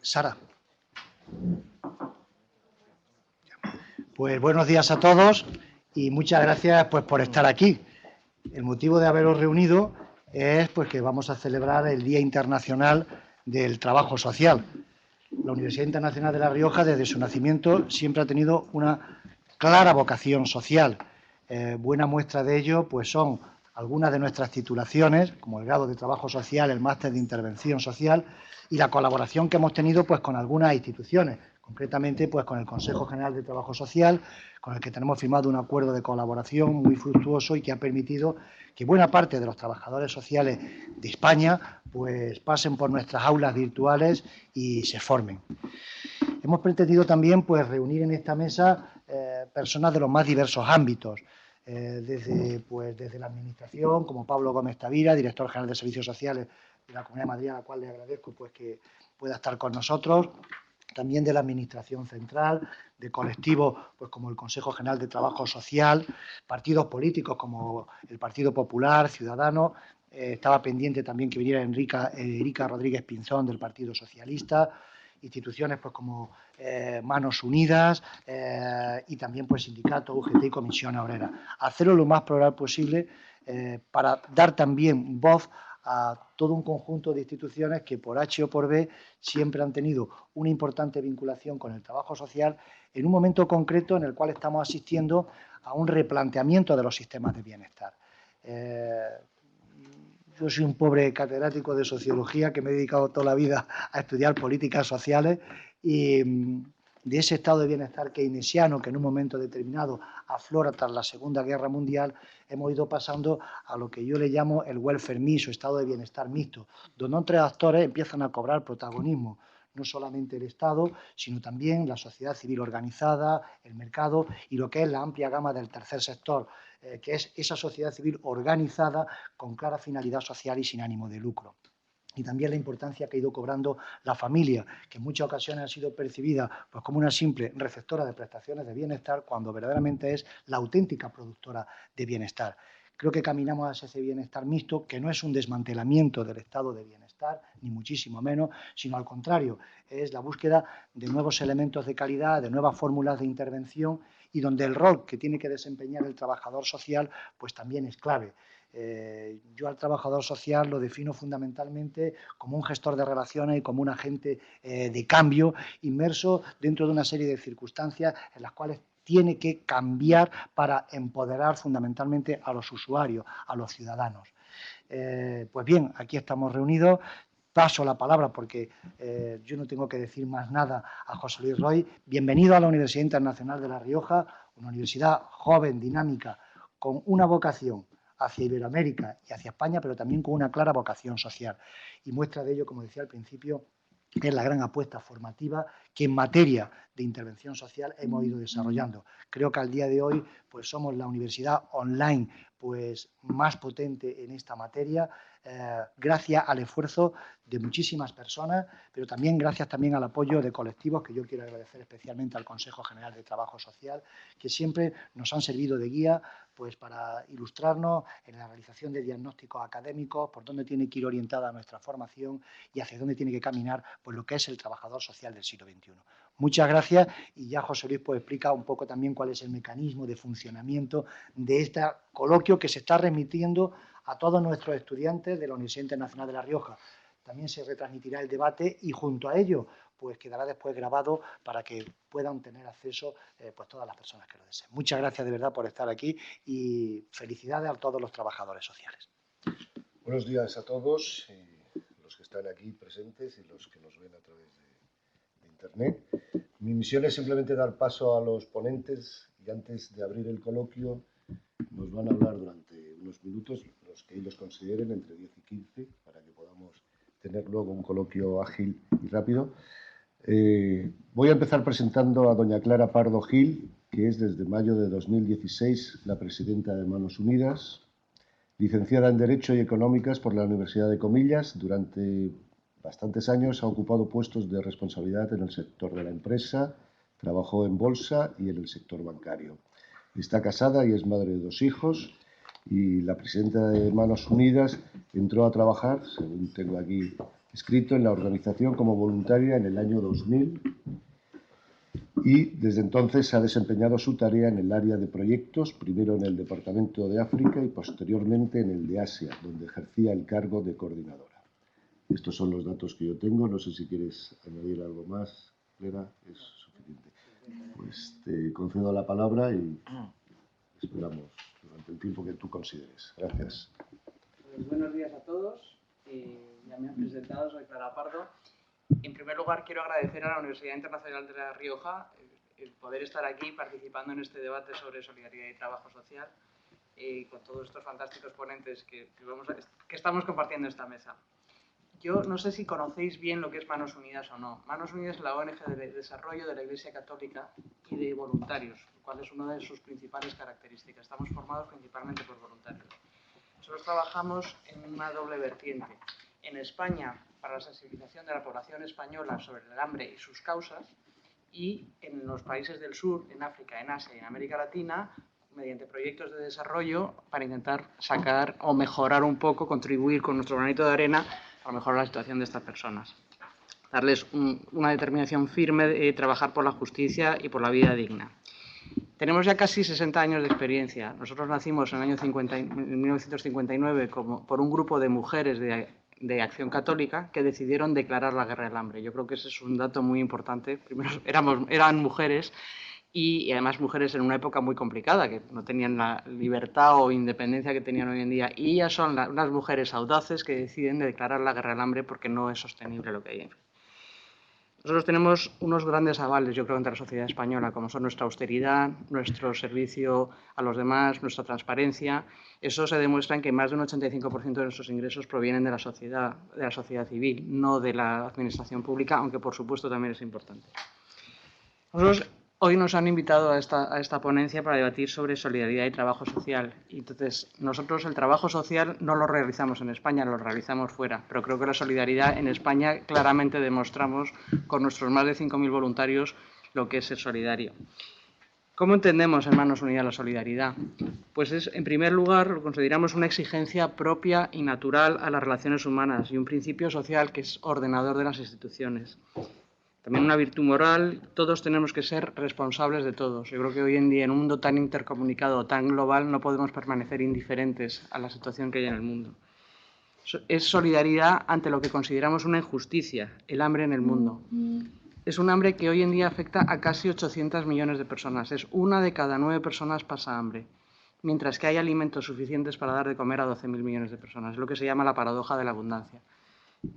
Sara. Pues buenos días a todos y muchas gracias por estar aquí. El motivo de haberos reunido es que vamos a celebrar el Día Internacional del Trabajo Social. La Universidad Internacional de La Rioja, desde su nacimiento, siempre ha tenido una clara vocación social. Buena muestra de ello son algunas de nuestras titulaciones, como el grado de Trabajo Social, el máster de Intervención Social y la colaboración que hemos tenido con algunas instituciones, concretamente con el Consejo General de Trabajo Social, con el que tenemos firmado un acuerdo de colaboración muy fructuoso y que ha permitido que buena parte de los trabajadores sociales de España pasen por nuestras aulas virtuales y se formen. Hemos pretendido también reunir en esta mesa personas de los más diversos ámbitos, desde la Administración, como Pablo Gómez Tavira, director general de Servicios Sociales de la Comunidad de Madrid, a la cual le agradezco que pueda estar con nosotros, también de la Administración Central, de colectivos como el Consejo General de Trabajo Social, partidos políticos como el Partido Popular, Ciudadanos. Estaba pendiente también que viniera Erika Rodríguez Pinzón del Partido Socialista, instituciones como Manos Unidas y también sindicatos, UGT y Comisión Obrera. Hacerlo lo más plural posible para dar también voz a todo un conjunto de instituciones que por H o por B siempre han tenido una importante vinculación con el trabajo social en un momento concreto en el cual estamos asistiendo a un replanteamiento de los sistemas de bienestar. Yo soy un pobre catedrático de Sociología que me he dedicado toda la vida a estudiar políticas sociales y de ese estado de bienestar keynesiano que en un momento determinado aflora tras la Segunda Guerra Mundial, hemos ido pasando a lo que yo le llamo el welfare mix o estado de bienestar mixto, donde otros actores empiezan a cobrar protagonismo, no solamente el Estado, sino también la sociedad civil organizada, el mercado y lo que es la amplia gama del tercer sector, que es esa sociedad civil organizada con clara finalidad social y sin ánimo de lucro. Y también la importancia que ha ido cobrando la familia, que en muchas ocasiones ha sido percibida como una simple receptora de prestaciones de bienestar, cuando verdaderamente es la auténtica productora de bienestar. Creo que caminamos hacia ese bienestar mixto, que no es un desmantelamiento del estado de bienestar, ni muchísimo menos, sino al contrario, es la búsqueda de nuevos elementos de calidad, de nuevas fórmulas de intervención y donde el rol que tiene que desempeñar el trabajador social también es clave. Yo al trabajador social lo defino fundamentalmente como un gestor de relaciones y como un agente de cambio inmerso dentro de una serie de circunstancias en las cuales tiene que cambiar para empoderar fundamentalmente a los usuarios, a los ciudadanos. Pues bien, aquí estamos reunidos. Paso la palabra porque yo no tengo que decir más nada a José Luis Roy. Bienvenido a la Universidad Internacional de La Rioja, una universidad joven, dinámica, con una vocación hacia Iberoamérica y hacia España, pero también con una clara vocación social. Y muestra de ello, como decía al principio, es la gran apuesta formativa que en materia de intervención social hemos ido desarrollando. Creo que al día de hoy somos la universidad online más potente en esta materia, gracias al esfuerzo de muchísimas personas, pero también gracias al apoyo de colectivos que yo quiero agradecer especialmente al Consejo General de Trabajo Social, que siempre nos han servido de guía para ilustrarnos en la realización de diagnósticos académicos, por dónde tiene que ir orientada nuestra formación y hacia dónde tiene que caminar lo que es el trabajador social del siglo XXI. Muchas gracias y ya José Luis explica un poco también cuál es el mecanismo de funcionamiento de este coloquio que se está remitiendo a todos nuestros estudiantes de la Universidad Internacional de La Rioja. También se retransmitirá el debate y junto a ello quedará después grabado para que puedan tener acceso todas las personas que lo deseen. Muchas gracias de verdad por estar aquí y felicidades a todos los trabajadores sociales. Buenos días a todos, los que están aquí presentes y los que nos ven a través de Internet. Mi misión es simplemente dar paso a los ponentes y antes de abrir el coloquio nos van a hablar durante unos minutos, los que ellos consideren, entre 10 y 15, para que podamos tener luego un coloquio ágil y rápido. Voy a empezar presentando a doña Clara Pardo Gil, que es desde mayo de 2016 la presidenta de Manos Unidas, licenciada en Derecho y Económicas por la Universidad de Comillas. Durante bastantes años ha ocupado puestos de responsabilidad en el sector de la empresa, trabajó en bolsa y en el sector bancario. Está casada y es madre de 2 hijos y la presidenta de Manos Unidas entró a trabajar, según tengo aquí inscrito en la organización como voluntaria en el año 2000 y desde entonces ha desempeñado su tarea en el área de proyectos, primero en el Departamento de África y posteriormente en el de Asia, donde ejercía el cargo de coordinadora. Estos son los datos que yo tengo. No sé si quieres añadir algo más, Clara. Es suficiente. Pues te concedo la palabra y esperamos durante el tiempo que tú consideres. Gracias. Pues buenos días a todos. Ya me han presentado, soy Clara Pardo. En primer lugar, quiero agradecer a la Universidad Internacional de La Rioja el poder estar aquí participando en este debate sobre solidaridad y trabajo social con todos estos fantásticos ponentes que estamos compartiendo esta mesa. Yo no sé si conocéis bien lo que es Manos Unidas o no. Manos Unidas es la ONG de desarrollo de la Iglesia Católica y de voluntarios, lo cual es una de sus principales características. Estamos formados principalmente por voluntarios. Nosotros trabajamos en una doble vertiente. En España, para la sensibilización de la población española sobre el hambre y sus causas, y en los países del sur, en África, en Asia y en América Latina, mediante proyectos de desarrollo para intentar sacar o mejorar un poco, contribuir con nuestro granito de arena para mejorar la situación de estas personas. Darles una determinación firme de trabajar por la justicia y por la vida digna. Tenemos ya casi 60 años de experiencia. Nosotros nacimos en el año 1959 por un grupo de mujeres de Acción Católica que decidieron declarar la guerra del hambre. Yo creo que ese es un dato muy importante. Primero, eran mujeres y además mujeres en una época muy complicada, que no tenían la libertad o independencia que tenían hoy en día. Y ellas son unas mujeres audaces que deciden declarar la guerra del hambre porque no es sostenible lo que hay. Nosotros tenemos unos grandes avales, yo creo, entre la sociedad española, como son nuestra austeridad, nuestro servicio a los demás, nuestra transparencia. Eso se demuestra en que más de un 85% de nuestros ingresos provienen de la sociedad civil, no de la administración pública, aunque por supuesto también es importante. Nosotros hoy nos han invitado a esta ponencia para debatir sobre solidaridad y trabajo social. Y entonces, nosotros el trabajo social no lo realizamos en España, lo realizamos fuera. Pero creo que la solidaridad en España claramente demostramos con nuestros más de 5.000 voluntarios lo que es ser solidario. ¿Cómo entendemos en Manos Unidas la solidaridad? Pues en primer lugar, lo consideramos una exigencia propia y natural a las relaciones humanas y un principio social que es ordenador de las instituciones. También una virtud moral. Todos tenemos que ser responsables de todos. Yo creo que hoy en día, en un mundo tan intercomunicado, tan global, no podemos permanecer indiferentes a la situación que hay en el mundo. Es solidaridad ante lo que consideramos una injusticia, el hambre en el mundo. Es un hambre que hoy en día afecta a casi 800 millones de personas. Es 1 de cada 9 personas pasa hambre, mientras que hay alimentos suficientes para dar de comer a 12.000 millones de personas. Es lo que se llama la paradoja de la abundancia.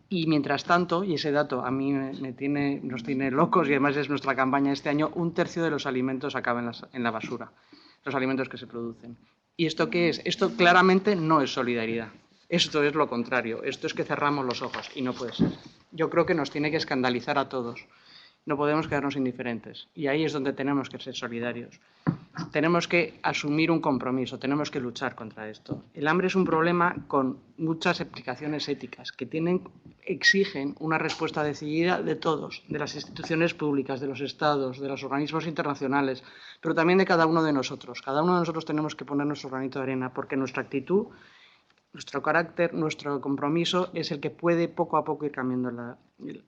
Y mientras tanto, y ese dato a mí nos tiene locos y además es nuestra campaña este año, 1/3 de los alimentos acaban en la basura, los alimentos que se producen. ¿Y esto qué es? Esto claramente no es solidaridad. Esto es lo contrario. Esto es que cerramos los ojos y no puede ser. Yo creo que nos tiene que escandalizar a todos. No podemos quedarnos indiferentes. Y ahí es donde tenemos que ser solidarios. Tenemos que asumir un compromiso, tenemos que luchar contra esto. El hambre es un problema con muchas implicaciones éticas que exigen una respuesta decidida de todos, de las instituciones públicas, de los estados, de los organismos internacionales, pero también de cada uno de nosotros. Cada uno de nosotros tenemos que poner nuestro granito de arena porque nuestra actitud, nuestro carácter, nuestro compromiso es el que puede poco a poco ir cambiando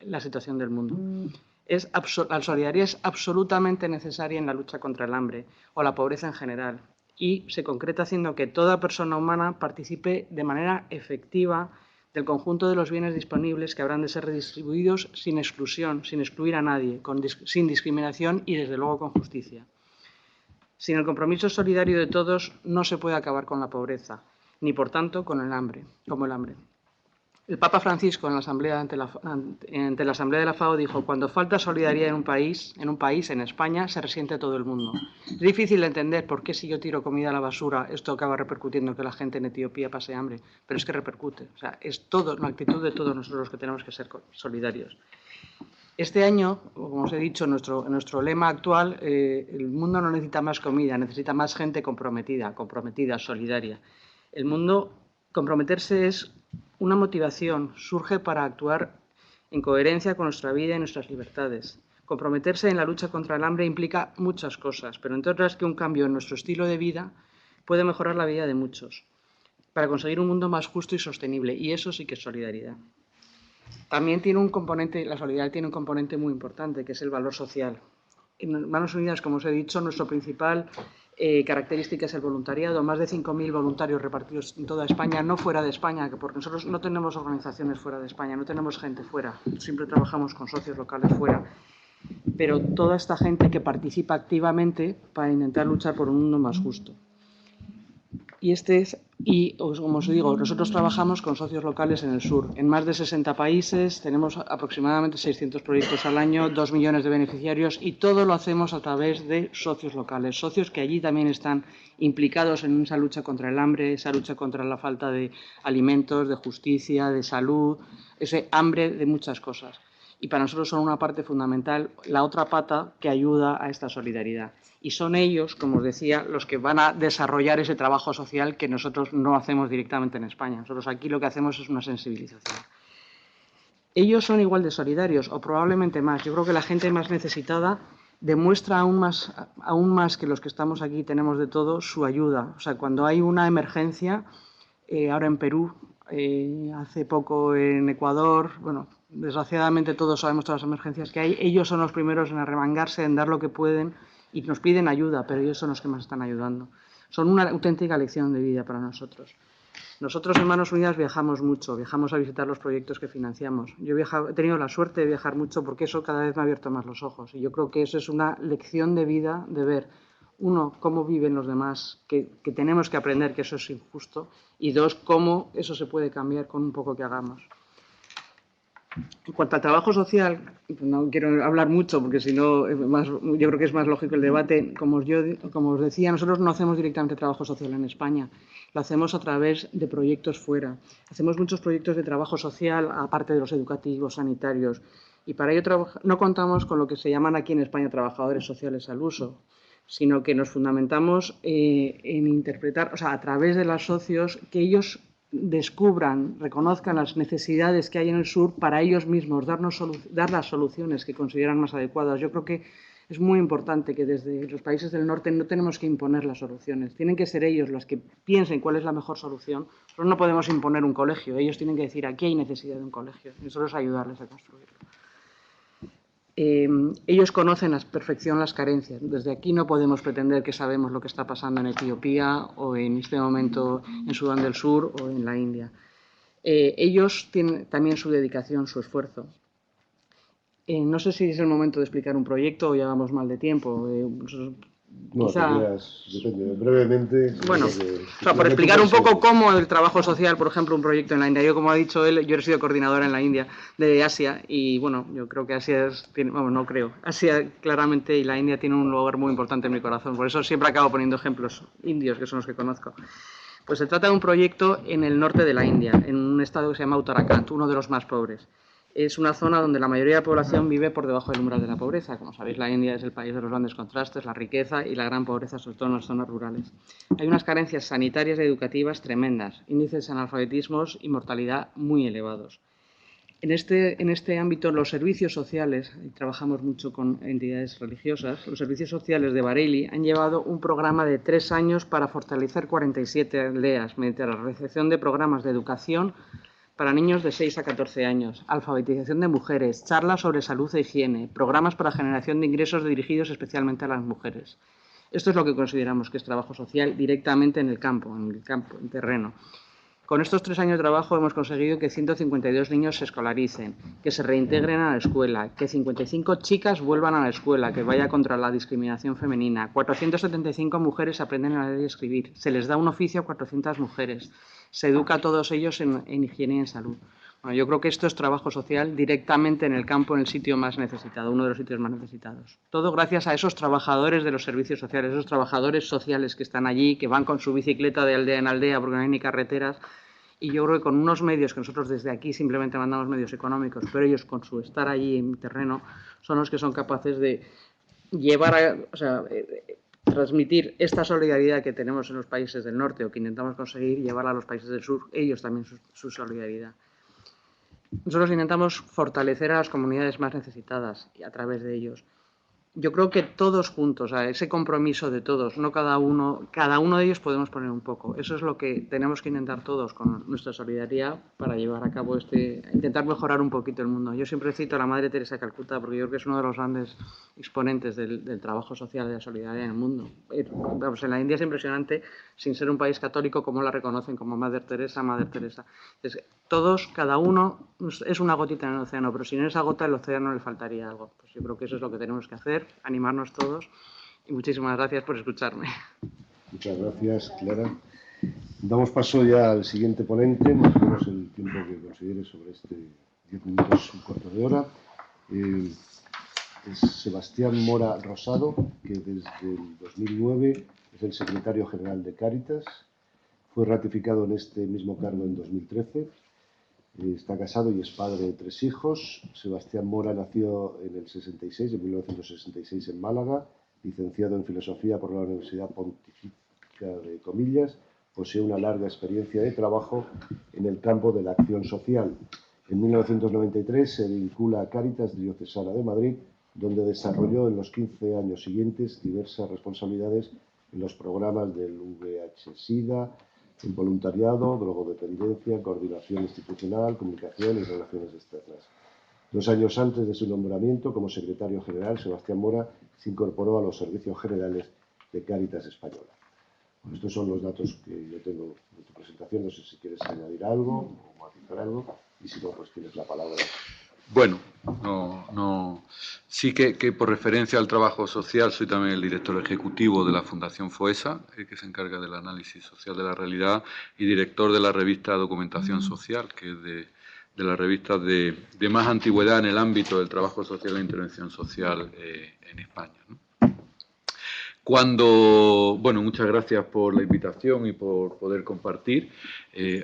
la situación del mundo. La solidaridad es absolutamente necesaria en la lucha contra el hambre o la pobreza en general y se concreta haciendo que toda persona humana participe de manera efectiva del conjunto de los bienes disponibles que habrán de ser redistribuidos sin exclusión, sin excluir a nadie, sin discriminación y desde luego con justicia. Sin el compromiso solidario de todos no se puede acabar con la pobreza, ni por tanto con el hambre, como el hambre. El Papa Francisco, ante la Asamblea de la FAO, dijo: cuando falta solidaridad en un país, en España, se resiente todo el mundo. Es difícil de entender por qué si yo tiro comida a la basura, esto acaba repercutiendo en que la gente en Etiopía pase hambre, pero es que repercute. O sea, es la actitud de todos nosotros los que tenemos que ser solidarios. Este año, como os he dicho, en nuestro lema actual, el mundo no necesita más comida, necesita más gente comprometida, solidaria. El mundo, comprometerse es una motivación, surge para actuar en coherencia con nuestra vida y nuestras libertades. Comprometerse en la lucha contra el hambre implica muchas cosas, pero entre otras que un cambio en nuestro estilo de vida puede mejorar la vida de muchos, para conseguir un mundo más justo y sostenible, y eso sí que es solidaridad. También tiene un componente, la solidaridad tiene un componente muy importante, que es el valor social. En Manos Unidas, como os he dicho, nuestra principal característica es el voluntariado. Más de 5.000 voluntarios repartidos en toda España, no fuera de España, porque nosotros no tenemos organizaciones fuera de España, no tenemos gente fuera, siempre trabajamos con socios locales fuera. Pero toda esta gente que participa activamente para intentar luchar por un mundo más justo. Como os digo, nosotros trabajamos con socios locales en el sur, en más de 60 países, tenemos aproximadamente 600 proyectos al año, 2 millones de beneficiarios y todo lo hacemos a través de socios locales, socios que allí también están implicados en esa lucha contra el hambre, esa lucha contra la falta de alimentos, de justicia, de salud, ese hambre de muchas cosas. Y para nosotros son una parte fundamental, la otra pata que ayuda a esta solidaridad. Y son ellos, como os decía, los que van a desarrollar ese trabajo social que nosotros no hacemos directamente en España. Nosotros aquí lo que hacemos es una sensibilización. Ellos son igual de solidarios, o probablemente más. Yo creo que la gente más necesitada demuestra aún más que los que estamos aquí tenemos de todo, su ayuda. O sea, cuando hay una emergencia, ahora en Perú, hace poco en Ecuador, bueno, desgraciadamente todos sabemos todas las emergencias que hay, ellos son los primeros en arremangarse, en dar lo que pueden y nos piden ayuda, pero ellos son los que más están ayudando. Son una auténtica lección de vida para nosotros. Nosotros en Manos Unidas viajamos mucho, viajamos a visitar los proyectos que financiamos. Yo he tenido la suerte de viajar mucho porque eso cada vez me ha abierto más los ojos y yo creo que eso es una lección de vida de ver, uno, cómo viven los demás, que tenemos que aprender que eso es injusto y dos, cómo eso se puede cambiar con un poco que hagamos. En cuanto al trabajo social, no quiero hablar mucho porque si no, yo creo que es más lógico el debate. Como os decía, nosotros no hacemos directamente trabajo social en España, lo hacemos a través de proyectos fuera. Hacemos muchos proyectos de trabajo social, aparte de los educativos, sanitarios, y para ello no contamos con lo que se llaman aquí en España trabajadores sociales al uso, sino que nos fundamentamos en interpretar, o sea, a través de los socios, que ellos descubran, reconozcan las necesidades que hay en el sur para ellos mismos, dar las soluciones que consideran más adecuadas. Yo creo que es muy importante que desde los países del norte no tenemos que imponer las soluciones. Tienen que ser ellos los que piensen cuál es la mejor solución. Nosotros no podemos imponer un colegio. Ellos tienen que decir, aquí hay necesidad de un colegio. Y nosotros ayudarles a construirlo. Ellos conocen a perfección las carencias. Desde aquí no podemos pretender que sabemos lo que está pasando en Etiopía o en este momento en Sudán del Sur o en la India. Ellos tienen también su dedicación, su esfuerzo. No sé si es el momento de explicar un proyecto o ya vamos mal de tiempo. No, depende, brevemente. Bueno, o sea, por explicar un poco cómo el trabajo social, por ejemplo, un proyecto en la India. Yo, como ha dicho él, yo he sido coordinadora en la India de Asia y, bueno, yo creo que Asia Asia claramente y la India tiene un lugar muy importante en mi corazón. Por eso siempre acabo poniendo ejemplos indios, que son los que conozco. Pues se trata de un proyecto en el norte de la India, en un estado que se llama Uttarakhand, uno de los más pobres. Es una zona donde la mayoría de la población vive por debajo del umbral de la pobreza. Como sabéis, la India es el país de los grandes contrastes, la riqueza y la gran pobreza, sobre todo en las zonas rurales. Hay unas carencias sanitarias y educativas tremendas, índices de analfabetismos y mortalidad muy elevados. En este ámbito, los servicios sociales, y trabajamos mucho con entidades religiosas, los servicios sociales de Bareilly han llevado un programa de 3 años para fortalecer 47 aldeas mediante la realización de programas de educación para niños de 6 a 14 años, alfabetización de mujeres, charlas sobre salud e higiene, programas para generación de ingresos dirigidos especialmente a las mujeres. Esto es lo que consideramos que es trabajo social directamente en campo, en terreno. Con estos 3 años de trabajo hemos conseguido que 152 niños se escolaricen, que se reintegren a la escuela, que 55 chicas vuelvan a la escuela, que vaya contra la discriminación femenina, 475 mujeres aprenden a leer y escribir, se les da un oficio a 400 mujeres, se educa a todos ellos en higiene y en salud. Bueno, yo creo que esto es trabajo social directamente en el campo, en el sitio más necesitado, uno de los sitios más necesitados. Todo gracias a esos trabajadores de los servicios sociales, esos trabajadores sociales que están allí, que van con su bicicleta de aldea en aldea porque no hay ni carreteras. Y yo creo que con unos medios que nosotros desde aquí simplemente mandamos medios económicos, pero ellos con su estar allí en terreno son los que son capaces de transmitir esta solidaridad que tenemos en los países del norte o que intentamos conseguir llevarla a los países del sur, ellos también su solidaridad. Nosotros intentamos fortalecer a las comunidades más necesitadas y a través de ellos. yo creo que todos juntos, ese compromiso de todos, no cada uno de ellos podemos poner un poco. Eso es lo que tenemos que intentar todos con nuestra solidaridad para llevar a cabo intentar mejorar un poquito el mundo. Yo siempre cito a la Madre Teresa de Calcuta porque yo creo que es uno de los grandes exponentes del trabajo social y de la solidaridad en el mundo. Vamos, en la India es impresionante, sin ser un país católico, cómo la reconocen como Madre Teresa, Madre Teresa. Entonces, todos, cada uno, es una gotita en el océano, pero sin esa gota el océano le faltaría algo. Pues yo creo que eso es lo que tenemos que hacer, animarnos todos, y muchísimas gracias por escucharme. Muchas gracias, Clara. Damos paso ya al siguiente ponente, más o menos el tiempo que considere sobre 10 minutos, un cuarto de hora. Es Sebastián Mora Rosado, que desde el 2009 es el secretario general de Cáritas. Fue ratificado en este mismo cargo en 2013. Está casado y es padre de 3 hijos. Sebastián Mora nació en 1966 en Málaga, licenciado en Filosofía por la Universidad Pontificia de Comillas. Posee una larga experiencia de trabajo en el campo de la acción social. En 1993 se vincula a Cáritas Diocesana de Madrid, donde desarrolló en los 15 años siguientes diversas responsabilidades en los programas del VIH-Sida, el voluntariado, drogodependencia, coordinación institucional, comunicación y relaciones externas. 2 años antes de su nombramiento como secretario general, Sebastián Mora se incorporó a los servicios generales de Cáritas Española. Bueno, estos son los datos que yo tengo de tu presentación. No sé si quieres añadir algo o matizar algo, y si no, pues tienes la palabra. Bueno, sí que por referencia al trabajo social soy también el director ejecutivo de la Fundación FOESA, que se encarga del análisis social de la realidad, y director de la revista Documentación Social, que es de las revistas de más antigüedad en el ámbito del trabajo social e la intervención social en España, ¿no? Muchas gracias por la invitación y por poder compartir.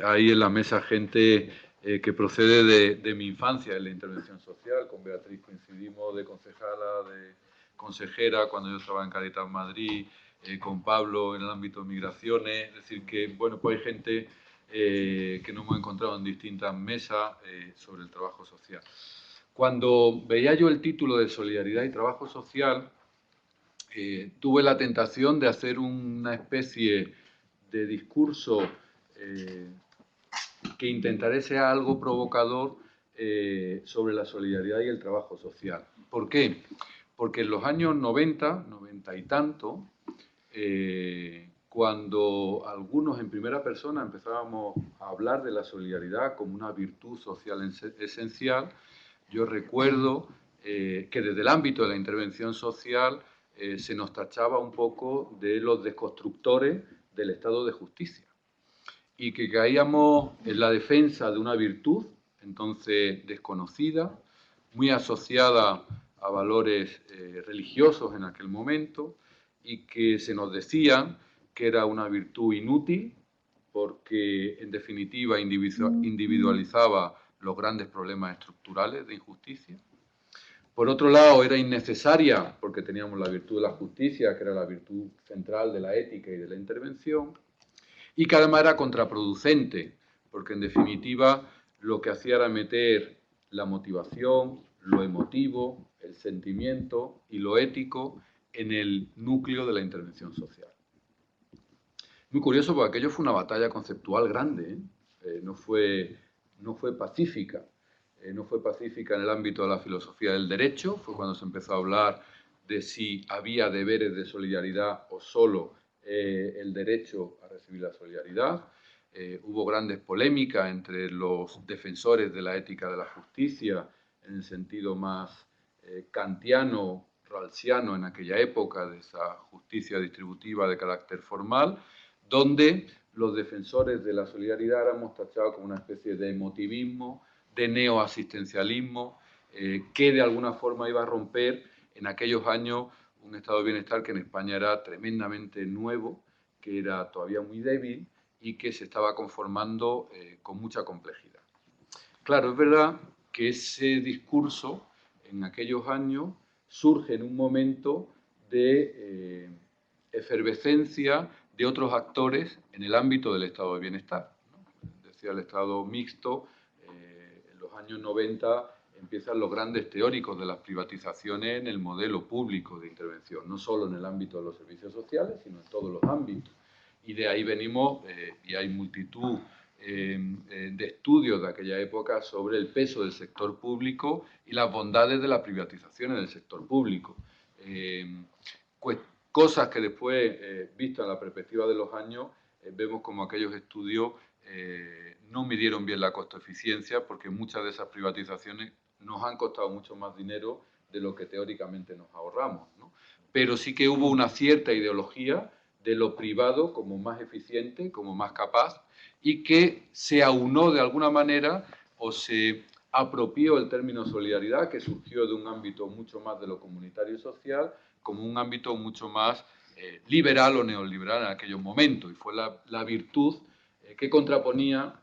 Hay en la mesa gente que procede de mi infancia en la intervención social. Con Beatriz coincidimos de concejala, de consejera cuando yo estaba en Cáritas Madrid, con Pablo en el ámbito de migraciones. Es decir, que pues hay gente que nos hemos encontrado en distintas mesas sobre el trabajo social. Cuando veía yo el título de Solidaridad y Trabajo Social, tuve la tentación de hacer una especie de discurso que intentaré sea algo provocador sobre la solidaridad y el trabajo social. ¿Por qué? Porque en los años 90 y tanto, cuando algunos en primera persona empezábamos a hablar de la solidaridad como una virtud social esencial, yo recuerdo que desde el ámbito de la intervención social se nos tachaba un poco de los desconstructores del Estado de justicia y que caíamos en la defensa de una virtud, entonces desconocida, muy asociada a valores religiosos en aquel momento, y que se nos decía que era una virtud inútil porque, en definitiva, individualizaba los grandes problemas estructurales de injusticia. Por otro lado, era innecesaria porque teníamos la virtud de la justicia, que era la virtud central de la ética y de la intervención, y que además era contraproducente, porque en definitiva lo que hacía era meter la motivación, lo emotivo, el sentimiento y lo ético en el núcleo de la intervención social. Muy curioso, porque aquello fue una batalla conceptual grande, no fue pacífica. No fue pacífica en el ámbito de la filosofía del derecho, fue cuando se empezó a hablar de si había deberes de solidaridad o solo el derecho a recibir la solidaridad. Hubo grandes polémicas entre los defensores de la ética de la justicia, en el sentido más kantiano, rawlsiano en aquella época, de esa justicia distributiva de carácter formal, donde los defensores de la solidaridad éramos tachados como una especie de emotivismo, de neoasistencialismo, que de alguna forma iba a romper en aquellos años un estado de bienestar que en España era tremendamente nuevo, que era todavía muy débil y que se estaba conformando con mucha complejidad. Claro, es verdad que ese discurso en aquellos años surge en un momento de efervescencia de otros actores en el ámbito del estado de bienestar, ¿no? Decía el estado mixto. En los años 90 empiezan los grandes teóricos de las privatizaciones en el modelo público de intervención, no solo en el ámbito de los servicios sociales, sino en todos los ámbitos. Y de ahí venimos, y hay multitud de estudios de aquella época sobre el peso del sector público y las bondades de las privatizaciones del sector público. Cosas que después, vistas en la perspectiva de los años, vemos como aquellos estudios no midieron bien la costo-eficiencia, porque muchas de esas privatizaciones nos han costado mucho más dinero de lo que teóricamente nos ahorramos, ¿no? Pero sí que hubo una cierta ideología de lo privado como más eficiente, como más capaz, y que se aunó de alguna manera o se apropió el término solidaridad, que surgió de un ámbito mucho más de lo comunitario y social, como un ámbito mucho más liberal o neoliberal en aquellos momentos, y fue la virtud que contraponía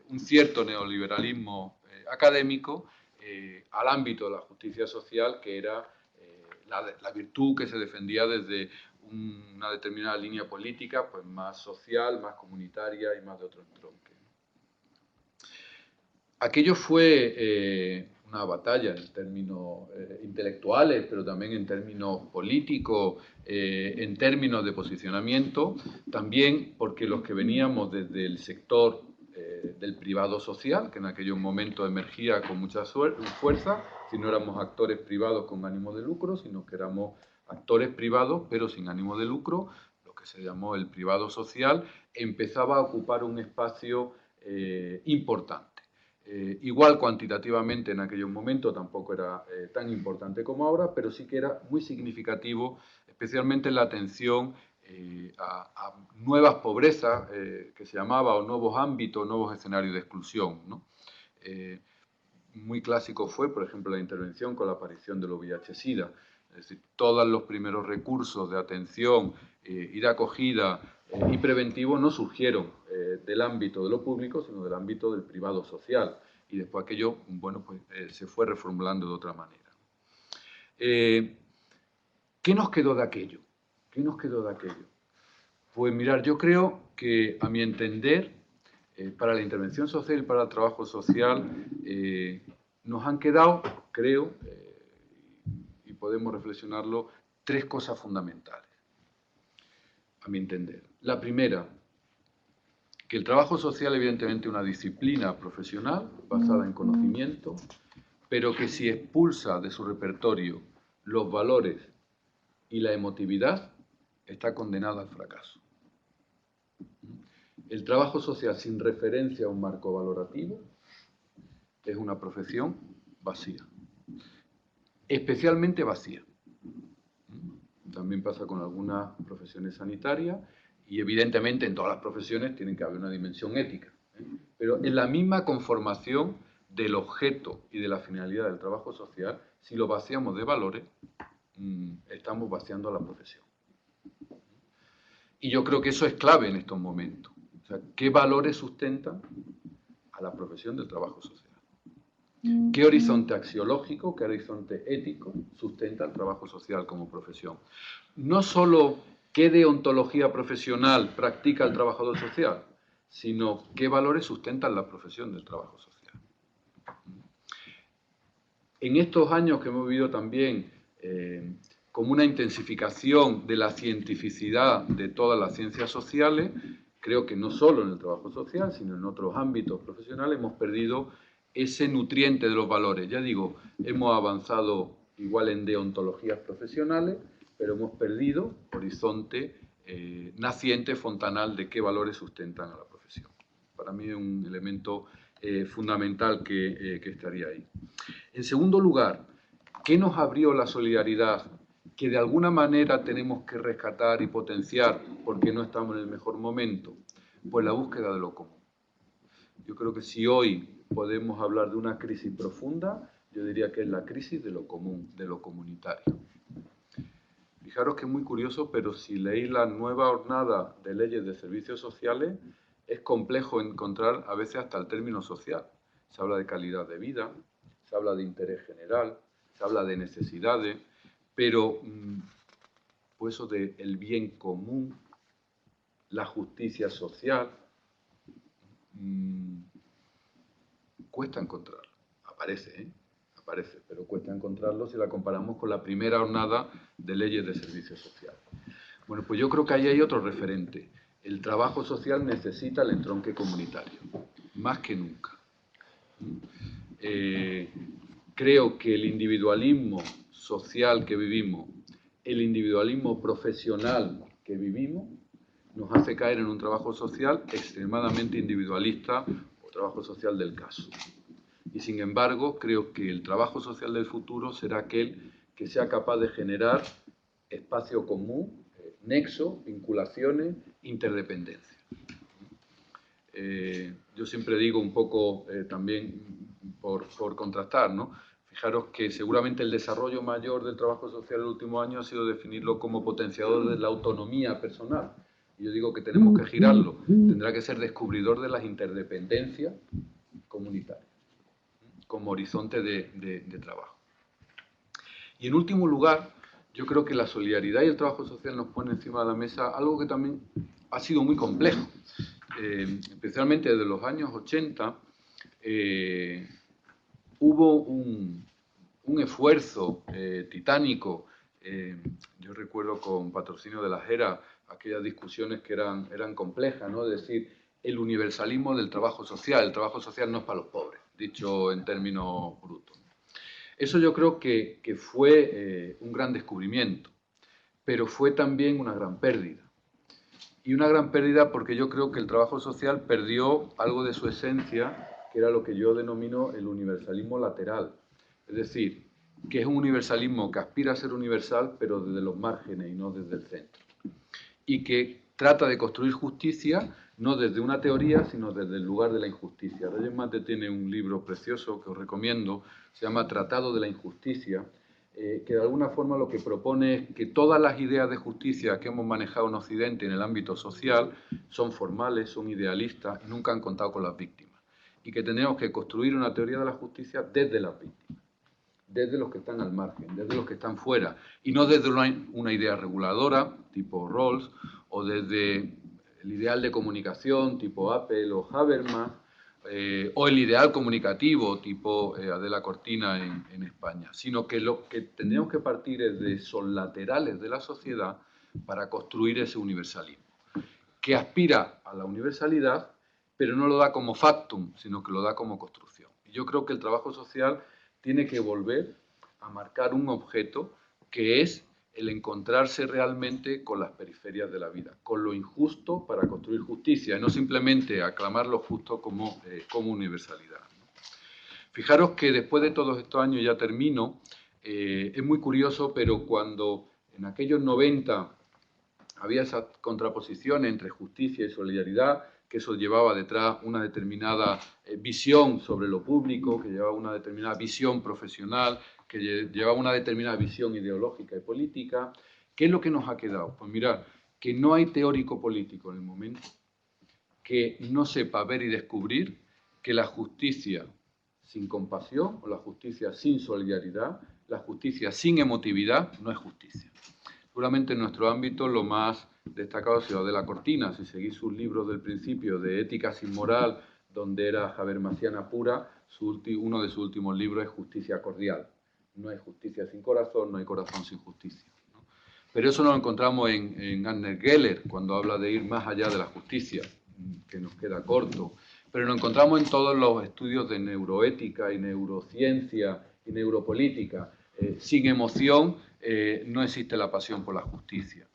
un cierto neoliberalismo académico al ámbito de la justicia social, que era la virtud que se defendía desde una determinada línea política, pues más social, más comunitaria y más de otro entronque. Aquello fue una batalla en términos intelectuales, pero también en términos políticos, en términos de posicionamiento, también porque los que veníamos desde el sector del privado social, que en aquellos momentos emergía con mucha fuerza, si no éramos actores privados con ánimo de lucro, sino que éramos actores privados pero sin ánimo de lucro, lo que se llamó el privado social, empezaba a ocupar un espacio importante. Igual cuantitativamente en aquellos momentos tampoco era tan importante como ahora, pero sí que era muy significativo, especialmente en la atención a nuevas pobrezas, que se llamaba, o nuevos ámbitos, nuevos escenarios de exclusión, ¿no? Muy clásico fue, por ejemplo, la intervención con la aparición del VIH-Sida. Es decir, todos los primeros recursos de atención y de acogida y preventivo no surgieron del ámbito de lo público, sino del ámbito del privado social. Y después aquello, bueno, pues se fue reformulando de otra manera. ¿Qué nos quedó de aquello? ¿Qué nos quedó de aquello? Pues mirar, yo creo que, a mi entender, para la intervención social y para el trabajo social, nos han quedado, creo, y podemos reflexionarlo, tres cosas fundamentales, a mi entender. La primera, que el trabajo social, evidentemente, es una disciplina profesional basada en conocimiento, pero que si expulsa de su repertorio los valores y la emotividad, está condenada al fracaso. El trabajo social sin referencia a un marco valorativo es una profesión vacía, especialmente vacía. También pasa con algunas profesiones sanitarias y evidentemente en todas las profesiones tiene que haber una dimensión ética. Pero en la misma conformación del objeto y de la finalidad del trabajo social, si lo vaciamos de valores, estamos vaciando a la profesión. Y yo creo que eso es clave en estos momentos. O sea, ¿qué valores sustentan a la profesión del trabajo social? ¿Qué horizonte axiológico, qué horizonte ético sustenta el trabajo social como profesión? No solo qué deontología profesional practica el trabajador social, sino qué valores sustentan la profesión del trabajo social. En estos años que hemos vivido también como una intensificación de la cientificidad de todas las ciencias sociales, creo que no solo en el trabajo social, sino en otros ámbitos profesionales hemos perdido ese nutriente de los valores. Ya digo, hemos avanzado igual en deontologías profesionales, pero hemos perdido horizonte naciente, fontanal, de qué valores sustentan a la profesión. Para mí es un elemento fundamental que estaría ahí. En segundo lugar, ¿qué nos abrió la solidaridad que de alguna manera tenemos que rescatar y potenciar porque no estamos en el mejor momento? Pues la búsqueda de lo común. Yo creo que si hoy podemos hablar de una crisis profunda, yo diría que es la crisis de lo común, de lo comunitario. Fijaros que es muy curioso, pero si leéis la nueva hornada de leyes de servicios sociales, es complejo encontrar a veces hasta el término social. Se habla de calidad de vida, se habla de interés general, se habla de necesidades, pero pues eso de el bien común, la justicia social, cuesta encontrarlo. Aparece, aparece, pero cuesta encontrarlo si la comparamos con la primera jornada de leyes de servicios sociales. Bueno, pues yo creo que ahí hay otro referente. El trabajo social necesita el entronque comunitario, más que nunca. Creo que el individualismo social que vivimos, el individualismo profesional que vivimos, nos hace caer en un trabajo social extremadamente individualista o trabajo social del caso. Y sin embargo, creo que el trabajo social del futuro será aquel que sea capaz de generar espacio común, nexo, vinculaciones, interdependencia. Yo siempre digo un poco también por contrastar, ¿no? Fijaros que seguramente el desarrollo mayor del trabajo social en el último año ha sido definirlo como potenciador de la autonomía personal. Y yo digo que tenemos que girarlo. Tendrá que ser descubridor de las interdependencias comunitarias como horizonte de trabajo. Y en último lugar, yo creo que la solidaridad y el trabajo social nos pone encima de la mesa algo que también ha sido muy complejo. Especialmente desde los años 80, hubo un esfuerzo titánico. Yo recuerdo con patrocinio de la JERA aquellas discusiones que eran complejas, ¿no? Es decir, el universalismo del trabajo social. El trabajo social no es para los pobres, dicho en términos brutos. Eso yo creo que fue un gran descubrimiento, pero fue también una gran pérdida. Y una gran pérdida porque yo creo que el trabajo social perdió algo de su esencia, que era lo que yo denomino el universalismo lateral. Es decir, que es un universalismo que aspira a ser universal, pero desde los márgenes y no desde el centro. Y que trata de construir justicia no desde una teoría, sino desde el lugar de la injusticia. Reyes Mate tiene un libro precioso que os recomiendo, se llama Tratado de la Injusticia, que de alguna forma lo que propone es que todas las ideas de justicia que hemos manejado en Occidente en el ámbito social son formales, son idealistas y nunca han contado con las víctimas. Y que tenemos que construir una teoría de la justicia desde las víctimas, desde los que están al margen, desde los que están fuera, y no desde una idea reguladora, tipo Rawls, o desde el ideal de comunicación, tipo Apple o Habermas, o el ideal comunicativo, tipo Adela Cortina en España, sino que lo que tendríamos que partir es de esos laterales de la sociedad para construir ese universalismo, que aspira a la universalidad, pero no lo da como factum, sino que lo da como construcción. Y yo creo que el trabajo social tiene que volver a marcar un objeto que es el encontrarse realmente con las periferias de la vida, con lo injusto para construir justicia, y no simplemente aclamar lo justo como universalidad. Fijaros que después de todos estos años, ya termino, es muy curioso, pero cuando en aquellos 90 había esa contraposición entre justicia y solidaridad, que eso llevaba detrás una determinada visión sobre lo público, que llevaba una determinada visión profesional, que llevaba una determinada visión ideológica y política. ¿Qué es lo que nos ha quedado? Pues mirad, que no hay teórico político en el momento que no sepa ver y descubrir que la justicia sin compasión o la justicia sin solidaridad, la justicia sin emotividad no es justicia. Seguramente en nuestro ámbito lo más destacado ha sido Adela Cortina. Si seguís sus libros del principio de Ética sin moral, donde era habermasiana pura, uno de sus últimos libros es Justicia cordial. No hay justicia sin corazón, no hay corazón sin justicia, ¿no? Pero eso lo encontramos en Agnes Geller, cuando habla de ir más allá de la justicia, que nos queda corto. Pero lo encontramos en todos los estudios de neuroética y neurociencia y neuropolítica. Sin emoción no existe la pasión por la justicia.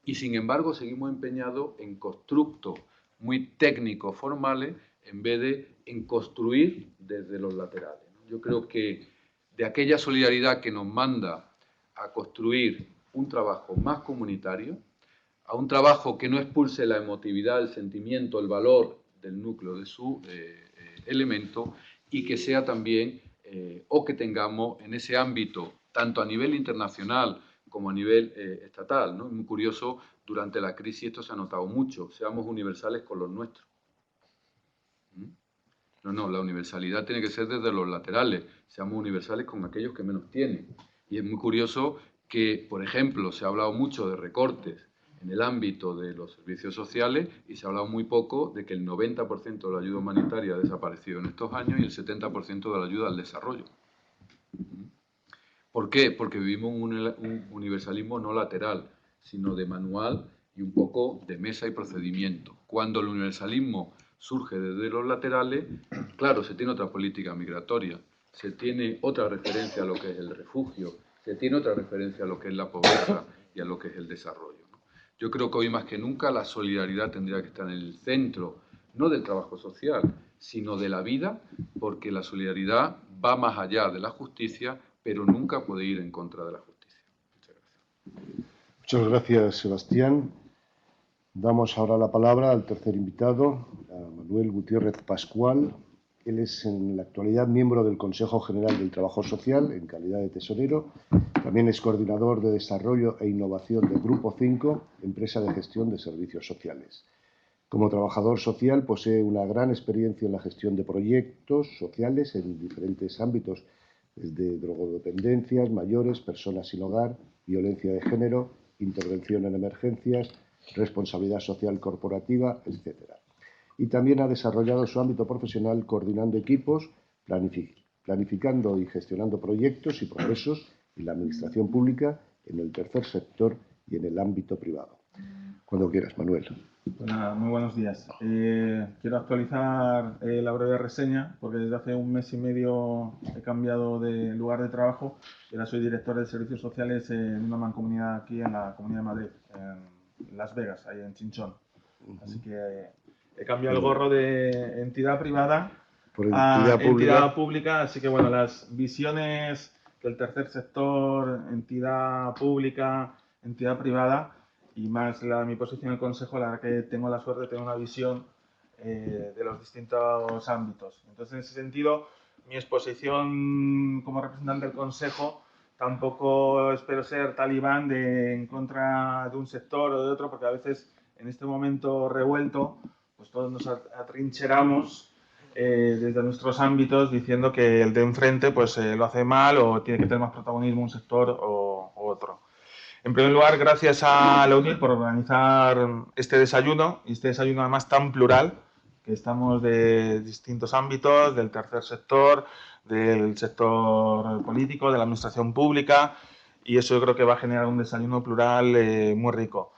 Y sin embargo seguimos empeñados en constructos muy técnicos, formales, en vez de construir desde los laterales, ¿no? Yo creo que de aquella solidaridad que nos manda a construir un trabajo más comunitario, a un trabajo que no expulse la emotividad, el sentimiento, el valor del núcleo de su elemento, y que sea también, o que tengamos en ese ámbito, tanto a nivel internacional como a nivel estatal, ¿no? Es muy curioso, durante la crisis esto se ha notado mucho, seamos universales con los nuestros. No, la universalidad tiene que ser desde los laterales, seamos universales con aquellos que menos tienen. Y es muy curioso que, por ejemplo, se ha hablado mucho de recortes en el ámbito de los servicios sociales y se ha hablado muy poco de que el 90% de la ayuda humanitaria ha desaparecido en estos años y el 70% de la ayuda al desarrollo. ¿Por qué? Porque vivimos un universalismo no lateral, sino de manual y un poco de mesa y procedimiento. Cuando el universalismo surge desde los laterales, claro, se tiene otra política migratoria, se tiene otra referencia a lo que es el refugio, se tiene otra referencia a lo que es la pobreza y a lo que es el desarrollo, ¿no? Yo creo que hoy más que nunca la solidaridad tendría que estar en el centro, no del trabajo social, sino de la vida, porque la solidaridad va más allá de la justicia, pero nunca puede ir en contra de la justicia. Muchas gracias. Muchas gracias, Sebastián. Damos ahora la palabra al tercer invitado, a Manuel Gutiérrez Pascual. Él es en la actualidad miembro del Consejo General del Trabajo Social en calidad de tesorero. También es coordinador de desarrollo e innovación del Grupo 5, empresa de gestión de servicios sociales. Como trabajador social posee una gran experiencia en la gestión de proyectos sociales en diferentes ámbitos, desde drogodependencias, mayores, personas sin hogar, violencia de género, intervención en emergencias, responsabilidad social corporativa, etc. Y también ha desarrollado su ámbito profesional coordinando equipos, planificando y gestionando proyectos y procesos en la administración pública, en el tercer sector y en el ámbito privado. Cuando quieras, Manuel. Pues nada, muy buenos días. Quiero actualizar la breve reseña porque desde hace un mes y medio he cambiado de lugar de trabajo y ahora soy director de servicios sociales en una mancomunidad aquí en la Comunidad de Madrid, en Las Vegas, ahí en Chinchón. Así que he cambiado el gorro de entidad privada por entidad pública. Así que bueno, las visiones del tercer sector, entidad pública, entidad privada, y más mi posición en el Consejo, la verdad que tengo la suerte de tener una visión de los distintos ámbitos. Entonces, en ese sentido, mi exposición como representante del Consejo tampoco espero ser talibán en contra de un sector o de otro, porque a veces en este momento revuelto, pues todos nos atrincheramos desde nuestros ámbitos diciendo que el de enfrente pues lo hace mal o tiene que tener más protagonismo un sector o otro. En primer lugar, gracias a la UNIR por organizar este desayuno, y este desayuno además tan plural, que estamos de distintos ámbitos, del tercer sector, del sector político, de la administración pública, y eso yo creo que va a generar un desayuno plural muy rico.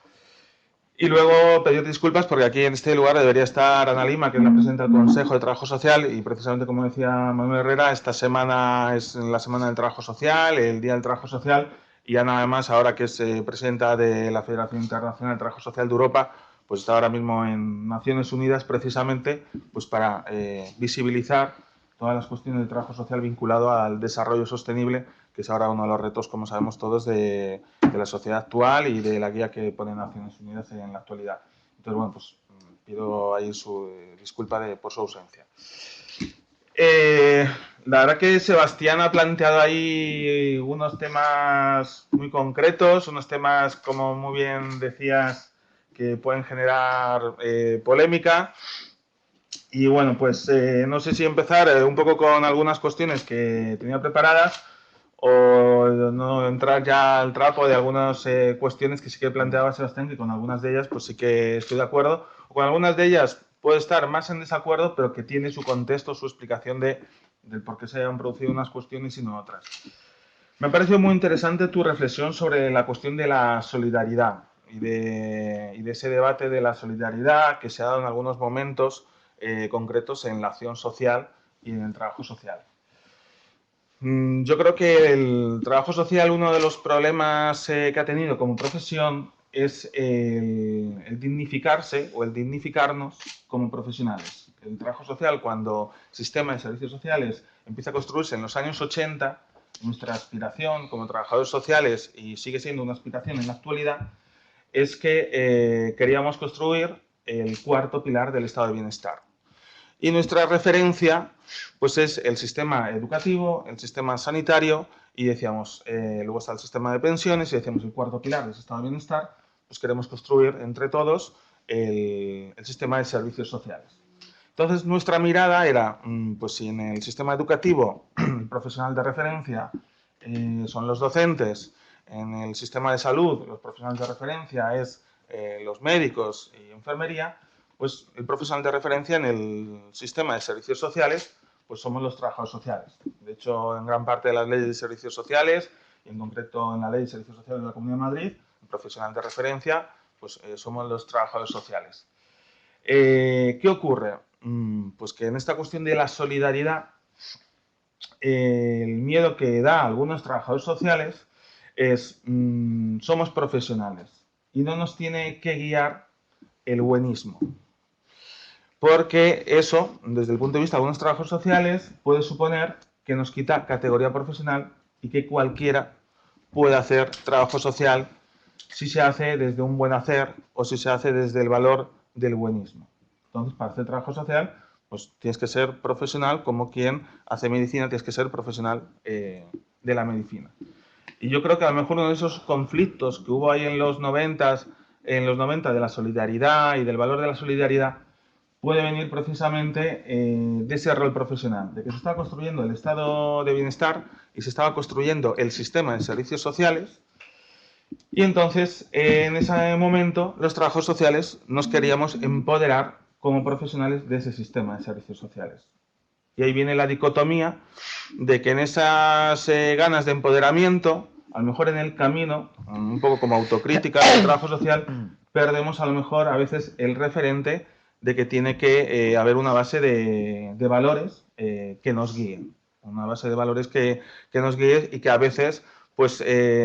Y luego pedir disculpas porque aquí en este lugar debería estar Ana Lima, que es la presidenta del Consejo de Trabajo Social, y precisamente como decía Manuel Herrera, esta semana es la Semana del Trabajo Social, el Día del Trabajo Social, y Ana además, ahora que es presidenta de la Federación Internacional del Trabajo Social de Europa, pues está ahora mismo en Naciones Unidas precisamente pues para visibilizar todas las cuestiones del trabajo social vinculado al desarrollo sostenible, que es ahora uno de los retos, como sabemos todos, de la sociedad actual y de la guía que pone Naciones Unidas en la actualidad. Entonces, bueno, pues pido ahí su disculpa por su ausencia. La verdad que Sebastián ha planteado ahí unos temas muy concretos, unos temas, como muy bien decías, que pueden generar polémica. Y bueno, pues no sé si empezar un poco con algunas cuestiones que tenía preparadas o no entrar ya al trapo de algunas cuestiones que sí que planteaba Sebastián, que con algunas de ellas pues sí que estoy de acuerdo, o con algunas de ellas puedo estar más en desacuerdo, pero que tiene su contexto, su explicación del por qué se hayan producido unas cuestiones y no otras. Me ha parecido muy interesante tu reflexión sobre la cuestión de la solidaridad y de ese debate de la solidaridad que se ha dado en algunos momentos concretos en la acción social y en el trabajo social. Yo creo que el trabajo social, uno de los problemas que ha tenido como profesión es el dignificarse o el dignificarnos como profesionales. El trabajo social, cuando el sistema de servicios sociales empieza a construirse en los años 80, nuestra aspiración como trabajadores sociales, y sigue siendo una aspiración en la actualidad, es que queríamos construir el cuarto pilar del estado de bienestar. Y nuestra referencia pues es el sistema educativo, el sistema sanitario, y decíamos, luego está el sistema de pensiones, y decíamos el cuarto pilar del estado de bienestar, pues queremos construir entre todos el sistema de servicios sociales. Entonces nuestra mirada era, pues si en el sistema educativo el profesional de referencia son los docentes, en el sistema de salud los profesionales de referencia es los médicos y enfermería, pues el profesional de referencia en el sistema de servicios sociales pues somos los trabajadores sociales. De hecho, en gran parte de las leyes de servicios sociales, y en concreto en la Ley de Servicios Sociales de la Comunidad de Madrid, el profesional de referencia, pues somos los trabajadores sociales. ¿Qué ocurre? Pues que en esta cuestión de la solidaridad, el miedo que da a algunos trabajadores sociales es somos profesionales y no nos tiene que guiar el buenismo. Porque eso, desde el punto de vista de algunos trabajos sociales, puede suponer que nos quita categoría profesional y que cualquiera puede hacer trabajo social si se hace desde un buen hacer o si se hace desde el valor del buenismo. Entonces, para hacer trabajo social, pues tienes que ser profesional, como quien hace medicina, tienes que ser profesional de la medicina. Y yo creo que a lo mejor uno de esos conflictos que hubo ahí en los 90 de la solidaridad y del valor de la solidaridad, puede venir precisamente de ese rol profesional, de que se estaba construyendo el estado de bienestar y se estaba construyendo el sistema de servicios sociales, y entonces en ese momento los trabajadores sociales nos queríamos empoderar como profesionales de ese sistema de servicios sociales. Y ahí viene la dicotomía de que en esas ganas de empoderamiento, a lo mejor en el camino, un poco como autocrítica del trabajo social, perdemos a lo mejor a veces el referente de que tiene que haber una base de valores que nos guíen. Una base de valores que nos guíe y que a veces pues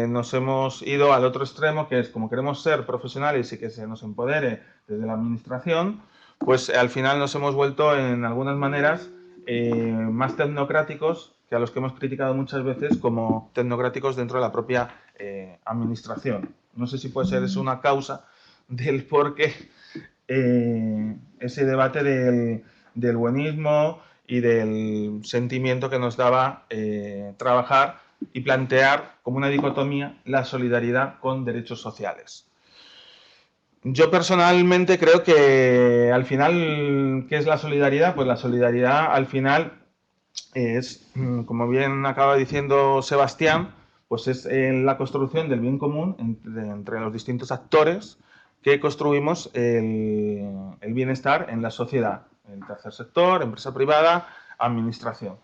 nos hemos ido al otro extremo, que es como queremos ser profesionales y que se nos empodere desde la administración, pues al final nos hemos vuelto en algunas maneras más tecnocráticos que a los que hemos criticado muchas veces como tecnocráticos dentro de la propia administración. No sé si puede ser eso una causa del por qué ese debate del buenismo y del sentimiento que nos daba trabajar y plantear como una dicotomía la solidaridad con derechos sociales. Yo personalmente creo que al final, ¿qué es la solidaridad? Pues la solidaridad al final es, como bien acaba diciendo Sebastián, pues es la construcción del bien común entre los distintos actores que construimos el bienestar en la sociedad, el tercer sector, empresa privada, administración.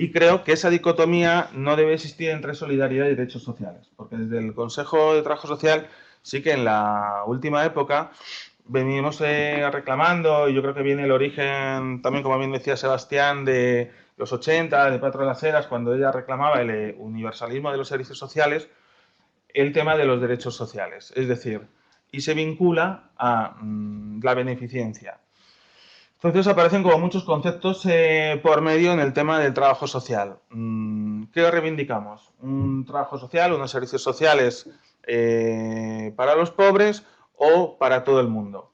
Y creo que esa dicotomía no debe existir entre solidaridad y derechos sociales, porque desde el Consejo de Trabajo Social sí que en la última época venimos reclamando, y yo creo que viene el origen, también como bien decía Sebastián, de los 80, de Patro de las Heras, cuando ella reclamaba el universalismo de los servicios sociales, el tema de los derechos sociales, es decir, y se vincula a la beneficencia. Entonces aparecen como muchos conceptos por medio en el tema del trabajo social. ¿Qué reivindicamos? ¿Un trabajo social, unos servicios sociales para los pobres o para todo el mundo?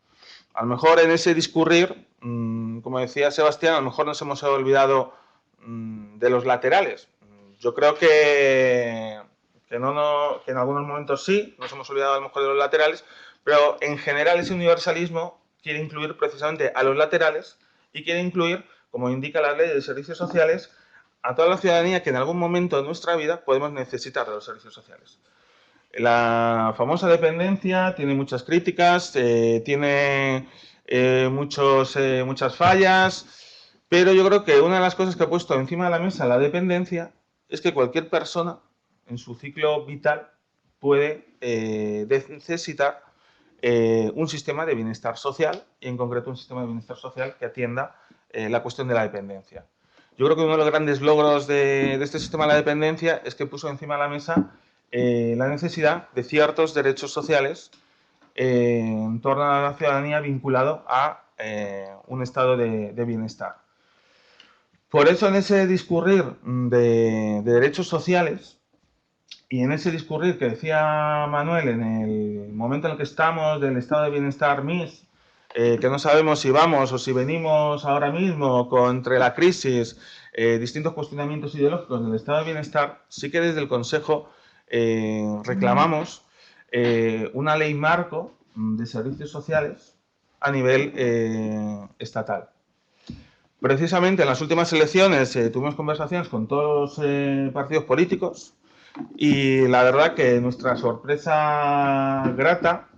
A lo mejor en ese discurrir, como decía Sebastián, a lo mejor nos hemos olvidado de los laterales. Yo creo que en algunos momentos sí, nos hemos olvidado a lo mejor de los laterales, pero en general ese universalismo quiere incluir precisamente a los laterales y quiere incluir, como indica la ley de servicios sociales, a toda la ciudadanía que en algún momento de nuestra vida podemos necesitar de los servicios sociales. La famosa dependencia tiene muchas críticas, tiene muchas fallas, pero yo creo que una de las cosas que ha puesto encima de la mesa la dependencia es que cualquier persona en su ciclo vital puede necesitar un sistema de bienestar social y en concreto un sistema de bienestar social que atienda la cuestión de la dependencia. Yo creo que uno de los grandes logros de este sistema de la dependencia es que puso encima de la mesa la necesidad de ciertos derechos sociales en torno a la ciudadanía vinculado a un estado de bienestar. Por eso en ese discurrir de derechos sociales y en ese discurrir que decía Manuel, en el momento en el que estamos del estado de bienestar MIS, que no sabemos si vamos o si venimos ahora mismo entre la crisis, distintos cuestionamientos ideológicos del estado de bienestar, sí que desde el Consejo reclamamos una ley marco de servicios sociales a nivel estatal. Precisamente en las últimas elecciones tuvimos conversaciones con todos los partidos políticos y la verdad que nuestra sorpresa grata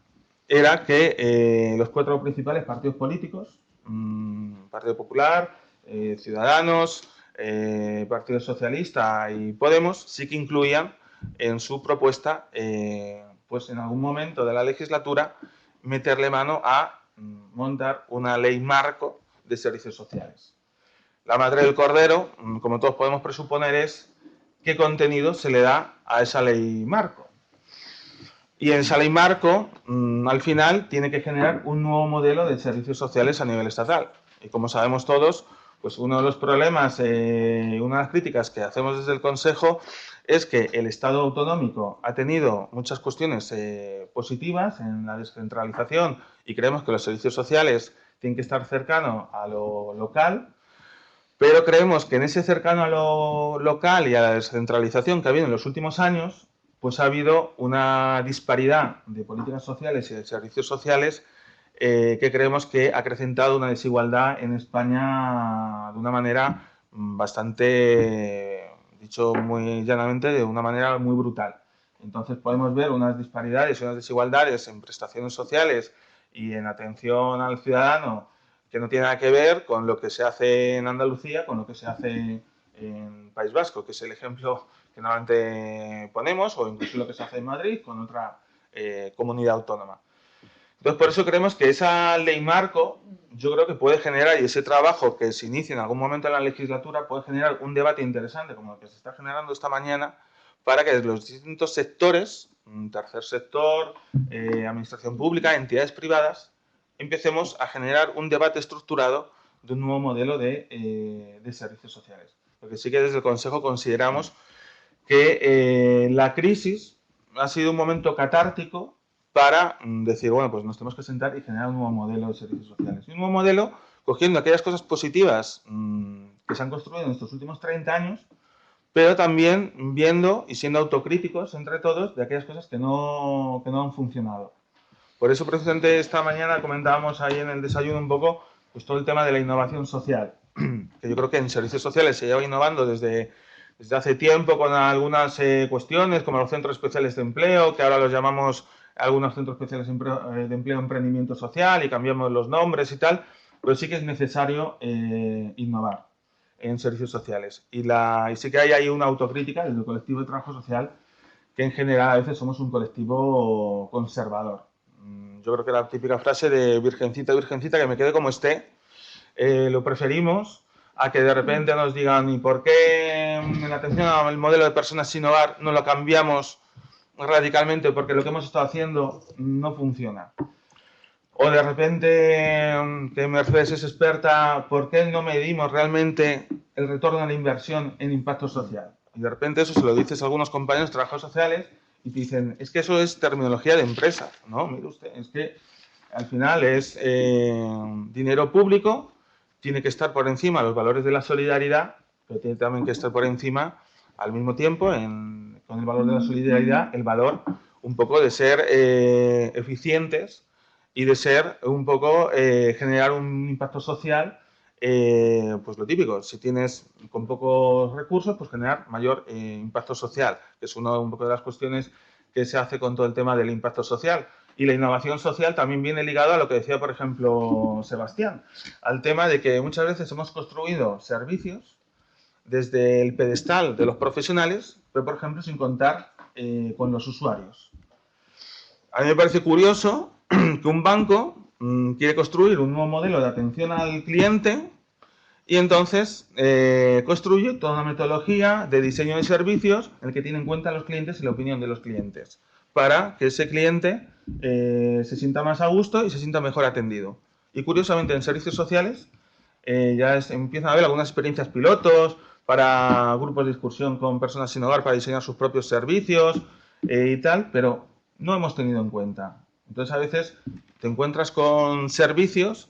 era que los 4 principales partidos políticos, Partido Popular, Ciudadanos, Partido Socialista y Podemos sí que incluían en su propuesta, pues en algún momento de la legislatura, meterle mano a montar una ley marco de servicios sociales. La madre del cordero, como todos podemos presuponer, es qué contenido se le da a esa ley marco. Y en esa ley marco, al final, tiene que generar un nuevo modelo de servicios sociales a nivel estatal. Y como sabemos todos, pues uno de los problemas, una de las críticas que hacemos desde el Consejo es que el Estado autonómico ha tenido muchas cuestiones positivas en la descentralización y creemos que los servicios sociales tienen que estar cercanos a lo local, pero creemos que en ese cercano a lo local y a la descentralización que ha habido en los últimos años, pues ha habido una disparidad de políticas sociales y de servicios sociales que creemos que ha acrecentado una desigualdad en España de una manera bastante, dicho muy llanamente, de una manera muy brutal. Entonces podemos ver unas disparidades y unas desigualdades en prestaciones sociales y en atención al ciudadano que no tiene nada que ver con lo que se hace en Andalucía, con lo que se hace en País Vasco, que es el ejemplo que normalmente ponemos, o incluso lo que se hace en Madrid con otra comunidad autónoma. Entonces, por eso creemos que esa ley marco, yo creo que puede generar, y ese trabajo que se inicia en algún momento en la legislatura, puede generar un debate interesante, como el que se está generando esta mañana, para que los distintos sectores, tercer sector, administración pública, entidades privadas, empecemos a generar un debate estructurado de un nuevo modelo de servicios sociales. Porque sí que desde el Consejo consideramos que la crisis ha sido un momento catártico para decir, bueno, pues nos tenemos que sentar y generar un nuevo modelo de servicios sociales. Y un nuevo modelo cogiendo aquellas cosas positivas que se han construido en estos últimos 30 años, pero también viendo y siendo autocríticos entre todos de aquellas cosas que no han funcionado. Por eso, precisamente, esta mañana comentábamos ahí en el desayuno un poco pues todo el tema de la innovación social, que yo creo que en servicios sociales se lleva innovando desde hace tiempo con algunas cuestiones, como los centros especiales de empleo, que ahora los llamamos algunos centros especiales de empleo emprendimiento social y cambiamos los nombres y tal, pero sí que es necesario innovar en servicios sociales. Y sí que hay ahí una autocrítica desde el colectivo de trabajo social, que en general a veces somos un colectivo conservador. Yo creo que la típica frase de virgencita, virgencita, que me quede como esté, lo preferimos a que de repente nos digan ¿y por qué en atención al modelo de personas sin hogar no lo cambiamos radicalmente porque lo que hemos estado haciendo no funciona? O de repente que Mercedes es experta, ¿por qué no medimos realmente el retorno a la inversión en impacto social? Y de repente eso se lo dices a algunos compañeros de trabajos sociales y te dicen, es que eso es terminología de empresa. No, mire usted, es que al final es dinero público, tiene que estar por encima de los valores de la solidaridad, pero tiene también que estar por encima, al mismo tiempo, con el valor de la solidaridad, el valor un poco de ser eficientes y de ser un poco generar un impacto social, pues lo típico, si tienes con pocos recursos, pues generar mayor impacto social, que es un poco de las cuestiones que se hace con todo el tema del impacto social. Y la innovación social también viene ligado a lo que decía, por ejemplo, Sebastián, al tema de que muchas veces hemos construido servicios desde el pedestal de los profesionales, pero, por ejemplo, sin contar con los usuarios. A mí me parece curioso que un banco quiere construir un nuevo modelo de atención al cliente y entonces construye toda una metodología de diseño de servicios en el que tiene en cuenta a los clientes y la opinión de los clientes, para que ese cliente se sienta más a gusto y se sienta mejor atendido. Y curiosamente en servicios sociales ya empiezan a haber algunas experiencias pilotos para grupos de excursión con personas sin hogar para diseñar sus propios servicios y tal, pero no hemos tenido en cuenta. Entonces a veces te encuentras con servicios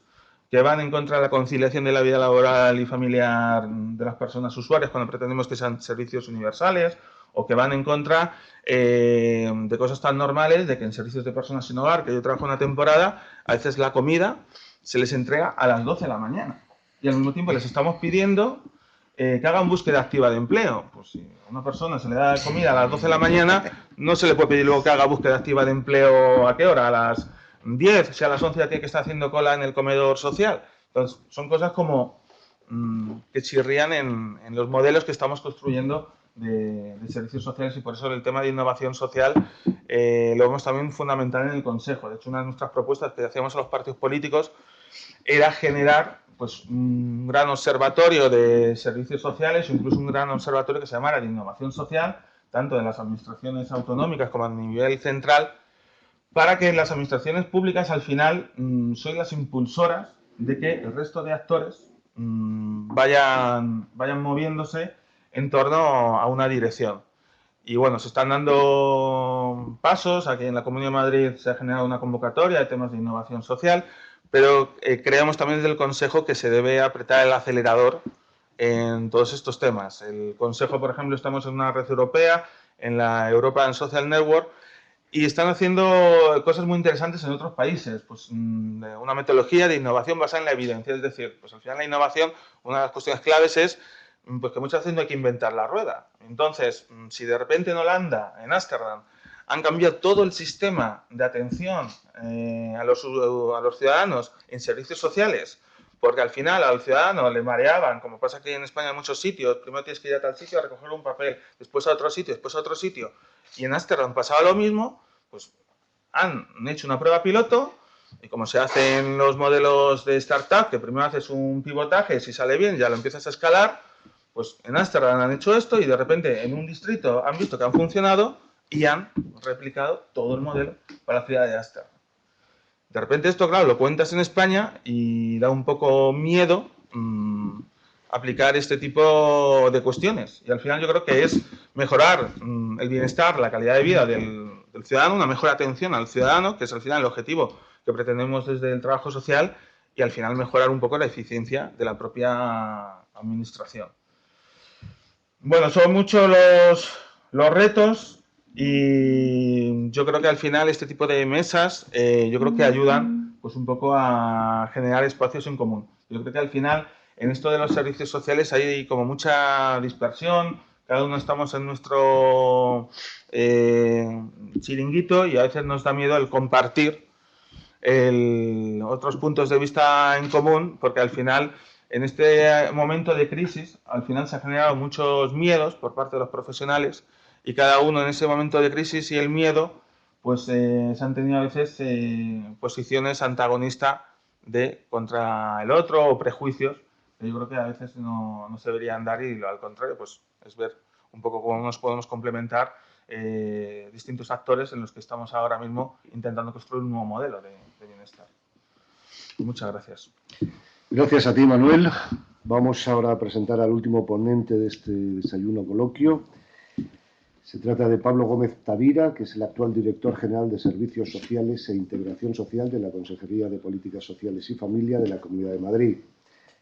que van en contra de la conciliación de la vida laboral y familiar de las personas usuarias cuando pretendemos que sean servicios universales, o que van en contra de cosas tan normales, de que en servicios de personas sin hogar, que yo trabajo una temporada, a veces la comida se les entrega a las 12 de la mañana y al mismo tiempo les estamos pidiendo que hagan búsqueda activa de empleo. Pues si a una persona se le da comida a las 12 de la mañana, no se le puede pedir luego que haga búsqueda activa de empleo ¿a qué hora? A las 10, si a las 11 ya tiene que estar haciendo cola en el comedor social. Entonces, son cosas como que chirrían en los modelos que estamos construyendo de servicios sociales, y por eso el tema de innovación social lo vemos también fundamental en el Consejo. De hecho, una de nuestras propuestas que hacíamos a los partidos políticos era generar pues, un gran observatorio de servicios sociales o incluso un gran observatorio que se llamara de innovación social, tanto en las administraciones autonómicas como a nivel central, para que las administraciones públicas al final son las impulsoras de que el resto de actores vayan moviéndose en torno a una dirección. Y bueno, se están dando pasos. Aquí en la Comunidad de Madrid se ha generado una convocatoria de temas de innovación social, pero creemos también desde el Consejo que se debe apretar el acelerador en todos estos temas. El Consejo, por ejemplo, estamos en una red europea, en la European Social Network, y están haciendo cosas muy interesantes en otros países, pues una metodología de innovación basada en la evidencia. Es decir, pues al final la innovación, una de las cuestiones claves es pues que muchas veces no hay que inventar la rueda. Entonces, si de repente en Holanda, en Ámsterdam, han cambiado todo el sistema de atención a los ciudadanos en servicios sociales, porque al final al ciudadano le mareaban, como pasa aquí en España en muchos sitios, primero tienes que ir a tal sitio a recoger un papel, después a otro sitio, después a otro sitio, y en Ámsterdam pasaba lo mismo, pues han hecho una prueba piloto, y como se hace en los modelos de startup, que primero haces un pivotaje, si sale bien ya lo empiezas a escalar, pues en Ámsterdam han hecho esto y de repente en un distrito han visto que han funcionado y han replicado todo el modelo para la ciudad de Ámsterdam. De repente esto, claro, lo cuentas en España y da un poco miedo aplicar este tipo de cuestiones. Y al final yo creo que es mejorar el bienestar, la calidad de vida del ciudadano, una mejor atención al ciudadano, que es al final el objetivo que pretendemos desde el trabajo social, y al final mejorar un poco la eficiencia de la propia administración. Bueno, son muchos los retos, y yo creo que al final este tipo de mesas yo creo que ayudan pues un poco a generar espacios en común. Yo creo que al final en esto de los servicios sociales hay como mucha dispersión, cada uno estamos en nuestro chiringuito y a veces nos da miedo el compartir otros puntos de vista en común, porque al final en este momento de crisis al final se han generado muchos miedos por parte de los profesionales, y cada uno en ese momento de crisis y el miedo, pues se han tenido a veces posiciones antagonistas contra el otro o prejuicios que yo creo que a veces no se deberían dar, y al contrario, pues es ver un poco cómo nos podemos complementar distintos actores en los que estamos ahora mismo intentando construir un nuevo modelo de bienestar. Muchas gracias. Gracias a ti, Manuel. Vamos ahora a presentar al último ponente de este desayuno coloquio. Se trata de Pablo Gómez Tavira, que es el actual director general de Servicios Sociales e Integración Social de la Consejería de Políticas Sociales y Familia de la Comunidad de Madrid.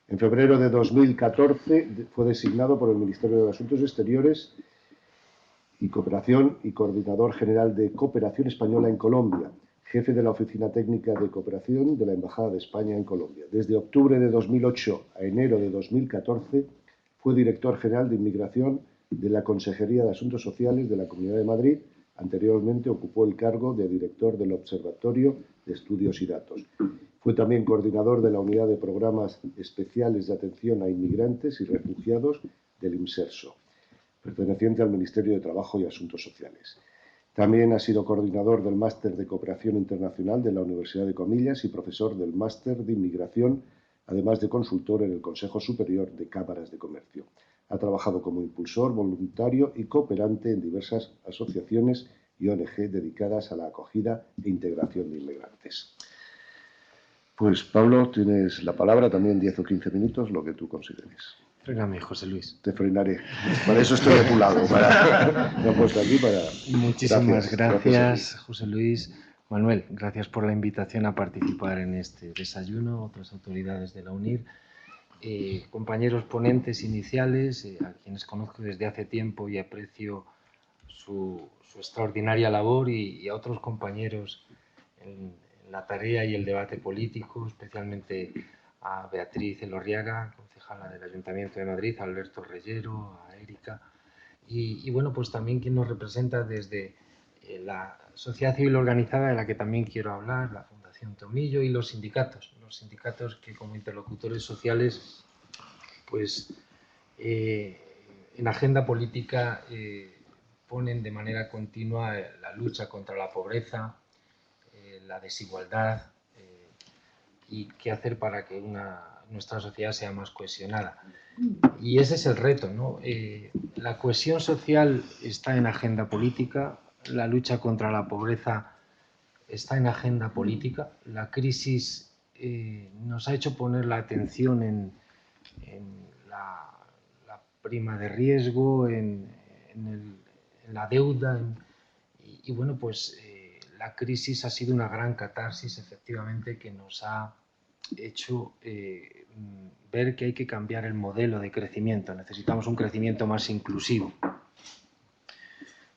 En febrero de 2014 fue designado por el Ministerio de Asuntos Exteriores y Cooperación y coordinador general de Cooperación Española en Colombia, jefe de la Oficina Técnica de Cooperación de la Embajada de España en Colombia. Desde octubre de 2008 a enero de 2014 fue director general de Inmigración de la Consejería de Asuntos Sociales de la Comunidad de Madrid. Anteriormente ocupó el cargo de director del Observatorio de Estudios y Datos. Fue también coordinador de la Unidad de Programas Especiales de Atención a Inmigrantes y Refugiados del IMSERSO, perteneciente al Ministerio de Trabajo y Asuntos Sociales. También ha sido coordinador del Máster de Cooperación Internacional de la Universidad de Comillas y profesor del Máster de Inmigración, además de consultor en el Consejo Superior de Cámaras de Comercio. Ha trabajado como impulsor, voluntario y cooperante en diversas asociaciones y ONG dedicadas a la acogida e integración de inmigrantes. Pues Pablo, tienes la palabra, también 10 o 15 minutos, lo que tú consideres. Fréname, José Luis. Te frenaré. Para eso estoy a tu lado. Me he puesto aquí para... Muchísimas gracias, José Luis. Manuel, gracias por la invitación a participar en este desayuno, otras autoridades de la UNIR. Compañeros ponentes iniciales, a quienes conozco desde hace tiempo y aprecio su extraordinaria labor, y a otros compañeros en la tarea y el debate político, especialmente a Beatriz Elorriaga, concejala del Ayuntamiento de Madrid, a Alberto Reyero, a Erika, y bueno, pues también quien nos representa desde la sociedad civil organizada, de la que también quiero hablar, la Fundación Tomillo, y los sindicatos que como interlocutores sociales pues en agenda política ponen de manera continua la lucha contra la pobreza, la desigualdad y qué hacer para que nuestra sociedad sea más cohesionada. Y ese es el reto, ¿no? La cohesión social está en agenda política, la lucha contra la pobreza está en agenda política. La crisis nos ha hecho poner la atención en la prima de riesgo, en la deuda. Y bueno, pues la crisis ha sido una gran catarsis, efectivamente, que nos ha hecho ver que hay que cambiar el modelo de crecimiento. Necesitamos un crecimiento más inclusivo.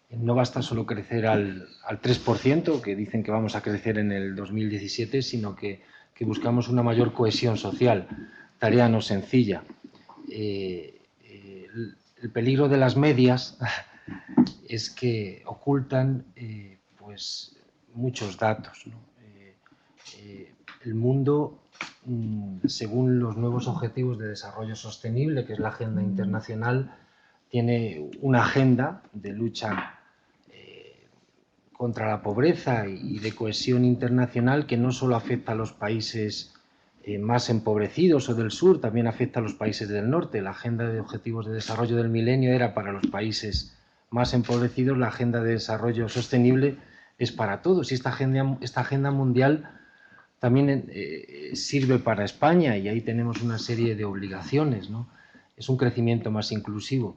No basta solo crecer al 3%, que dicen que vamos a crecer en el 2017, sino que buscamos una mayor cohesión social. Tarea no sencilla. El peligro de las medias es que ocultan pues muchos datos, ¿no? El mundo, según los nuevos Objetivos de Desarrollo Sostenible, que es la agenda internacional, tiene una agenda de lucha contra la pobreza y de cohesión internacional que no solo afecta a los países más empobrecidos o del sur, también afecta a los países del norte. La agenda de Objetivos de Desarrollo del Milenio era para los países más empobrecidos, la agenda de desarrollo sostenible es para todos. Y esta agenda mundial también sirve para España y ahí tenemos una serie de obligaciones, ¿no? Es un crecimiento más inclusivo.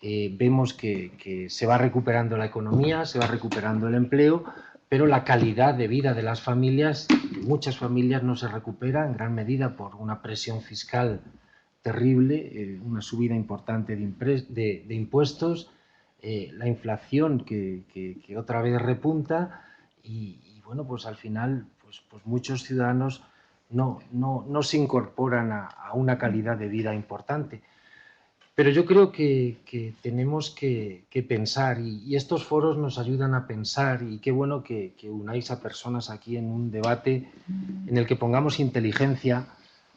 Vemos que se va recuperando la economía, se va recuperando el empleo, pero la calidad de vida de las familias, muchas familias no se recupera en gran medida por una presión fiscal terrible, una subida importante de impuestos, la inflación que otra vez repunta y bueno, pues al final pues muchos ciudadanos no se incorporan a una calidad de vida importante. Pero yo creo que tenemos que pensar y estos foros nos ayudan a pensar y qué bueno que unáis a personas aquí en un debate en el que pongamos inteligencia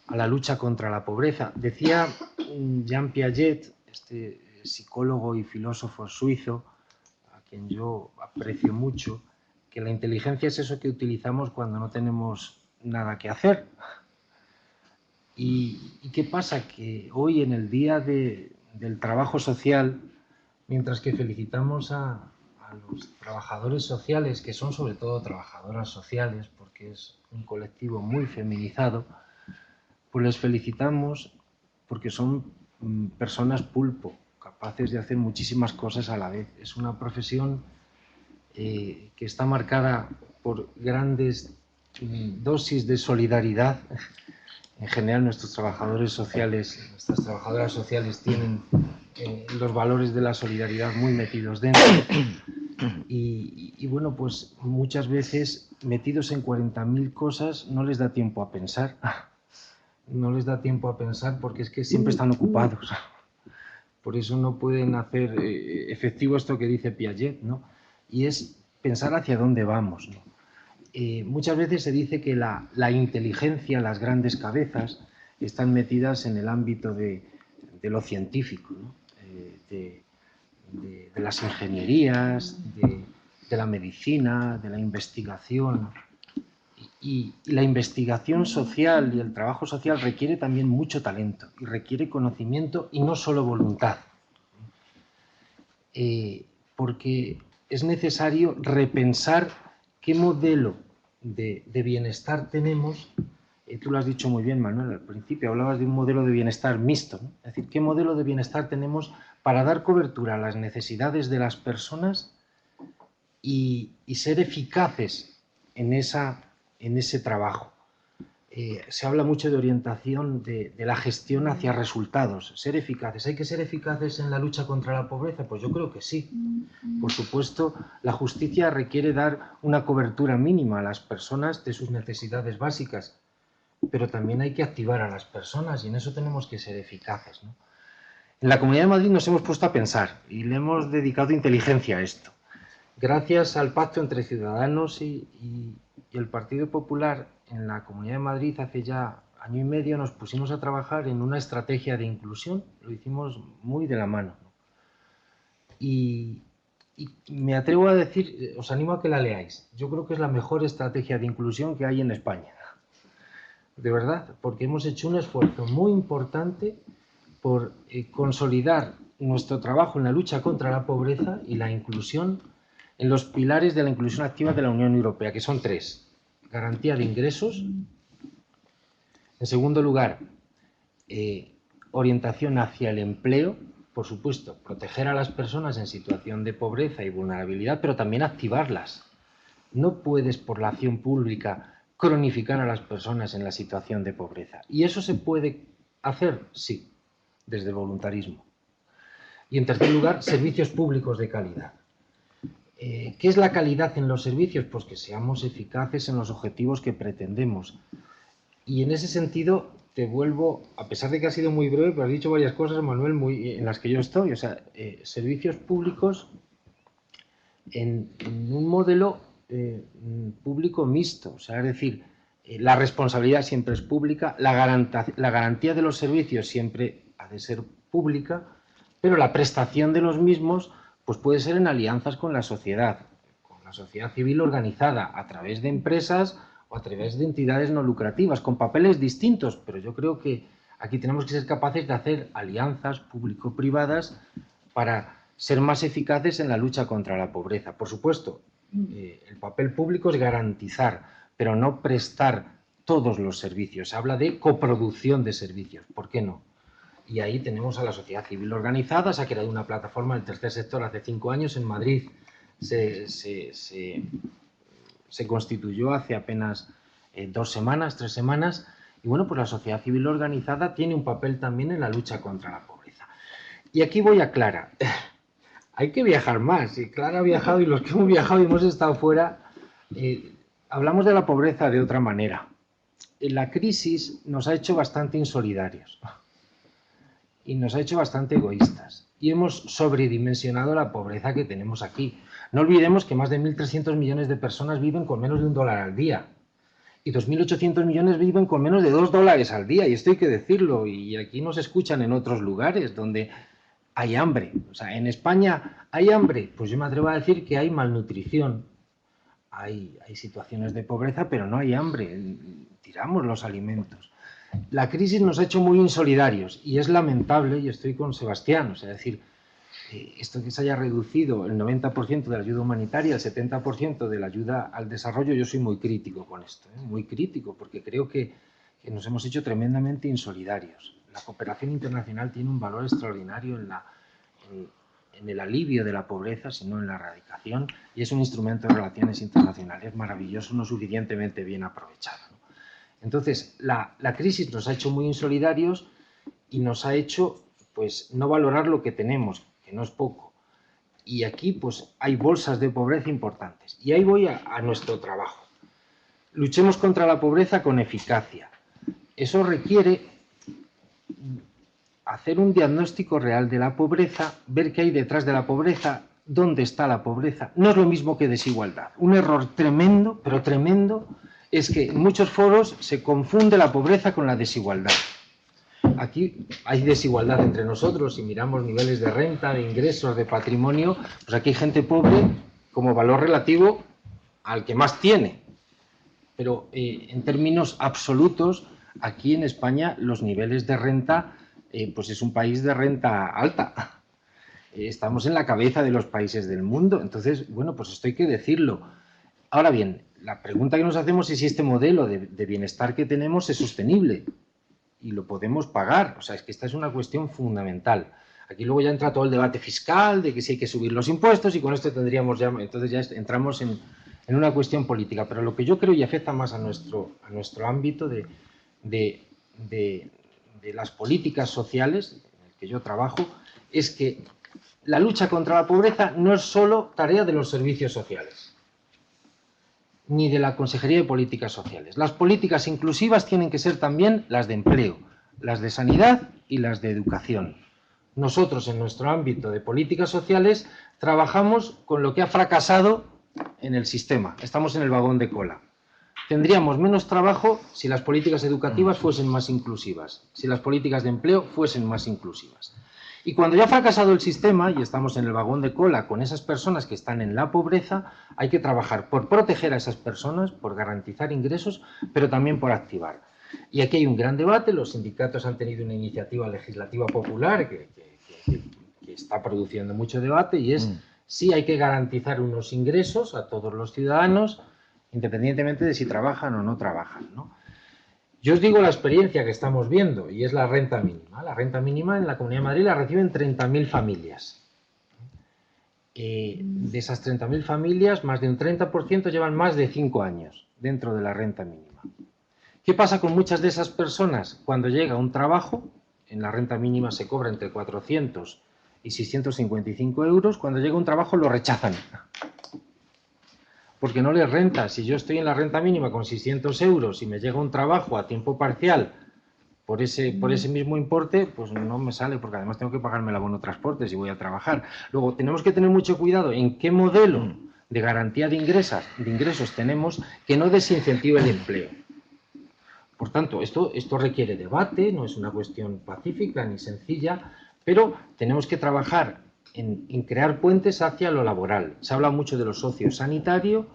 a la lucha contra la pobreza. Decía Jean Piaget, este psicólogo y filósofo suizo, a quien yo aprecio mucho, que la inteligencia es eso que utilizamos cuando no tenemos nada que hacer. ¿Y qué pasa? Que hoy, en el Día del Trabajo Social, mientras que felicitamos a los trabajadores sociales, que son sobre todo trabajadoras sociales, porque es un colectivo muy feminizado, pues les felicitamos porque son personas pulpo, capaces de hacer muchísimas cosas a la vez. Es una profesión que está marcada por grandes dosis de solidaridad. En general, nuestros trabajadores sociales, nuestras trabajadoras sociales tienen los valores de la solidaridad muy metidos dentro. Y bueno, pues muchas veces metidos en 40.000 cosas no les da tiempo a pensar. No les da tiempo a pensar porque es que siempre están ocupados. Por eso no pueden hacer efectivo esto que dice Piaget, ¿no? Y es pensar hacia dónde vamos, ¿no? Muchas veces se dice que la inteligencia, las grandes cabezas, están metidas en el ámbito de lo científico, ¿no? de las ingenierías, de la medicina, de la investigación. Y la investigación social y el trabajo social requiere también mucho talento y requiere conocimiento y no solo voluntad. Porque es necesario repensar qué modelo de bienestar tenemos. Tú lo has dicho muy bien, Manuel, al principio hablabas de un modelo de bienestar mixto, ¿no? Es decir, qué modelo de bienestar tenemos para dar cobertura a las necesidades de las personas y ser eficaces en ese trabajo. Se habla mucho de orientación de la gestión hacia resultados, ser eficaces. ¿Hay que ser eficaces en la lucha contra la pobreza? Pues yo creo que sí. Por supuesto, la justicia requiere dar una cobertura mínima a las personas de sus necesidades básicas, pero también hay que activar a las personas y en eso tenemos que ser eficaces, ¿no? En la Comunidad de Madrid nos hemos puesto a pensar y le hemos dedicado inteligencia a esto. Gracias al pacto entre Ciudadanos y el Partido Popular en la Comunidad de Madrid hace ya año y medio nos pusimos a trabajar en una estrategia de inclusión, lo hicimos muy de la mano. Y me atrevo a decir, os animo a que la leáis. Yo creo que es la mejor estrategia de inclusión que hay en España. De verdad, porque hemos hecho un esfuerzo muy importante por consolidar nuestro trabajo en la lucha contra la pobreza y la inclusión en los pilares de la inclusión activa de la Unión Europea, que son 3. Garantía de ingresos. En segundo lugar, orientación hacia el empleo. Por supuesto, proteger a las personas en situación de pobreza y vulnerabilidad, pero también activarlas. No puedes, por la acción pública, cronificar a las personas en la situación de pobreza. ¿Y eso se puede hacer? Sí, desde el voluntarismo. Y en tercer lugar, servicios públicos de calidad. ¿Qué es la calidad en los servicios? Pues que seamos eficaces en los objetivos que pretendemos. Y en ese sentido, te vuelvo, a pesar de que ha sido muy breve, pero has dicho varias cosas, Manuel, en las que yo estoy. O sea, servicios públicos en un modelo público mixto. O sea, es decir, la responsabilidad siempre es pública, la garantía de los servicios siempre ha de ser pública, pero la prestación de los mismos pues puede ser en alianzas con la sociedad civil organizada, a través de empresas o a través de entidades no lucrativas, con papeles distintos, pero yo creo que aquí tenemos que ser capaces de hacer alianzas público-privadas para ser más eficaces en la lucha contra la pobreza. Por supuesto, el papel público es garantizar, pero no prestar todos los servicios. Se habla de coproducción de servicios, ¿por qué no? Y ahí tenemos a la sociedad civil organizada. Se ha creado una plataforma del tercer sector hace 5 años en Madrid. Se constituyó hace apenas 2 semanas, 3 semanas. Y bueno, pues la sociedad civil organizada tiene un papel también en la lucha contra la pobreza. Y aquí voy a Clara. Hay que viajar más. Y Clara ha viajado, y los que hemos viajado y hemos estado fuera, hablamos de la pobreza de otra manera. La crisis nos ha hecho bastante insolidarios. Y nos ha hecho bastante egoístas. Y hemos sobredimensionado la pobreza que tenemos aquí. No olvidemos que más de 1.300 millones de personas viven con menos de $1 al día. Y 2.800 millones viven con menos de $2 al día. Y esto hay que decirlo. Y aquí nos escuchan en otros lugares donde hay hambre. O sea, en España hay hambre. Pues yo me atrevo a decir que hay malnutrición. Hay situaciones de pobreza, pero no hay hambre. Tiramos los alimentos. La crisis nos ha hecho muy insolidarios y es lamentable, y estoy con Sebastián, o sea, decir, esto que se haya reducido el 90% de la ayuda humanitaria, el 70% de la ayuda al desarrollo, yo soy muy crítico con esto, muy crítico, porque creo que nos hemos hecho tremendamente insolidarios. La cooperación internacional tiene un valor extraordinario en el alivio de la pobreza, sino en la erradicación, y es un instrumento de relaciones internacionales maravilloso, no suficientemente bien aprovechado. Entonces, la crisis nos ha hecho muy insolidarios y nos ha hecho pues, no valorar lo que tenemos, que no es poco. Y aquí pues, hay bolsas de pobreza importantes. Y ahí voy a nuestro trabajo. Luchemos contra la pobreza con eficacia. Eso requiere hacer un diagnóstico real de la pobreza, ver qué hay detrás de la pobreza, dónde está la pobreza. No es lo mismo que desigualdad. Un error tremendo, pero tremendo, es que en muchos foros se confunde la pobreza con la desigualdad. Aquí hay desigualdad entre nosotros, si miramos niveles de renta, de ingresos, de patrimonio, pues aquí hay gente pobre como valor relativo al que más tiene. Pero en términos absolutos, aquí en España los niveles de renta, pues es un país de renta alta. Estamos en la cabeza de los países del mundo, entonces, bueno, pues esto hay que decirlo. Ahora bien, la pregunta que nos hacemos es si este modelo de bienestar que tenemos es sostenible y lo podemos pagar. O sea, es que esta es una cuestión fundamental. Aquí luego ya entra todo el debate fiscal, de que si hay que subir los impuestos, y con esto tendríamos ya, entonces ya entramos en una cuestión política. Pero lo que yo creo y afecta más a nuestro ámbito de las políticas sociales, en el que yo trabajo, es que la lucha contra la pobreza no es solo tarea de los servicios sociales, ni de la Consejería de Políticas Sociales. Las políticas inclusivas tienen que ser también las de empleo, las de sanidad y las de educación. Nosotros, en nuestro ámbito de políticas sociales, trabajamos con lo que ha fracasado en el sistema. Estamos en el vagón de cola. tendríamos menos trabajo si las políticas educativas fuesen más inclusivas, si las políticas de empleo fuesen más inclusivas. Y cuando ya ha fracasado el sistema y estamos en el vagón de cola con esas personas que están en la pobreza, hay que trabajar por proteger a esas personas, por garantizar ingresos, pero también por activar. Y aquí hay un gran debate, los sindicatos han tenido una iniciativa legislativa popular que está produciendo mucho debate y es si hay que garantizar unos ingresos a todos los ciudadanos, independientemente de si trabajan o no trabajan, ¿no? Yo os digo la experiencia que estamos viendo, y es la renta mínima. La renta mínima en la Comunidad de Madrid la reciben 30.000 familias. De esas 30.000 familias, más de un 30% llevan más de 5 años dentro de la renta mínima. ¿Qué pasa con muchas de esas personas? Cuando llega un trabajo, en la renta mínima se cobra entre 400 y 655 euros, cuando llega un trabajo lo rechazan. Porque no les renta. Si yo estoy en la renta mínima con 600 euros y me llega un trabajo a tiempo parcial por ese mismo importe, pues no me sale, porque además tengo que pagarme el abono transporte si voy a trabajar. Luego, tenemos que tener mucho cuidado en qué modelo de garantía de ingresos tenemos que no desincentive el empleo. Por tanto, esto requiere debate, no es una cuestión pacífica ni sencilla, pero tenemos que trabajar en crear puentes hacia lo laboral. Se habla mucho de lo sociosanitario,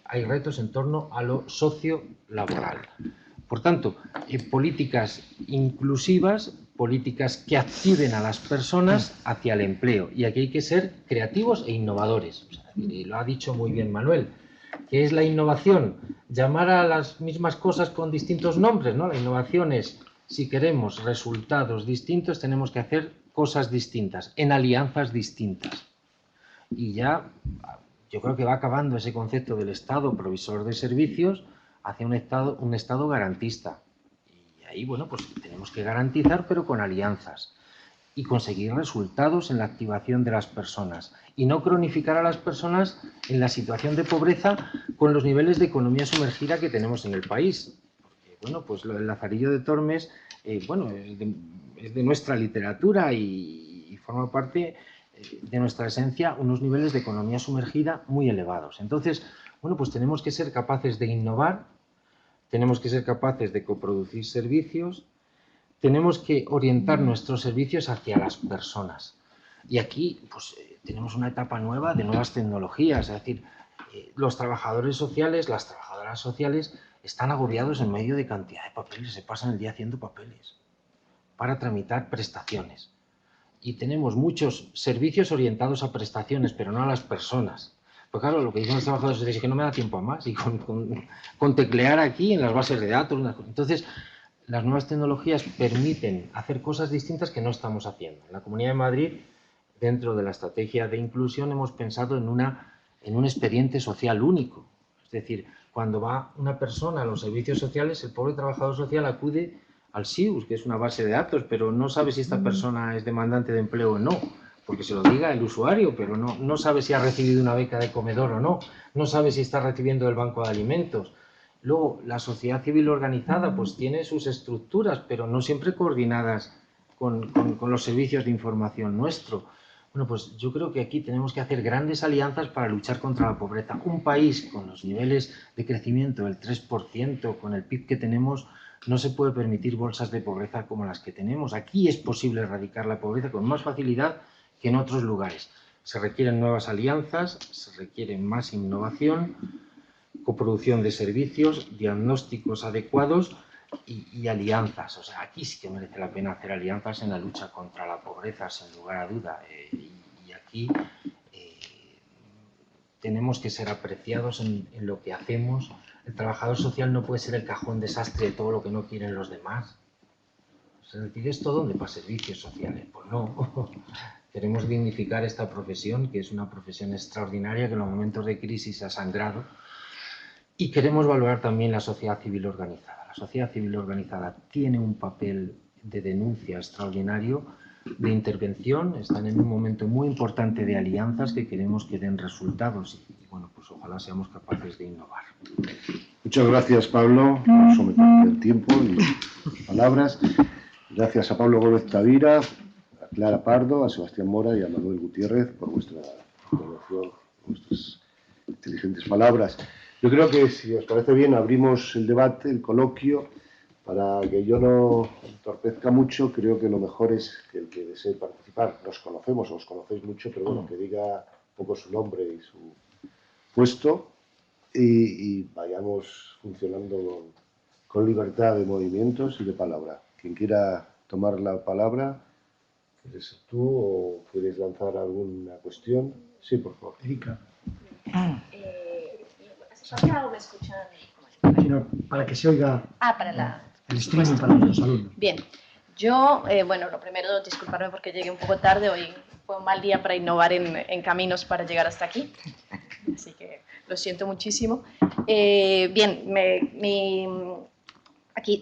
hay retos en torno a lo sociolaboral. Por tanto, políticas inclusivas, políticas que activen a las personas hacia el empleo. Y aquí hay que ser creativos e innovadores. O sea, lo ha dicho muy bien Manuel. ¿Qué es la innovación? Llamar a las mismas cosas con distintos nombres, ¿no? La innovación es, si queremos resultados distintos, tenemos que hacer cosas distintas, en alianzas distintas. Y ya, yo creo que va acabando ese concepto del Estado provisor de servicios hacia un Estado garantista. Y ahí, bueno, pues tenemos que garantizar, pero con alianzas. Y conseguir resultados en la activación de las personas. Y no cronificar a las personas en la situación de pobreza con los niveles de economía sumergida que tenemos en el país. Porque, bueno, pues el Lazarillo de Tormes, bueno, es de nuestra literatura y forma parte de nuestra esencia unos niveles de economía sumergida muy elevados. Entonces, bueno, pues tenemos que ser capaces de innovar, tenemos que ser capaces de coproducir servicios, tenemos que orientar nuestros servicios hacia las personas. Y aquí, pues, tenemos una etapa nueva de nuevas tecnologías, es decir, los trabajadores sociales, las trabajadoras sociales están agobiados en medio de cantidad de papeles, se pasan el día haciendo papeles para tramitar prestaciones. Y tenemos muchos servicios orientados a prestaciones, pero no a las personas. Pues claro, lo que dicen los trabajadores sociales es que no me da tiempo a más, y con teclear aquí en las bases de datos. Entonces, las nuevas tecnologías permiten hacer cosas distintas que no estamos haciendo. En la Comunidad de Madrid, dentro de la estrategia de inclusión, hemos pensado en un expediente social único. Es decir, cuando va una persona a los servicios sociales, el pobre trabajador social acude al SIUS, que es una base de datos, pero no sabe si esta persona es demandante de empleo o no, porque se lo diga el usuario, pero no sabe si ha recibido una beca de comedor o no, no sabe si está recibiendo del banco de alimentos. Luego, la sociedad civil organizada pues tiene sus estructuras, pero no siempre coordinadas con los servicios de información nuestro. Bueno, pues yo creo que aquí tenemos que hacer grandes alianzas para luchar contra la pobreza. Un país con los niveles de crecimiento del 3%, con el PIB que tenemos, no se puede permitir bolsas de pobreza como las que tenemos. Aquí es posible erradicar la pobreza con más facilidad que en otros lugares. Se requieren nuevas alianzas, se requiere más innovación, coproducción de servicios, diagnósticos adecuados y alianzas. O sea, aquí sí que merece la pena hacer alianzas en la lucha contra la pobreza, sin lugar a duda. Y aquí tenemos que ser apreciados en lo que hacemos. El trabajador social no puede ser el cajón desastre de todo lo que no quieren los demás. ¿Se decide esto dónde? Para servicios sociales. Pues no. Queremos dignificar esta profesión, que es una profesión extraordinaria que en los momentos de crisis ha sangrado. Y queremos valorar también la sociedad civil organizada. La sociedad civil organizada tiene un papel de denuncia extraordinario, de intervención. Están en un momento muy importante de alianzas que queremos que den resultados. Y bueno, pues ojalá seamos capaces de innovar. Muchas gracias, Pablo, por someter el tiempo y palabras. Gracias a Pablo Gómez Tavira, a Clara Pardo, a Sebastián Mora y a Manuel Gutiérrez por vuestra intervención, vuestras inteligentes palabras. Yo creo que, si os parece bien, abrimos el debate, el coloquio, para que yo no entorpezca mucho. Creo que lo mejor es que el que desee participar, nos conocemos, os conocéis mucho, pero bueno, que diga un poco su nombre y su puesto y vayamos funcionando con libertad de movimientos y de palabra. Quien quiera tomar la palabra, ¿quieres tú o quieres lanzar alguna cuestión? Sí, por favor. Erika. ¿Hace falta o me escuchan? Para que se oiga Para el streaming para los alumnos. Bien, yo, bueno, lo primero, disculparme porque llegué un poco tarde, hoy fue un mal día para innovar en caminos para llegar hasta aquí, así que lo siento muchísimo. Bien, aquí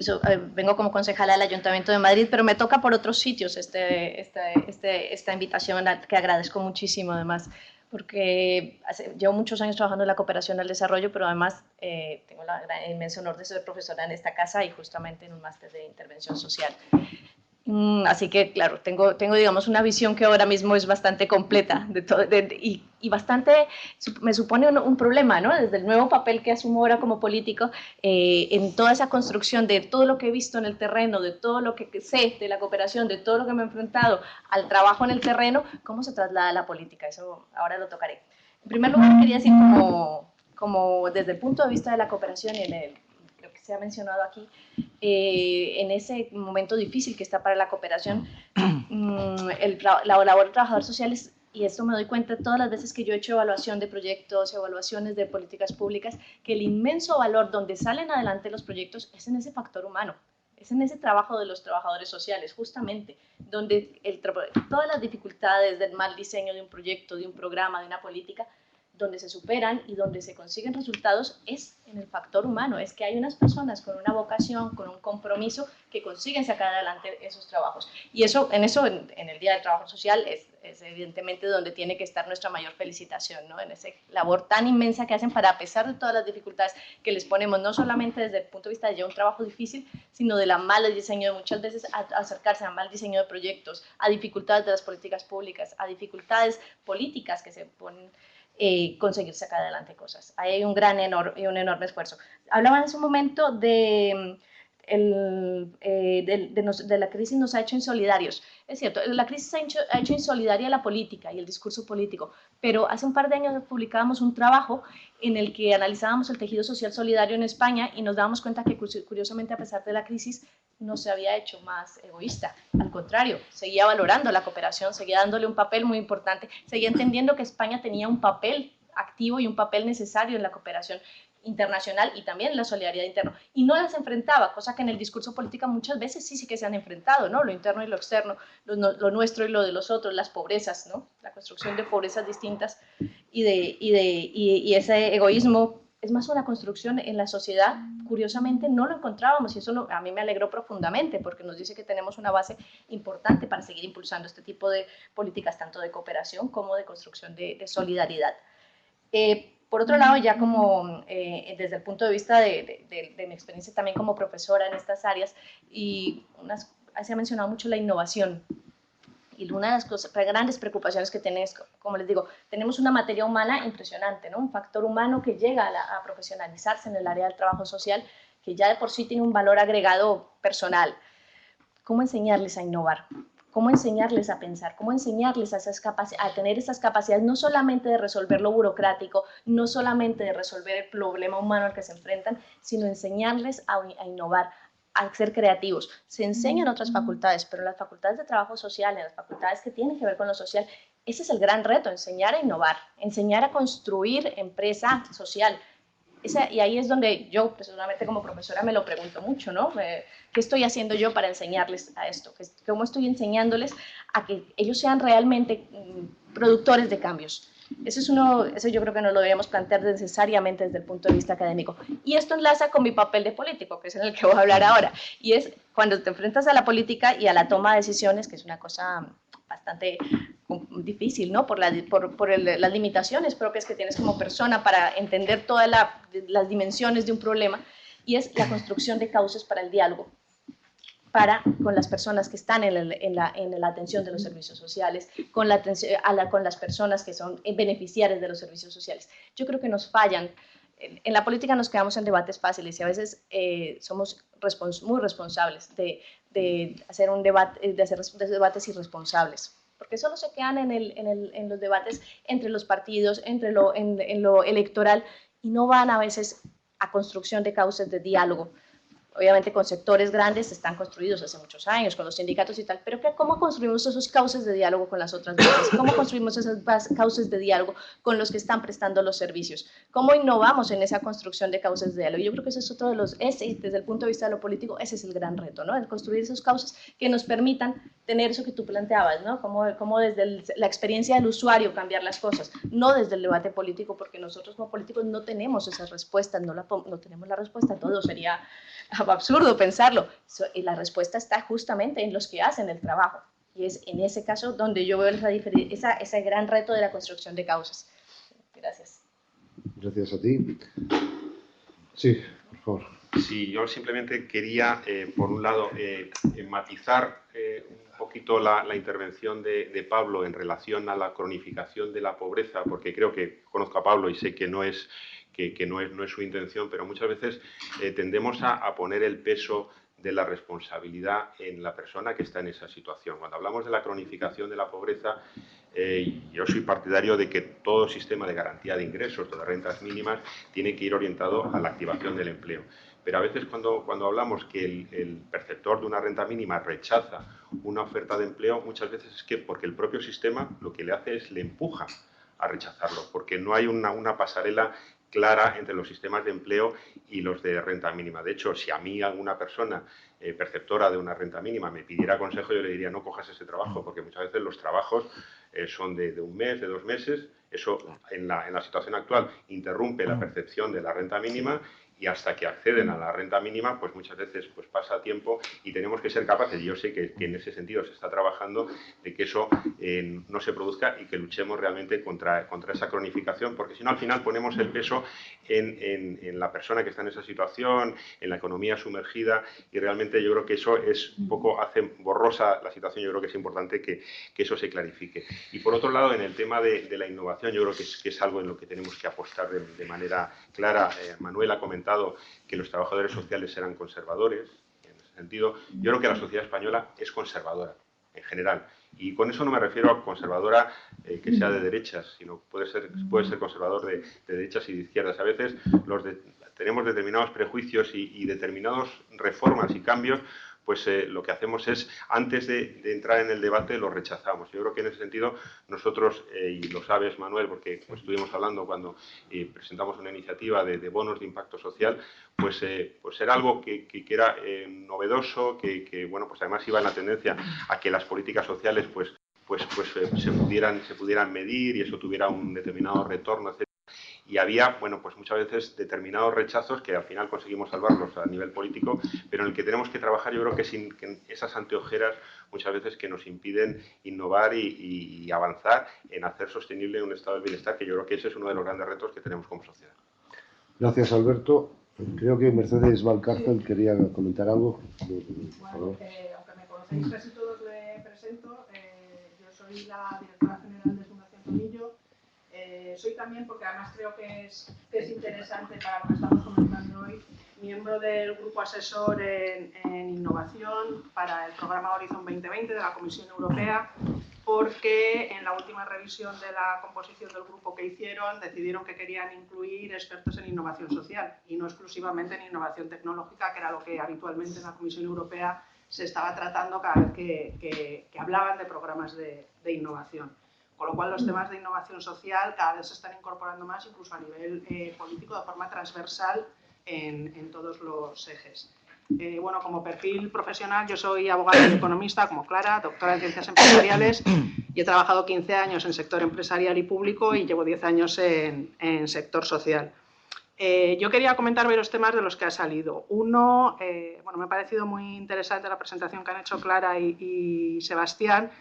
vengo como concejala del Ayuntamiento de Madrid, pero me toca por otros sitios esta invitación, que agradezco muchísimo además, porque llevo muchos años trabajando en la cooperación al desarrollo, pero además tengo el inmenso honor de ser profesora en esta casa y justamente en un máster de intervención social. Así que, claro, tengo, digamos, una visión que ahora mismo es bastante completa de todo, y bastante, me supone un problema, ¿no? Desde el nuevo papel que asumo ahora como político, en toda esa construcción de todo lo que he visto en el terreno, de todo lo que sé de la cooperación, de todo lo que me he enfrentado al trabajo en el terreno, ¿cómo se traslada a la política? Eso ahora lo tocaré. En primer lugar, quería decir como desde el punto de vista de la cooperación y lo que se ha mencionado aquí, en ese momento difícil que está para la cooperación, la labor de trabajadores sociales, y esto me doy cuenta todas las veces que yo he hecho evaluación de proyectos, evaluaciones de políticas públicas, que el inmenso valor donde salen adelante los proyectos es en ese factor humano, es en ese trabajo de los trabajadores sociales, justamente, donde todas las dificultades del mal diseño de un proyecto, de un programa, de una política, donde se superan y donde se consiguen resultados es en el factor humano, es que hay unas personas con una vocación, con un compromiso, que consiguen sacar adelante esos trabajos. Y en el Día del Trabajo Social es evidentemente donde tiene que estar nuestra mayor felicitación, ¿no? En esa labor tan inmensa que hacen para, a pesar de todas las dificultades que les ponemos, no solamente desde el punto de vista de ya un trabajo difícil, sino de la mala diseño de muchas veces, a acercarse a mal diseño de proyectos, a dificultades de las políticas públicas, a dificultades políticas que se ponen, conseguir sacar adelante cosas. Ahí hay un enorme esfuerzo. Hablaba en ese momento de la crisis nos ha hecho insolidarios. Es cierto, la crisis ha hecho insolidaria la política y el discurso político, pero hace un par de años publicábamos un trabajo en el que analizábamos el tejido social solidario en España y nos dábamos cuenta que, curiosamente, a pesar de la crisis, no se había hecho más egoísta. Al contrario, seguía valorando la cooperación, seguía dándole un papel muy importante, seguía entendiendo que España tenía un papel activo y un papel necesario en la cooperación internacional y también en la solidaridad interna, y no las enfrentaba, cosa que en el discurso político muchas veces sí que se han enfrentado, ¿no? Lo interno y lo externo, lo nuestro y lo de los otros, las pobrezas, ¿no? La construcción de pobrezas distintas y ese egoísmo es más una construcción en la sociedad. Curiosamente no lo encontrábamos y eso a mí me alegró profundamente porque nos dice que tenemos una base importante para seguir impulsando este tipo de políticas, tanto de cooperación como de construcción de solidaridad. Por otro lado, ya como desde el punto de vista de mi experiencia también como profesora en estas áreas, se ha mencionado mucho la innovación. Y una de las grandes preocupaciones que tenemos, como les digo, tenemos una materia humana impresionante, ¿no? Un factor humano que llega a profesionalizarse en el área del trabajo social, que ya de por sí tiene un valor agregado personal. ¿Cómo enseñarles a innovar? ¿Cómo enseñarles a pensar? ¿Cómo enseñarles a tener esas capacidades, no solamente de resolver lo burocrático, no solamente de resolver el problema humano al que se enfrentan, sino enseñarles a innovar, a ser creativos? Se enseñan otras facultades, pero las facultades de trabajo social, las facultades que tienen que ver con lo social, ese es el gran reto, enseñar a innovar, enseñar a construir empresa social. Y ahí es donde yo, personalmente como profesora, me lo pregunto mucho, ¿no? ¿Qué estoy haciendo yo para enseñarles a esto? ¿Cómo estoy enseñándoles a que ellos sean realmente productores de cambios? Eso yo creo que no lo debemos plantear necesariamente desde el punto de vista académico. Y esto enlaza con mi papel de político, que es en el que voy a hablar ahora. Y es cuando te enfrentas a la política y a la toma de decisiones, que es una cosa bastante difícil, ¿no? Por las limitaciones propias que tienes como persona para entender todas las dimensiones de un problema, y es la construcción de cauces para el diálogo, con las personas que están en la atención de los servicios sociales, con las personas que son beneficiarias de los servicios sociales. Yo creo que nos fallan en la política nos quedamos en debates fáciles y a veces somos muy responsables de hacer debates irresponsables, porque solo se quedan en los debates entre los partidos, en lo electoral, y no van a veces a construcción de causas de diálogo. Obviamente con sectores grandes están construidos hace muchos años, con los sindicatos y tal, pero ¿cómo construimos esos cauces de diálogo con las otras voces? ¿Cómo construimos esas cauces de diálogo con los que están prestando los servicios? ¿Cómo innovamos en esa construcción de cauces de diálogo? Yo creo que ese es otro de los, desde el punto de vista de lo político, ese es el gran reto, ¿no? El construir esos cauces que nos permitan tener eso que tú planteabas, ¿no? Cómo desde la experiencia del usuario cambiar las cosas, no desde el debate político, porque nosotros como políticos no tenemos esas respuestas, no tenemos la respuesta a todo, sería absurdo pensarlo. La respuesta está justamente en los que hacen el trabajo, y es en ese caso donde yo veo ese gran reto de la construcción de causas. Gracias. Gracias a ti. Sí, por favor. Sí, yo simplemente quería, por un lado, matizar un poquito la intervención de Pablo en relación a la cronificación de la pobreza, porque creo que conozco a Pablo y sé que no es su intención, pero muchas veces tendemos a poner el peso de la responsabilidad en la persona que está en esa situación. Cuando hablamos de la cronificación de la pobreza, yo soy partidario de que todo sistema de garantía de ingresos o de rentas mínimas tiene que ir orientado a la activación del empleo. Pero a veces cuando hablamos que el perceptor de una renta mínima rechaza una oferta de empleo, muchas veces es que porque el propio sistema lo que le hace es le empuja a rechazarlo, porque no hay una pasarela clara entre los sistemas de empleo y los de renta mínima. De hecho, si a mí alguna persona perceptora de una renta mínima me pidiera consejo, yo le diría no cojas ese trabajo, porque muchas veces los trabajos son de un mes, de 2 meses. Eso en la situación actual interrumpe la percepción de la renta mínima, y hasta que acceden a la renta mínima, pues muchas veces pues pasa tiempo, y tenemos que ser capaces, y yo sé que en ese sentido se está trabajando, de que eso no se produzca y que luchemos realmente contra esa cronificación, porque si no al final ponemos el peso en la persona que está en esa situación, en la economía sumergida, y realmente yo creo que eso es un poco, hace borrosa la situación. Yo creo que es importante que eso se clarifique. Y por otro lado, en el tema de la innovación, yo creo que es algo en lo que tenemos que apostar de manera clara. Manuel ha comentado que los trabajadores sociales serán conservadores. En ese sentido, yo creo que la sociedad española es conservadora en general, y con eso no me refiero a conservadora que sea de derechas, sino puede ser conservador de derechas y de izquierdas. A veces tenemos determinados prejuicios y determinadas reformas y cambios, pues lo que hacemos es, antes de entrar en el debate, lo rechazamos. Yo creo que en ese sentido nosotros, y lo sabes, Manuel, porque pues, estuvimos hablando cuando presentamos una iniciativa de bonos de impacto social, pues era algo que era novedoso, que bueno, pues además iba en la tendencia a que las políticas sociales pues se pudieran medir y eso tuviera un determinado retorno, etc. Y había, bueno, pues muchas veces determinados rechazos que al final conseguimos salvarlos a nivel político, pero en el que tenemos que trabajar, yo creo que sin esas anteojeras muchas veces que nos impiden innovar y avanzar en hacer sostenible un estado del bienestar, que yo creo que ese es uno de los grandes retos que tenemos como sociedad. Gracias, Alberto. Creo que Mercedes Valcárcel quería comentar algo. Bueno, aunque me conocéis casi todos, me presento. Yo soy la directora general de Fundación Tomillo. Soy también, porque además creo que es interesante para lo que estamos comentando hoy, miembro del grupo asesor en innovación para el programa Horizon 2020 de la Comisión Europea, porque en la última revisión de la composición del grupo que hicieron decidieron que querían incluir expertos en innovación social y no exclusivamente en innovación tecnológica, que era lo que habitualmente en la Comisión Europea se estaba tratando cada vez que hablaban de programas de innovación. Con lo cual, los temas de innovación social cada vez se están incorporando más, incluso a nivel político, de forma transversal en todos los ejes. Bueno, como perfil profesional, yo soy abogada y economista, como Clara, doctora en Ciencias Empresariales, y he trabajado 15 años en sector empresarial y público y llevo 10 años en sector social. Yo quería comentar varios temas de los que ha salido. Uno, bueno, me ha parecido muy interesante la presentación que han hecho Clara y Sebastián.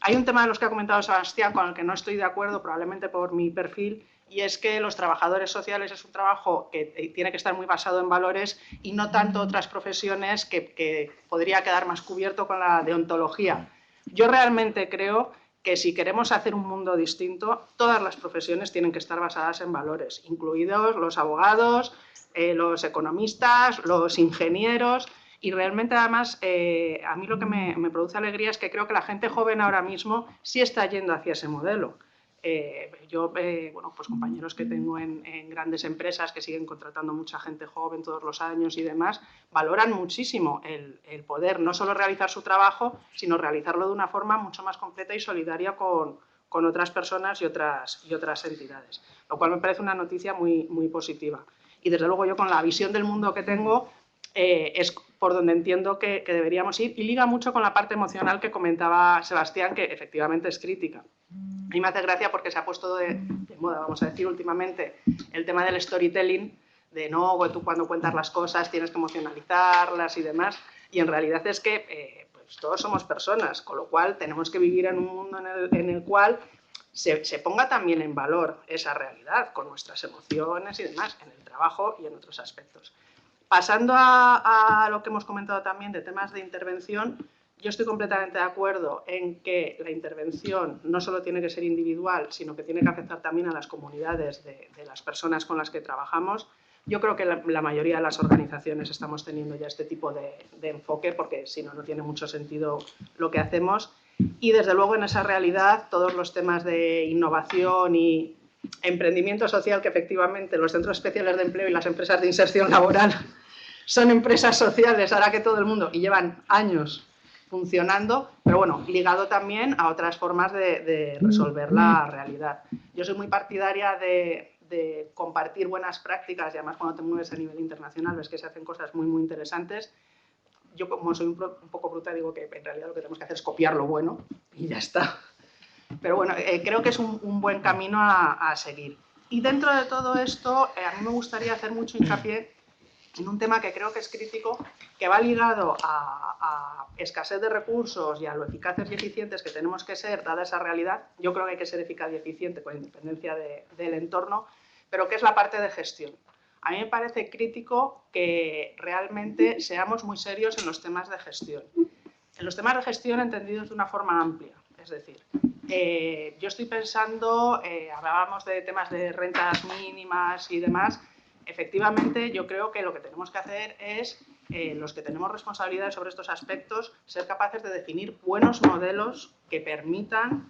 Hay un tema de los que ha comentado Sebastián con el que no estoy de acuerdo, probablemente por mi perfil, y es que los trabajadores sociales es un trabajo que tiene que estar muy basado en valores y no tanto otras profesiones que podría quedar más cubierto con la deontología. Yo realmente creo que si queremos hacer un mundo distinto, todas las profesiones tienen que estar basadas en valores, incluidos los abogados, los economistas, los ingenieros. Y realmente, además, a mí lo que me produce alegría es que creo que la gente joven ahora mismo sí está yendo hacia ese modelo. Bueno, pues compañeros que tengo en grandes empresas que siguen contratando mucha gente joven todos los años y demás, valoran muchísimo el poder no solo realizar su trabajo, sino realizarlo de una forma mucho más completa y solidaria con otras personas y otras entidades, lo cual me parece una noticia muy, muy positiva. Y desde luego yo, con la visión del mundo que tengo, es por donde entiendo que deberíamos ir, y liga mucho con la parte emocional que comentaba Sebastián, que efectivamente es crítica. A mí me hace gracia porque se ha puesto de moda, vamos a decir, últimamente, el tema del storytelling, de no, tú cuando cuentas las cosas tienes que emocionalizarlas y demás, y en realidad es que pues todos somos personas, con lo cual tenemos que vivir en un mundo en el cual se ponga también en valor esa realidad, con nuestras emociones y demás, en el trabajo y en otros aspectos. Pasando a lo que hemos comentado también de temas de intervención, yo estoy completamente de acuerdo en que la intervención no solo tiene que ser individual, sino que tiene que afectar también a las comunidades de las personas con las que trabajamos. Yo creo que la mayoría de las organizaciones estamos teniendo ya este tipo de enfoque, porque si no, no tiene mucho sentido lo que hacemos. Y desde luego, en esa realidad, todos los temas de innovación y emprendimiento social, que efectivamente los centros especiales de empleo y las empresas de inserción laboral son empresas sociales, ahora que todo el mundo, y llevan años funcionando, pero bueno, ligado también a otras formas de resolver la realidad. Yo soy muy partidaria de compartir buenas prácticas, y además cuando te mueves a nivel internacional ves que se hacen cosas muy, muy interesantes. Yo, como soy un poco bruta, digo que en realidad lo que tenemos que hacer es copiar lo bueno y ya está. Pero bueno, creo que es un buen camino a seguir. Y dentro de todo esto, a mí me gustaría hacer mucho hincapié en un tema que creo que es crítico, que va ligado a escasez de recursos y a lo eficaces y eficientes que tenemos que ser, dada esa realidad. Yo creo que hay que ser eficaz y eficiente con independencia del entorno, pero que es la parte de gestión. A mí me parece crítico que realmente seamos muy serios en los temas de gestión. En los temas de gestión entendidos de una forma amplia. Es decir, yo estoy pensando, hablábamos de temas de rentas mínimas y demás. Efectivamente, yo creo que lo que tenemos que hacer es, los que tenemos responsabilidades sobre estos aspectos, ser capaces de definir buenos modelos que permitan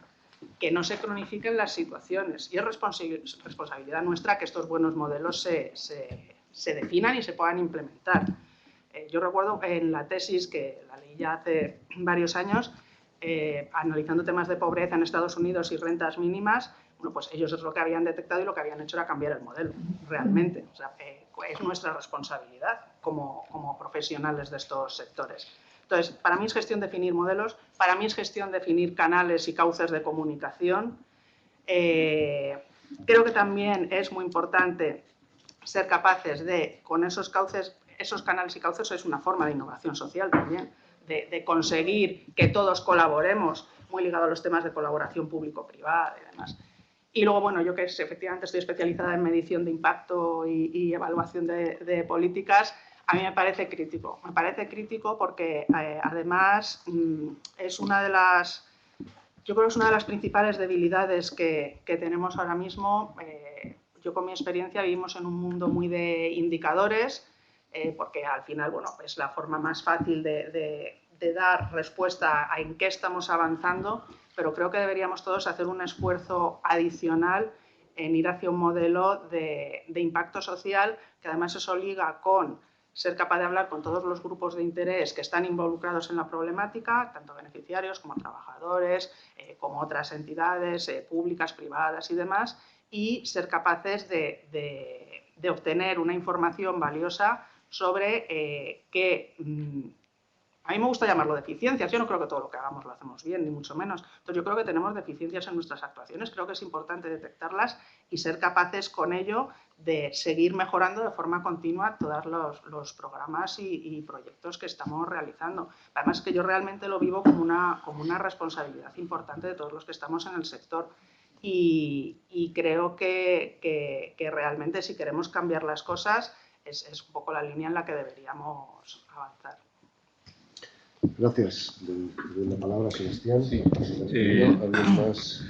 que no se cronifiquen las situaciones. Y es responsabilidad nuestra que estos buenos modelos se definan y se puedan implementar. Yo recuerdo en la tesis, que la leí ya hace varios años, analizando temas de pobreza en Estados Unidos y rentas mínimas. Bueno, pues ellos es lo que habían detectado y lo que habían hecho era cambiar el modelo, realmente. O sea, es nuestra responsabilidad como profesionales de estos sectores. Entonces, para mí es gestión definir modelos, para mí es gestión definir canales y cauces de comunicación. Creo que también es muy importante ser capaces de, con esos canales y cauces, es una forma de innovación social también, de conseguir que todos colaboremos, muy ligado a los temas de colaboración público-privada y demás. Y luego, bueno, yo que efectivamente estoy especializada en medición de impacto y evaluación de políticas, a mí me parece crítico. Me parece crítico porque además es una de las, yo creo que es una de las principales debilidades que tenemos ahora mismo. Yo, con mi experiencia, vivimos en un mundo muy de indicadores, porque al final, bueno, es la forma más fácil de dar respuesta a en qué estamos avanzando, pero creo que deberíamos todos hacer un esfuerzo adicional en ir hacia un modelo de impacto social, que además eso liga con ser capaz de hablar con todos los grupos de interés que están involucrados en la problemática, tanto beneficiarios como trabajadores, como otras entidades públicas, privadas y demás, y ser capaces de obtener una información valiosa sobre qué... A mí me gusta llamarlo deficiencias. Yo no creo que todo lo que hagamos lo hacemos bien, ni mucho menos. Entonces, yo creo que tenemos deficiencias en nuestras actuaciones. Creo que es importante detectarlas y ser capaces con ello de seguir mejorando de forma continua todos los programas y proyectos que estamos realizando. Además, que yo realmente lo vivo como una responsabilidad importante de todos los que estamos en el sector. Y creo que realmente, si queremos cambiar las cosas, es un poco la línea en la que deberíamos avanzar. Gracias. De la palabra, Sebastián. Sí. ¿Alguien más?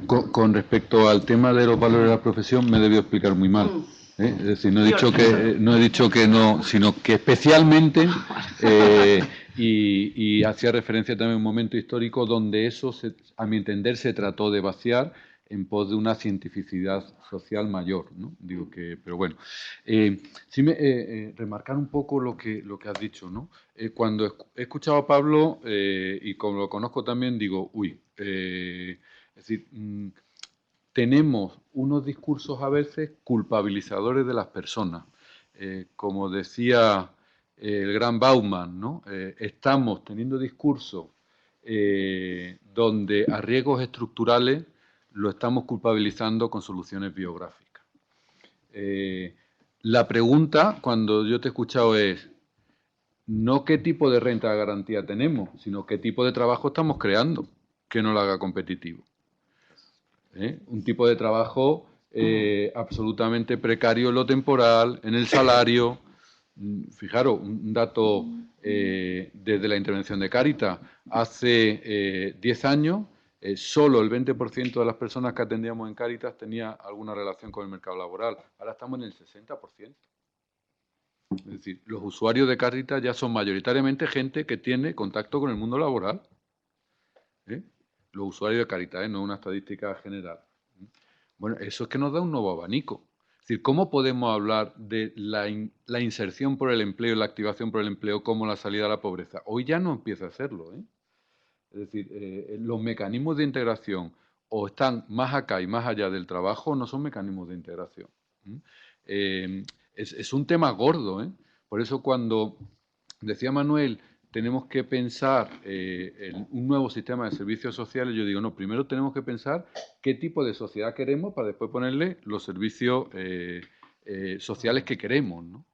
Con respecto al tema de los valores de la profesión, me he debido explicar muy mal. Es decir, no he dicho que no, sino que especialmente, y hacía referencia también a un momento histórico donde eso, a mi entender, se trató de vaciar en pos de una cientificidad social mayor, ¿no? Digo que, pero bueno, sí remarcar un poco lo que has dicho, ¿no? Cuando he escuchado a Pablo, y como lo conozco también, digo, es decir, tenemos unos discursos a veces culpabilizadores de las personas. Como decía el gran Bauman, ¿no? Estamos teniendo discursos donde a riesgos estructurales lo estamos culpabilizando con soluciones biográficas. La pregunta, cuando yo te he escuchado, es no qué tipo de renta de garantía tenemos, sino qué tipo de trabajo estamos creando que no lo haga competitivo. Un tipo de trabajo absolutamente precario en lo temporal, en el salario. Fijaros, un dato desde la intervención de Cáritas. Hace 10 años, solo el 20% de las personas que atendíamos en Cáritas tenía alguna relación con el mercado laboral. Ahora estamos en el 60%. Es decir, los usuarios de Cáritas ya son mayoritariamente gente que tiene contacto con el mundo laboral. Los usuarios de Cáritas, no una estadística general. Bueno, eso es que nos da un nuevo abanico. Es decir, ¿cómo podemos hablar de la inserción por el empleo y la activación por el empleo como la salida de la pobreza? Hoy ya no empieza a serlo. Es decir, los mecanismos de integración o están más acá y más allá del trabajo o no son mecanismos de integración. Es un tema gordo. Por eso cuando decía Manuel, tenemos que pensar en un nuevo sistema de servicios sociales, yo digo, no, primero tenemos que pensar qué tipo de sociedad queremos para después ponerle los servicios sociales que queremos, ¿no?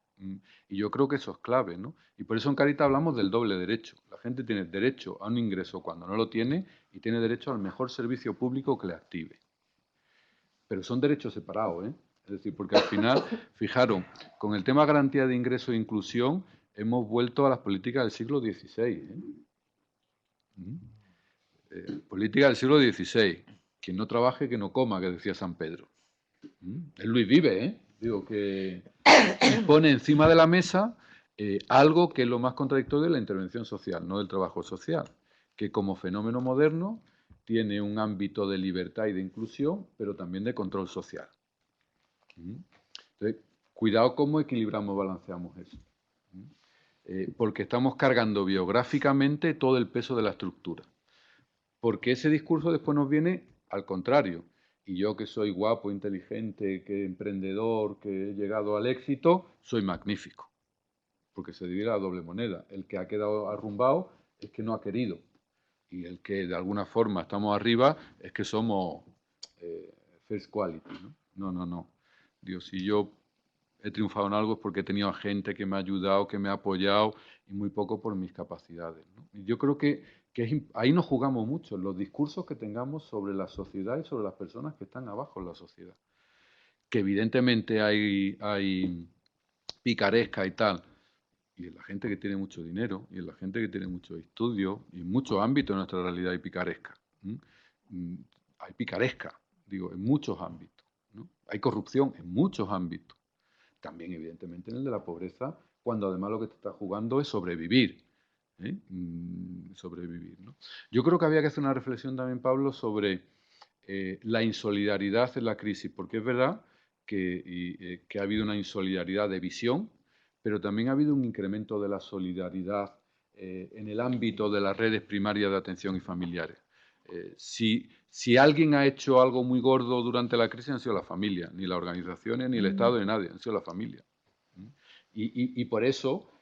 Y yo creo que eso es clave, ¿no? Y por eso en Cáritas hablamos del doble derecho. La gente tiene derecho a un ingreso cuando no lo tiene y tiene derecho al mejor servicio público que le active. Pero son derechos separados, Es decir, porque al final, fijaros, con el tema garantía de ingreso e inclusión, hemos vuelto a las políticas del siglo XVI. Política del siglo XVI. Quien no trabaje, que no coma, que decía San Pedro. Es Luis Vives, Digo, que pone encima de la mesa algo que es lo más contradictorio de la intervención social, no del trabajo social, que como fenómeno moderno tiene un ámbito de libertad y de inclusión, pero también de control social. Entonces, cuidado cómo equilibramos y balanceamos eso. Porque estamos cargando biográficamente todo el peso de la estructura. Porque ese discurso después nos viene al contrario. Y yo que soy guapo, inteligente, que emprendedor, que he llegado al éxito, soy magnífico. Porque se divide la doble moneda. El que ha quedado arrumbado es que no ha querido. Y el que de alguna forma estamos arriba es que somos first quality, ¿no? No. Digo, si yo he triunfado en algo es porque he tenido gente que me ha ayudado, que me ha apoyado, y muy poco por mis capacidades, ¿no? Y yo creo que ahí nos jugamos mucho, los discursos que tengamos sobre la sociedad y sobre las personas que están abajo en la sociedad. Que evidentemente hay picaresca y tal, y en la gente que tiene mucho dinero, y en la gente que tiene mucho estudio, y en muchos ámbitos de nuestra realidad hay picaresca. Hay picaresca, digo, en muchos ámbitos, ¿no? Hay corrupción en muchos ámbitos. También, evidentemente, en el de la pobreza, cuando además lo que te está jugando es sobrevivir. Sobrevivir, ¿no? Yo creo que había que hacer una reflexión también, Pablo, sobre la insolidaridad en la crisis, porque es verdad que ha habido una insolidaridad de visión, pero también ha habido un incremento de la solidaridad en el ámbito de las redes primarias de atención y familiares. Si alguien ha hecho algo muy gordo durante la crisis, han sido las familias, ni las organizaciones, ni el Estado, ni nadie, han sido las familias. Y por eso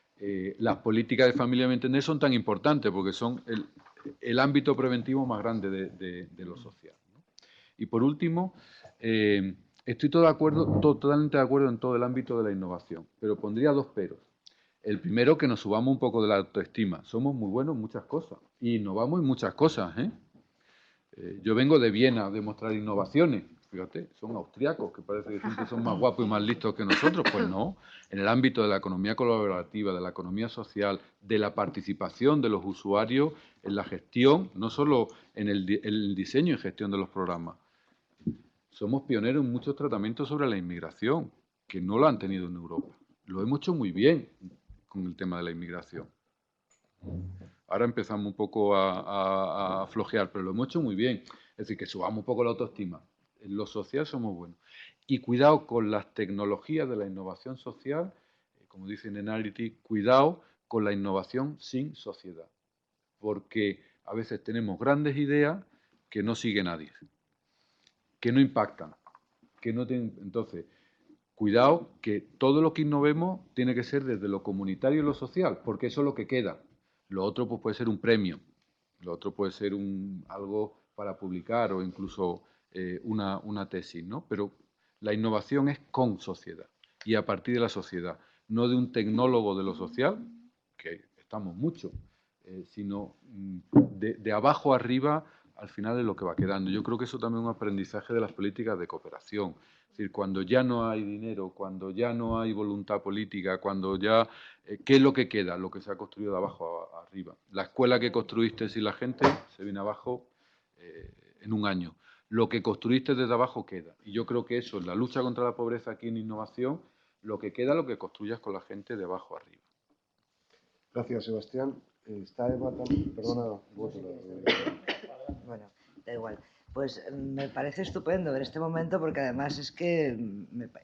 las políticas de familia, me entendés, son tan importantes, porque son el ámbito preventivo más grande de lo social, ¿no? Y por último, estoy totalmente de acuerdo en todo el ámbito de la innovación, pero pondría dos peros. El primero, que nos subamos un poco de la autoestima. Somos muy buenos en muchas cosas, y innovamos en muchas cosas, Yo vengo de Viena a demostrar innovaciones, fíjate, son austriacos, que parece que siempre son más guapos y más listos que nosotros. Pues no, en el ámbito de la economía colaborativa, de la economía social, de la participación de los usuarios en la gestión, no solo en el diseño y gestión de los programas. Somos pioneros en muchos tratamientos sobre la inmigración, que no lo han tenido en Europa. Lo hemos hecho muy bien con el tema de la inmigración. Ahora empezamos un poco a flojear, pero lo hemos hecho muy bien. Es decir, que subamos un poco la autoestima. En lo social somos buenos. Y cuidado con las tecnologías de la innovación social, como dicen en Analytics, cuidado con la innovación sin sociedad. Porque a veces tenemos grandes ideas que no sigue nadie, que no impactan, que no tienen... Entonces, cuidado que todo lo que innovemos tiene que ser desde lo comunitario y lo social, porque eso es lo que queda. Lo otro pues, puede ser un premio, lo otro puede ser algo para publicar o incluso una tesis, ¿no? Pero la innovación es con sociedad y a partir de la sociedad, no de un tecnólogo de lo social, que estamos mucho, sino de abajo arriba, al final es lo que va quedando. Yo creo que eso también es un aprendizaje de las políticas de cooperación. Es decir, cuando ya no hay dinero, cuando ya no hay voluntad política, cuando ya... ¿qué es lo que queda? Lo que se ha construido de abajo a arriba. La escuela que construiste sin la gente se viene abajo en un año. Lo que construiste desde abajo queda. Y yo creo que eso, en la lucha contra la pobreza aquí en innovación, lo que queda es lo que construyas con la gente de abajo arriba. Gracias, Sebastián. Está Eva también. Perdona, Bueno, da igual. Pues me parece estupendo en este momento porque además es que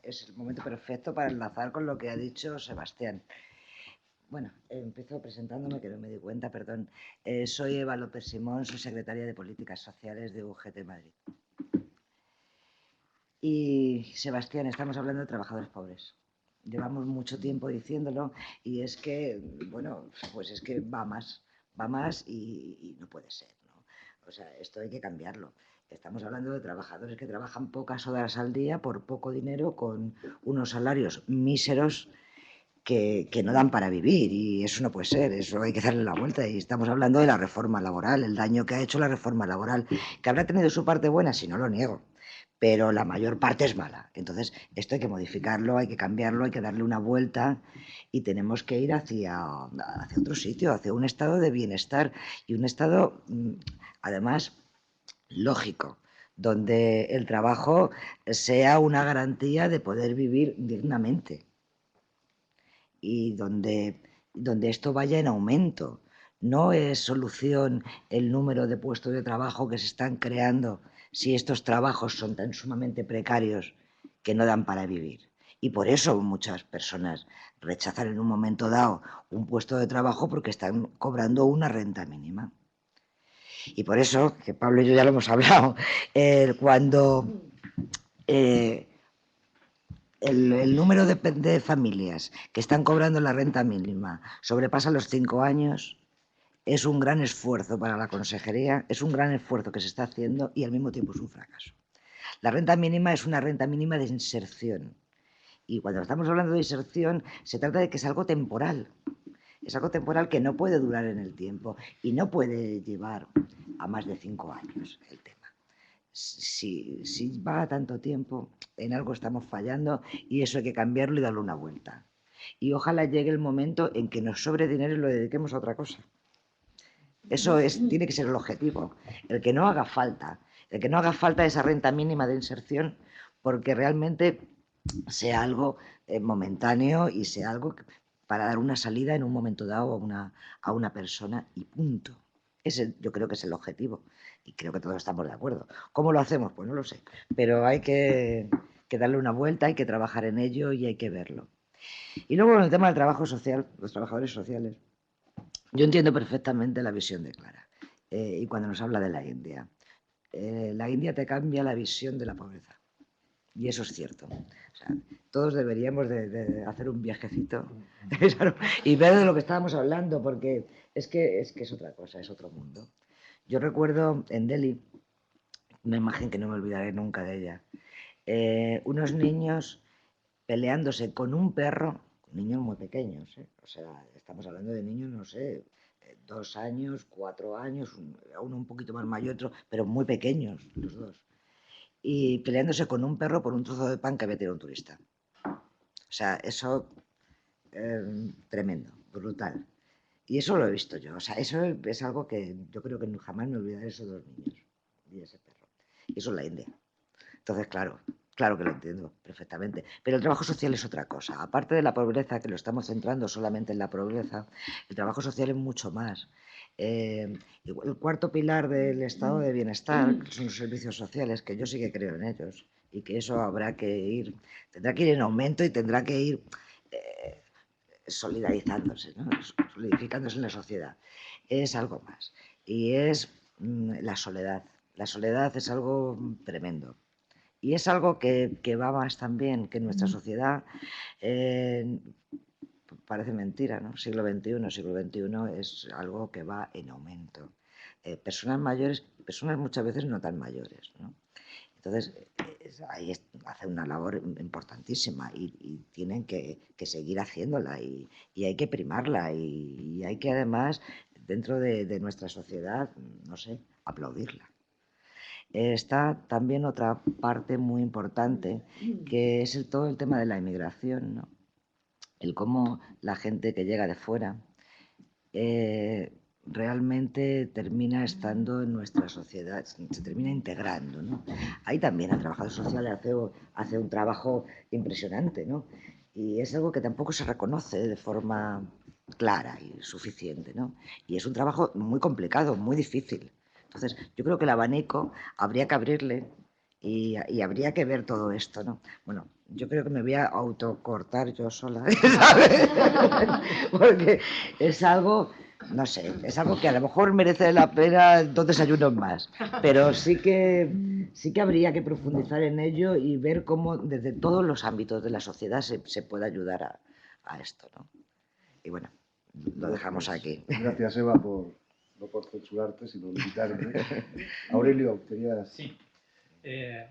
es el momento perfecto para enlazar con lo que ha dicho Sebastián. Bueno, empiezo presentándome, que no me di cuenta, perdón. Soy Eva López Simón, soy secretaria de Políticas Sociales de UGT Madrid. Y Sebastián, estamos hablando de trabajadores pobres. Llevamos mucho tiempo diciéndolo y es que, bueno, pues es que va más y no puede ser, ¿no? O sea, esto hay que cambiarlo. Estamos hablando de trabajadores que trabajan pocas horas al día por poco dinero con unos salarios míseros que no dan para vivir y eso no puede ser, eso hay que darle la vuelta y estamos hablando de la reforma laboral, el daño que ha hecho la reforma laboral, que habrá tenido su parte buena, si no lo niego, pero la mayor parte es mala. Entonces, esto hay que modificarlo, hay que cambiarlo, hay que darle una vuelta y tenemos que ir hacia otro sitio, hacia un estado de bienestar y un estado, además, lógico, donde el trabajo sea una garantía de poder vivir dignamente y donde esto vaya en aumento. No es solución el número de puestos de trabajo que se están creando si estos trabajos son tan sumamente precarios que no dan para vivir. Y por eso muchas personas rechazan en un momento dado un puesto de trabajo porque están cobrando una renta mínima. Y por eso, que Pablo y yo ya lo hemos hablado, cuando el número de familias que están cobrando la renta mínima sobrepasa los 5 años, es un gran esfuerzo para la consejería, es un gran esfuerzo que se está haciendo y al mismo tiempo es un fracaso. La renta mínima es una renta mínima de inserción. Y cuando estamos hablando de inserción, se trata de que es algo temporal. Es algo temporal que no puede durar en el tiempo y no puede llevar a más de 5 años el tema. Si va a tanto tiempo, en algo estamos fallando y eso hay que cambiarlo y darle una vuelta. Y ojalá llegue el momento en que nos sobre dinero y lo dediquemos a otra cosa. Eso tiene que ser el objetivo, el que no haga falta esa renta mínima de inserción porque realmente sea algo momentáneo y sea algo para dar una salida en un momento dado a una persona y punto. Ese yo creo que es el objetivo y creo que todos estamos de acuerdo. ¿Cómo lo hacemos? Pues no lo sé, pero hay que darle una vuelta, hay que trabajar en ello y hay que verlo. Y luego en el tema del trabajo social, los trabajadores sociales, yo entiendo perfectamente la visión de Clara y cuando nos habla de la India. La India te cambia la visión de la pobreza y eso es cierto. O sea, todos deberíamos de hacer un viajecito y ver de lo que estábamos hablando porque es que es otra cosa, es otro mundo. Yo recuerdo en Delhi, una imagen que no me olvidaré nunca de ella, unos niños peleándose con un perro, niños muy pequeños, o sea, estamos hablando de niños, no sé, 2 años, 4 años, uno un poquito más mayor, otro, pero muy pequeños los dos. y peleándose con un perro por un trozo de pan que había tirado un turista. O sea, eso tremendo, brutal. Y eso lo he visto yo. O sea, eso es algo que yo creo que jamás me olvidaré de esos 2 niños y ese perro. Y eso es la India. Entonces, claro que lo entiendo perfectamente. Pero el trabajo social es otra cosa. Aparte de la pobreza, que lo estamos centrando solamente en la pobreza, el trabajo social es mucho más. El cuarto pilar del estado de bienestar son los servicios sociales, que yo sí que creo en ellos, y que eso tendrá que ir en aumento y tendrá que ir solidarizándose, ¿no? Solidificándose en la sociedad. Es algo más. Y es la soledad. La soledad es algo tremendo. Y es algo que va más también, que en nuestra sociedad parece mentira, ¿no? Siglo XXI es algo que va en aumento. Personas mayores, personas muchas veces no tan mayores, ¿no? Entonces, ahí hace una labor importantísima y tienen que seguir haciéndola y hay que primarla y hay que además, dentro de nuestra sociedad, no sé, aplaudirla. Está también otra parte muy importante, que es todo el tema de la inmigración, ¿no? El cómo la gente que llega de fuera realmente termina estando en nuestra sociedad, se termina integrando, ¿no? Ahí también el trabajador social hace un trabajo impresionante, ¿no? Y es algo que tampoco se reconoce de forma clara y suficiente, ¿no? Y es un trabajo muy complicado, muy difícil. Entonces, yo creo que el abanico habría que abrirle y habría que ver todo esto, ¿no? Bueno, yo creo que me voy a autocortar yo sola, ¿sabes? Porque es algo, no sé, es algo que a lo mejor merece la pena 2 desayunos más, pero sí que habría que profundizar en ello y ver cómo desde todos los ámbitos de la sociedad se puede ayudar a esto, ¿no? Y bueno, lo dejamos aquí. Gracias, Eva, no por censurarte, sino invitarme. Aurelio, querías... Sí.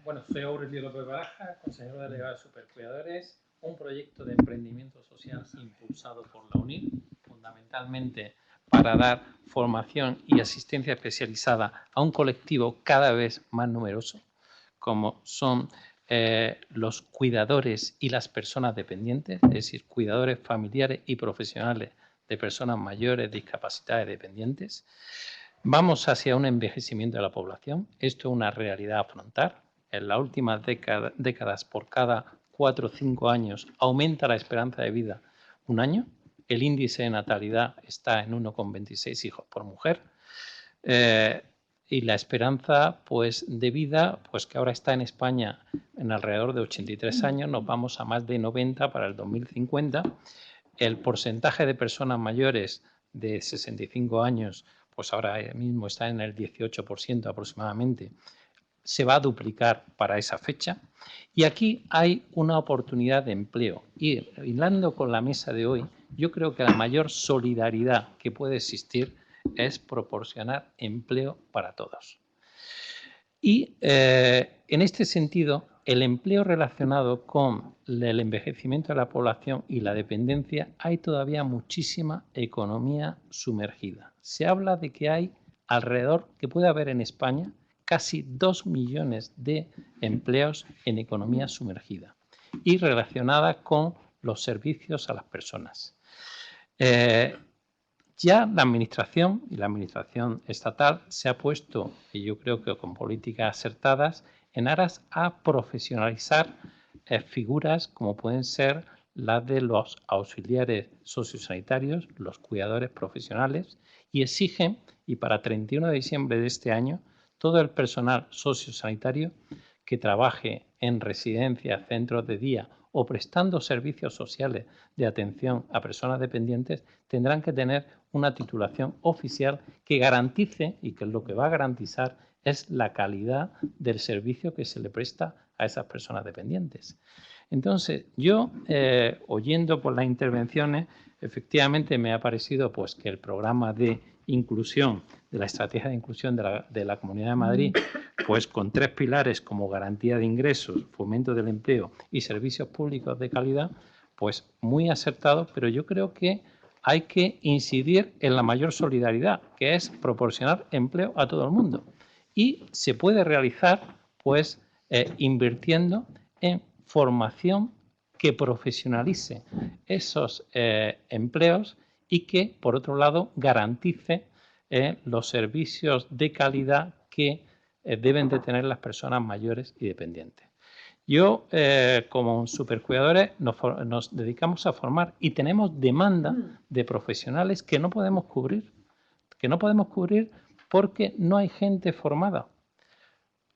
Bueno, soy Aurelio López Baraja, consejero delegado de Supercuidadores, un proyecto de emprendimiento social impulsado por la UNIR, fundamentalmente para dar formación y asistencia especializada a un colectivo cada vez más numeroso, como son los cuidadores y las personas dependientes, es decir, cuidadores familiares y profesionales de personas mayores, discapacitadas y dependientes. Vamos hacia un envejecimiento de la población. Esto es una realidad a afrontar. En las últimas décadas, por cada 4 o 5 años, aumenta la esperanza de vida 1 año. El índice de natalidad está en 1,26 hijos por mujer. Y la esperanza de vida, que ahora está en España en alrededor de 83 años, nos vamos a más de 90 para el 2050. El porcentaje de personas mayores de 65 años, pues ahora mismo está en el 18% aproximadamente, se va a duplicar para esa fecha. Y aquí hay una oportunidad de empleo. Y hilando con la mesa de hoy, yo creo que la mayor solidaridad que puede existir es proporcionar empleo para todos. Y en este sentido, el empleo relacionado con el envejecimiento de la población y la dependencia, hay todavía muchísima economía sumergida. Se habla de que hay alrededor, que puede haber en España, casi 2 millones de empleos en economía sumergida y relacionada con los servicios a las personas. Ya la administración y la administración estatal se ha puesto, y yo creo que con políticas acertadas, en aras a profesionalizar figuras como pueden ser las de los auxiliares sociosanitarios, los cuidadores profesionales, y exigen, y para 31 de diciembre de este año, todo el personal sociosanitario que trabaje en residencias, centros de día o prestando servicios sociales de atención a personas dependientes, tendrán que tener una titulación oficial que garantice, y que es lo que va a garantizar, es la calidad del servicio que se le presta a esas personas dependientes. Entonces, yo, oyendo por las intervenciones, efectivamente me ha parecido que el programa de inclusión, de la estrategia de inclusión de la Comunidad de Madrid, con 3 pilares como garantía de ingresos, fomento del empleo y servicios públicos de calidad, muy acertado, pero yo creo que hay que incidir en la mayor solidaridad, que es proporcionar empleo a todo el mundo. Y se puede realizar invirtiendo en formación que profesionalice esos empleos y que, por otro lado, garantice los servicios de calidad que deben de tener las personas mayores y dependientes. Yo, como supercuidadores, nos dedicamos a formar y tenemos demanda de profesionales que no podemos cubrir. Porque no hay gente formada.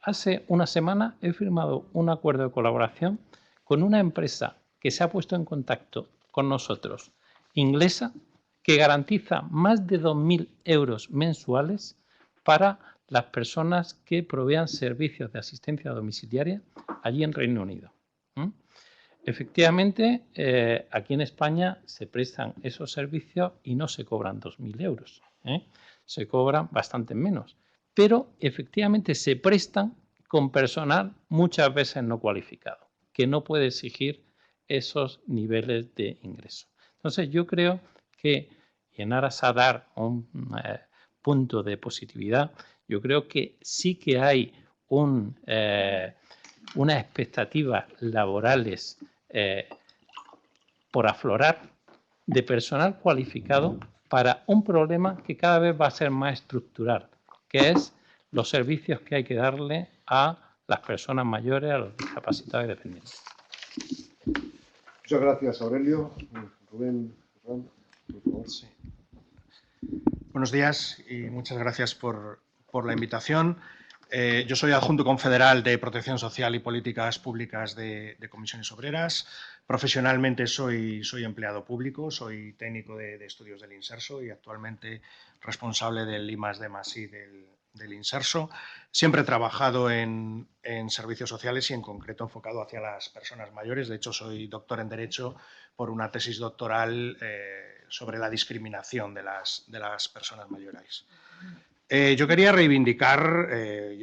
Hace una semana he firmado un acuerdo de colaboración con una empresa que se ha puesto en contacto con nosotros, inglesa, que garantiza más de 2.000 euros mensuales para las personas que provean servicios de asistencia domiciliaria allí en Reino Unido. Efectivamente, aquí en España se prestan esos servicios y no se cobran 2.000 euros. Se cobran bastante menos, pero efectivamente se prestan con personal muchas veces no cualificado, que no puede exigir esos niveles de ingreso. Entonces yo creo que, y en aras a dar un punto de positividad, yo creo que sí que hay unas expectativas laborales por aflorar de personal cualificado para un problema que cada vez va a ser más estructural, que es los servicios que hay que darle a las personas mayores, a los discapacitados y dependientes. Muchas gracias, Aurelio. Rubén, Ferran, por favor. Sí. Buenos días y muchas gracias por la invitación. Yo soy adjunto confederal de Protección Social y Políticas Públicas de Comisiones Obreras. Profesionalmente soy empleado público, soy técnico de estudios del Inserso y actualmente responsable del I+D+I del Inserso. Siempre he trabajado en servicios sociales y en concreto enfocado hacia las personas mayores. De hecho, soy doctor en Derecho por una tesis doctoral sobre la discriminación de las personas mayores. Yo quería reivindicar,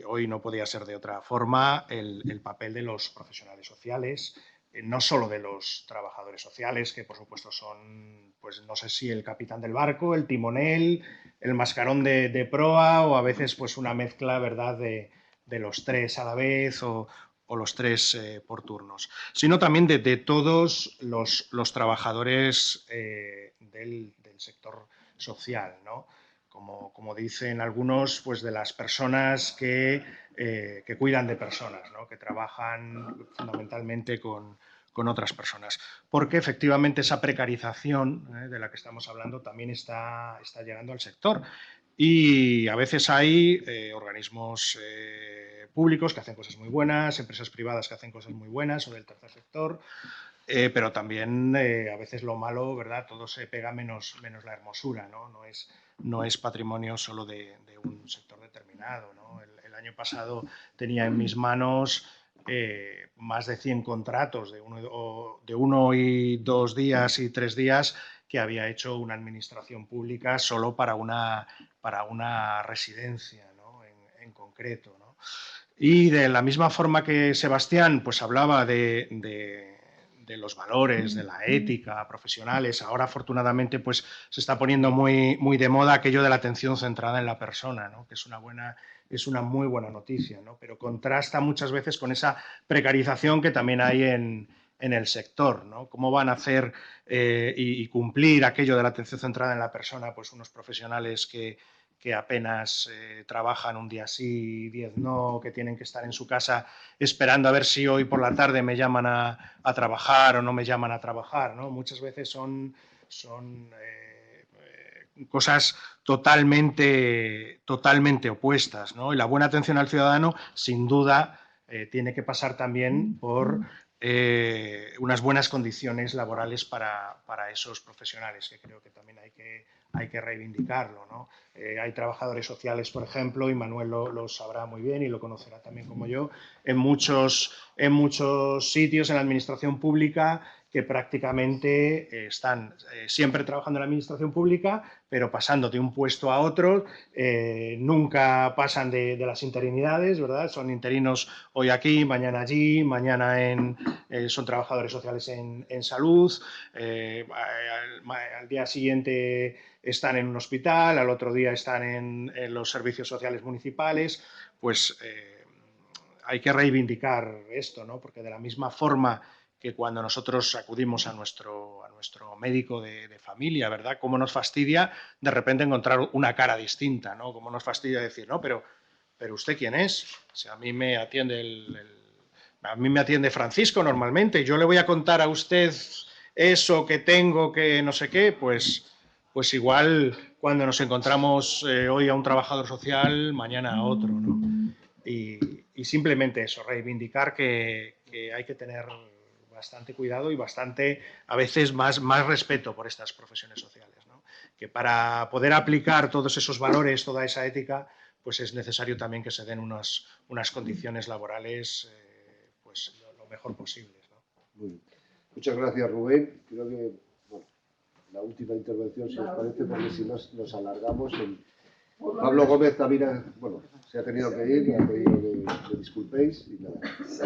hoy no podía ser de otra forma, el papel de los profesionales sociales, no solo de los trabajadores sociales, que por supuesto son, pues no sé si el capitán del barco, el timonel, el mascarón de proa o a veces pues una mezcla, ¿verdad?, de los tres a la vez o los tres por turnos, sino también de todos los trabajadores del sector social, ¿no? Como dicen algunos, pues de las personas que cuidan de personas, ¿no? Que trabajan fundamentalmente con otras personas. Porque efectivamente esa precarización de la que estamos hablando también está llegando al sector. Y a veces hay organismos públicos que hacen cosas muy buenas, empresas privadas que hacen cosas muy buenas o del tercer sector, pero también a veces lo malo, ¿verdad? Todo se pega menos la hermosura, ¿no? No es patrimonio solo de un sector determinado, ¿no? El año pasado tenía en mis manos más de 100 contratos de 1 y 2 días y 3 días que había hecho una administración pública solo para una residencia, ¿no? en concreto, ¿no? Y de la misma forma que Sebastián pues hablaba de los valores, de la ética profesionales, ahora afortunadamente pues se está poniendo muy de moda aquello de la atención centrada en la persona, ¿no? Que es una muy buena noticia, ¿no? Pero contrasta muchas veces con esa precarización que también hay en el sector, ¿no? ¿Cómo van a hacer y cumplir aquello de la atención centrada en la persona pues unos profesionales que apenas trabajan un día sí, 10 no, que tienen que estar en su casa esperando a ver si hoy por la tarde me llaman a trabajar o no me llaman a trabajar, ¿no? Muchas veces son cosas totalmente opuestas, ¿no? Y la buena atención al ciudadano, sin duda, tiene que pasar también por unas buenas condiciones laborales para esos profesionales, que creo que también hay que reivindicarlo, ¿no? Hay trabajadores sociales, por ejemplo, y Manuel lo sabrá muy bien y lo conocerá también como yo, en muchos sitios en la administración pública que prácticamente están siempre trabajando en la administración pública, pero pasando de un puesto a otro, nunca pasan de las interinidades, ¿verdad? Son interinos hoy aquí, mañana allí, mañana son trabajadores sociales en salud, al día siguiente están en un hospital, al otro día están en los servicios sociales municipales, pues hay que reivindicar esto, ¿no? Porque de la misma forma que cuando nosotros acudimos a nuestro médico de familia, ¿verdad? Cómo nos fastidia de repente encontrar una cara distinta, ¿no? Cómo nos fastidia decir, no, pero ¿usted quién es? O sea, a mí me atiende Francisco normalmente, yo le voy a contar a usted eso que tengo, que no sé qué, pues igual cuando nos encontramos hoy a un trabajador social, mañana a otro, ¿no? Y simplemente eso, reivindicar que hay que tener bastante cuidado y bastante, a veces, más respeto por estas profesiones sociales, ¿no? Que para poder aplicar todos esos valores, toda esa ética, pues es necesario también que se den unas condiciones laborales pues lo mejor posibles, ¿no? Muy bien. Muchas gracias, Rubén. Creo que la última intervención, si os parece, porque si nos alargamos. Pablo Gómez también se ha tenido que ir, ha pedido que disculpéis, y la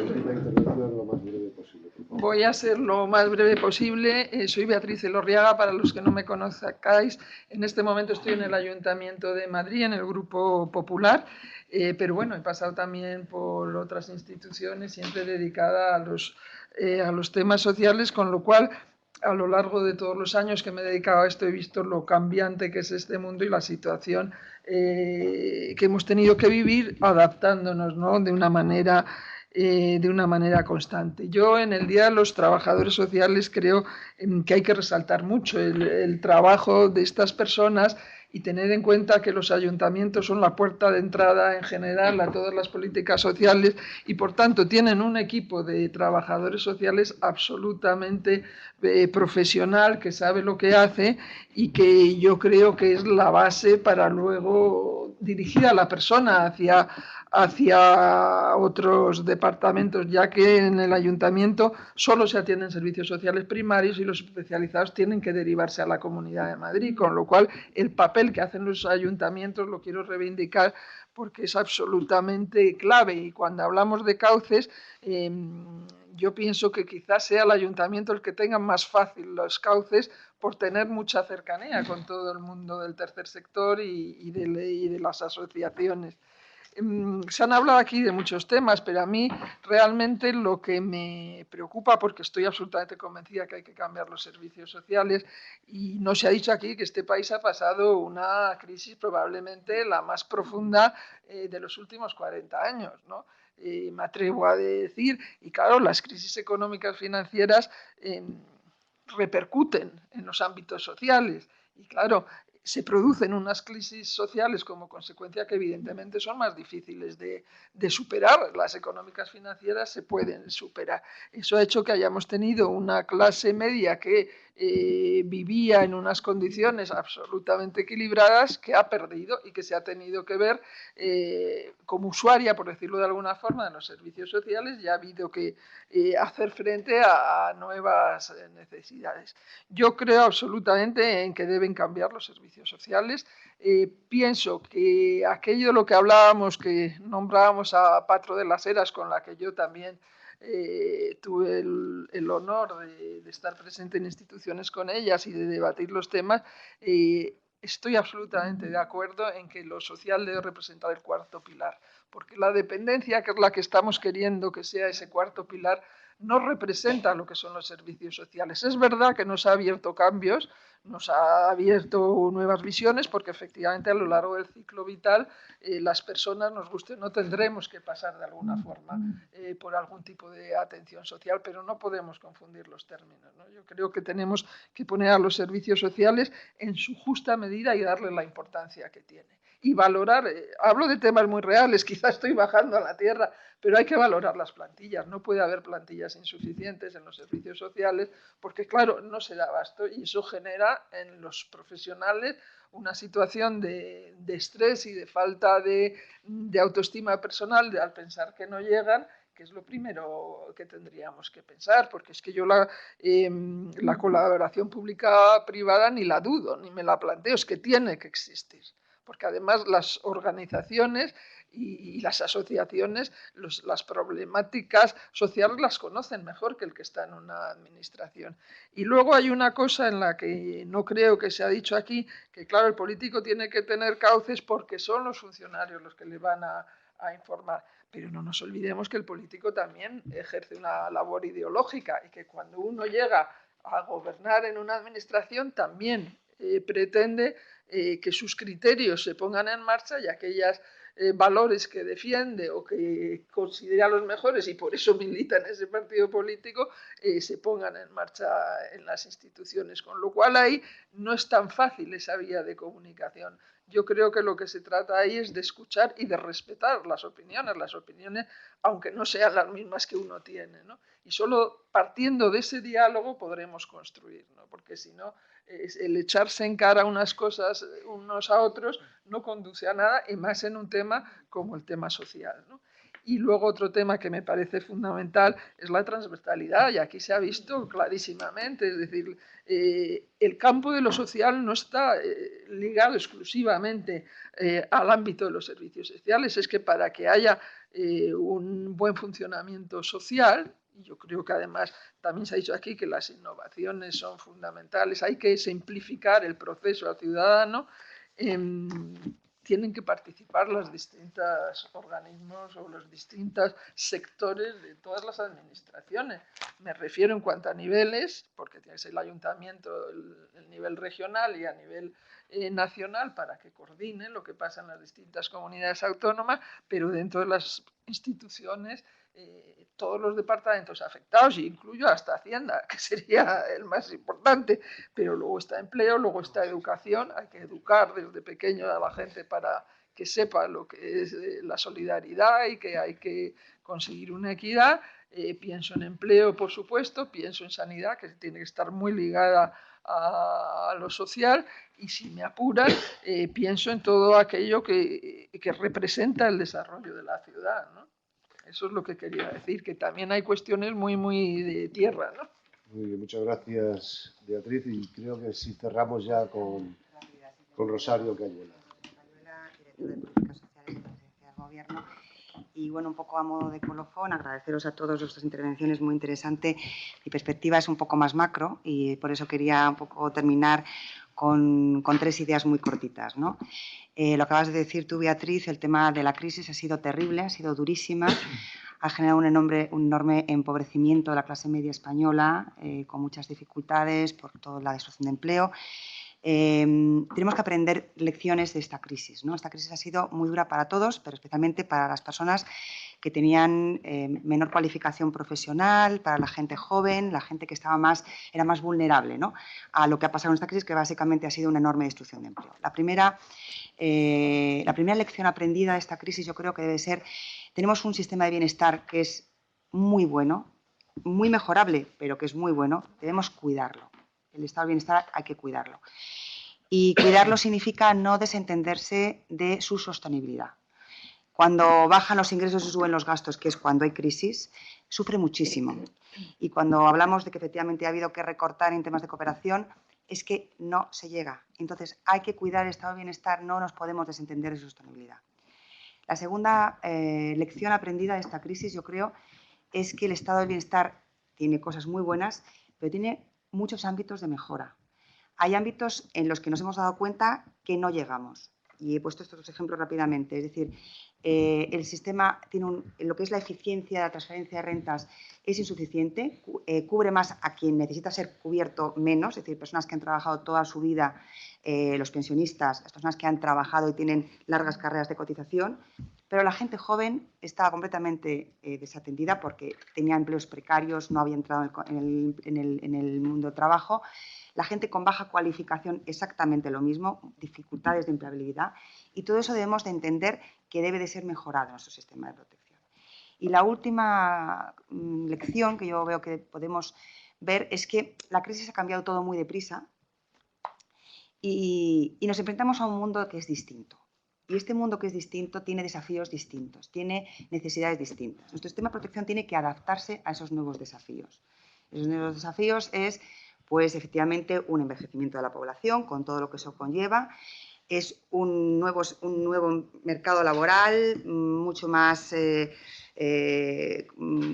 última intervención lo más breve posible. Voy a ser lo más breve posible. Soy Beatriz Elorriaga, para los que no me conozcáis. En este momento estoy en el Ayuntamiento de Madrid, en el Grupo Popular, pero bueno, he pasado también por otras instituciones, siempre dedicada a los temas sociales, con lo cual, a lo largo de todos los años que me he dedicado a esto, he visto lo cambiante que es este mundo y la situación que hemos tenido que vivir adaptándonos, ¿no? de una manera constante. Yo, en el Día de los Trabajadores Sociales, creo que hay que resaltar mucho el trabajo de estas personas y tener en cuenta que los ayuntamientos son la puerta de entrada en general a todas las políticas sociales y, por tanto, tienen un equipo de trabajadores sociales absolutamente profesional, que sabe lo que hace y que yo creo que es la base para luego dirigir a la persona hacia otros departamentos, ya que en el ayuntamiento solo se atienden servicios sociales primarios y los especializados tienen que derivarse a la Comunidad de Madrid, con lo cual el papel que hacen los ayuntamientos lo quiero reivindicar porque es absolutamente clave. Y cuando hablamos de cauces, yo pienso que quizás sea el ayuntamiento el que tenga más fácil los cauces por tener mucha cercanía con todo el mundo del tercer sector y de las asociaciones. Se han hablado aquí de muchos temas, pero a mí realmente lo que me preocupa, porque estoy absolutamente convencida que hay que cambiar los servicios sociales, y no se ha dicho aquí que este país ha pasado una crisis probablemente la más profunda de los últimos 40 años, ¿no? Me atrevo a decir, y claro, las crisis económicas financieras repercuten en los ámbitos sociales, y claro, se producen unas crisis sociales como consecuencia que evidentemente son más difíciles de superar. Las económicas financieras se pueden superar. Eso ha hecho que hayamos tenido una clase media que vivía en unas condiciones absolutamente equilibradas, que ha perdido y que se ha tenido que ver como usuaria, por decirlo de alguna forma, de los servicios sociales, y ha habido que hacer frente a nuevas necesidades. Yo creo absolutamente en que deben cambiar los servicios sociales. Pienso que aquello de lo que hablábamos, que nombrábamos a Patro de las Heras, con la que yo también tuve el honor de estar presente en instituciones con ellas y de debatir los temas, estoy absolutamente de acuerdo en que lo social debe representar el cuarto pilar, porque la dependencia, que es la que estamos queriendo que sea ese cuarto pilar, no representa lo que son los servicios sociales. Es verdad que nos ha abierto cambios, nos ha abierto nuevas visiones, porque efectivamente a lo largo del ciclo vital las personas, nos guste o no, tendremos que pasar de alguna forma por algún tipo de atención social, pero no podemos confundir los términos, ¿no? Yo creo que tenemos que poner a los servicios sociales en su justa medida y darle la importancia que tiene. Y valorar, hablo de temas muy reales, quizás estoy bajando a la tierra, pero hay que valorar las plantillas. No puede haber plantillas insuficientes en los servicios sociales porque, claro, no se da abasto y eso genera en los profesionales una situación de estrés y de falta de autoestima personal al pensar que no llegan, que es lo primero que tendríamos que pensar, porque es que yo la colaboración pública-privada ni la dudo, ni me la planteo, es que tiene que existir. Porque además las organizaciones y las asociaciones, las problemáticas sociales las conocen mejor que el que está en una administración. Y luego hay una cosa en la que no creo que se ha dicho aquí, que claro, el político tiene que tener cauces porque son los funcionarios los que le van a a informar. Pero no nos olvidemos que el político también ejerce una labor ideológica y que cuando uno llega a gobernar en una administración también pretende que sus criterios se pongan en marcha y aquellos valores que defiende o que considera los mejores y por eso milita en ese partido político se pongan en marcha en las instituciones. Con lo cual ahí no es tan fácil esa vía de comunicación. Yo creo que lo que se trata ahí es de escuchar y de respetar las opiniones, aunque no sean las mismas que uno tiene, ¿no? Y solo partiendo de ese diálogo podremos construir, ¿no? Porque si no, el echarse en cara unas cosas unos a otros no conduce a nada, y más en un tema como el tema social, ¿no? Y luego otro tema que me parece fundamental es la transversalidad, y aquí se ha visto clarísimamente, es decir, el campo de lo social no está ligado exclusivamente al ámbito de los servicios sociales, es que para que haya un buen funcionamiento social, y yo creo que además también se ha dicho aquí que las innovaciones son fundamentales, hay que simplificar el proceso al ciudadano, tienen que participar los distintos organismos o los distintos sectores de todas las administraciones. Me refiero en cuanto a niveles, porque tiene que ser el ayuntamiento, el nivel regional y a nivel nacional para que coordinen lo que pasa en las distintas comunidades autónomas, pero dentro de las instituciones todos los departamentos afectados, y incluyo hasta Hacienda, que sería el más importante, pero luego está empleo, luego está educación, hay que educar desde pequeño a la gente para que sepa lo que es la solidaridad y que hay que conseguir una equidad. Pienso en empleo, por supuesto, pienso en sanidad, que tiene que estar muy ligada a lo social, y si me apuran, pienso en todo aquello que representa el desarrollo de la ciudad, ¿no? Eso es lo que quería decir, que también hay cuestiones muy de tierra, ¿no? Muy bien, muchas gracias, Beatriz, y creo que si cerramos ya con Rosario Cayuela. Directora de Políticas Sociales de la Presidencia del Gobierno. Y bueno, un poco a modo de colofón, agradeceros a todos vuestras intervenciones, muy interesante. Mi perspectiva es un poco más macro y por eso quería un poco terminar con 3 ideas muy cortitas, ¿no? Lo acabas de decir tú, Beatriz, el tema de la crisis ha sido terrible, ha sido durísima, ha generado un enorme empobrecimiento de la clase media española, con muchas dificultades por toda la destrucción de empleo. Tenemos que aprender lecciones de esta crisis, ¿no? Esta crisis ha sido muy dura para todos, pero especialmente para las personas que tenían menor cualificación profesional, para la gente joven, la gente que era más vulnerable, ¿no?, a lo que ha pasado en esta crisis, que básicamente ha sido una enorme destrucción de empleo. La primera lección aprendida de esta crisis yo creo que debe ser: tenemos un sistema de bienestar que es muy bueno, muy mejorable, pero que es muy bueno, debemos cuidarlo. El estado de bienestar hay que cuidarlo. Y cuidarlo significa no desentenderse de su sostenibilidad. Cuando bajan los ingresos y suben los gastos, que es cuando hay crisis, sufre muchísimo. Y cuando hablamos de que efectivamente ha habido que recortar en temas de cooperación, es que no se llega. Entonces, hay que cuidar el estado de bienestar, no nos podemos desentender de su sostenibilidad. La segunda lección aprendida de esta crisis, yo creo, es que el estado de bienestar tiene cosas muy buenas, pero tiene muchos ámbitos de mejora. Hay ámbitos en los que nos hemos dado cuenta que no llegamos. Y he puesto estos 2 ejemplos rápidamente. Es decir, el sistema tiene lo que es la eficiencia de la transferencia de rentas es insuficiente, cubre más a quien necesita ser cubierto menos, es decir, personas que han trabajado toda su vida, los pensionistas, las personas que han trabajado y tienen largas carreras de cotización, pero la gente joven estaba completamente desatendida porque tenía empleos precarios, no había entrado en el mundo del trabajo. La gente con baja cualificación exactamente lo mismo, dificultades de empleabilidad, y todo eso debemos de entender que debe de ser mejorado en nuestro sistema de protección. Y la última lección que yo veo que podemos ver es que la crisis ha cambiado todo muy deprisa y nos enfrentamos a un mundo que es distinto. Y este mundo que es distinto tiene desafíos distintos, tiene necesidades distintas. Nuestro sistema de protección tiene que adaptarse a esos nuevos desafíos. Esos nuevos desafíos es, pues, efectivamente, un envejecimiento de la población, con todo lo que eso conlleva. Es un nuevo mercado laboral mucho más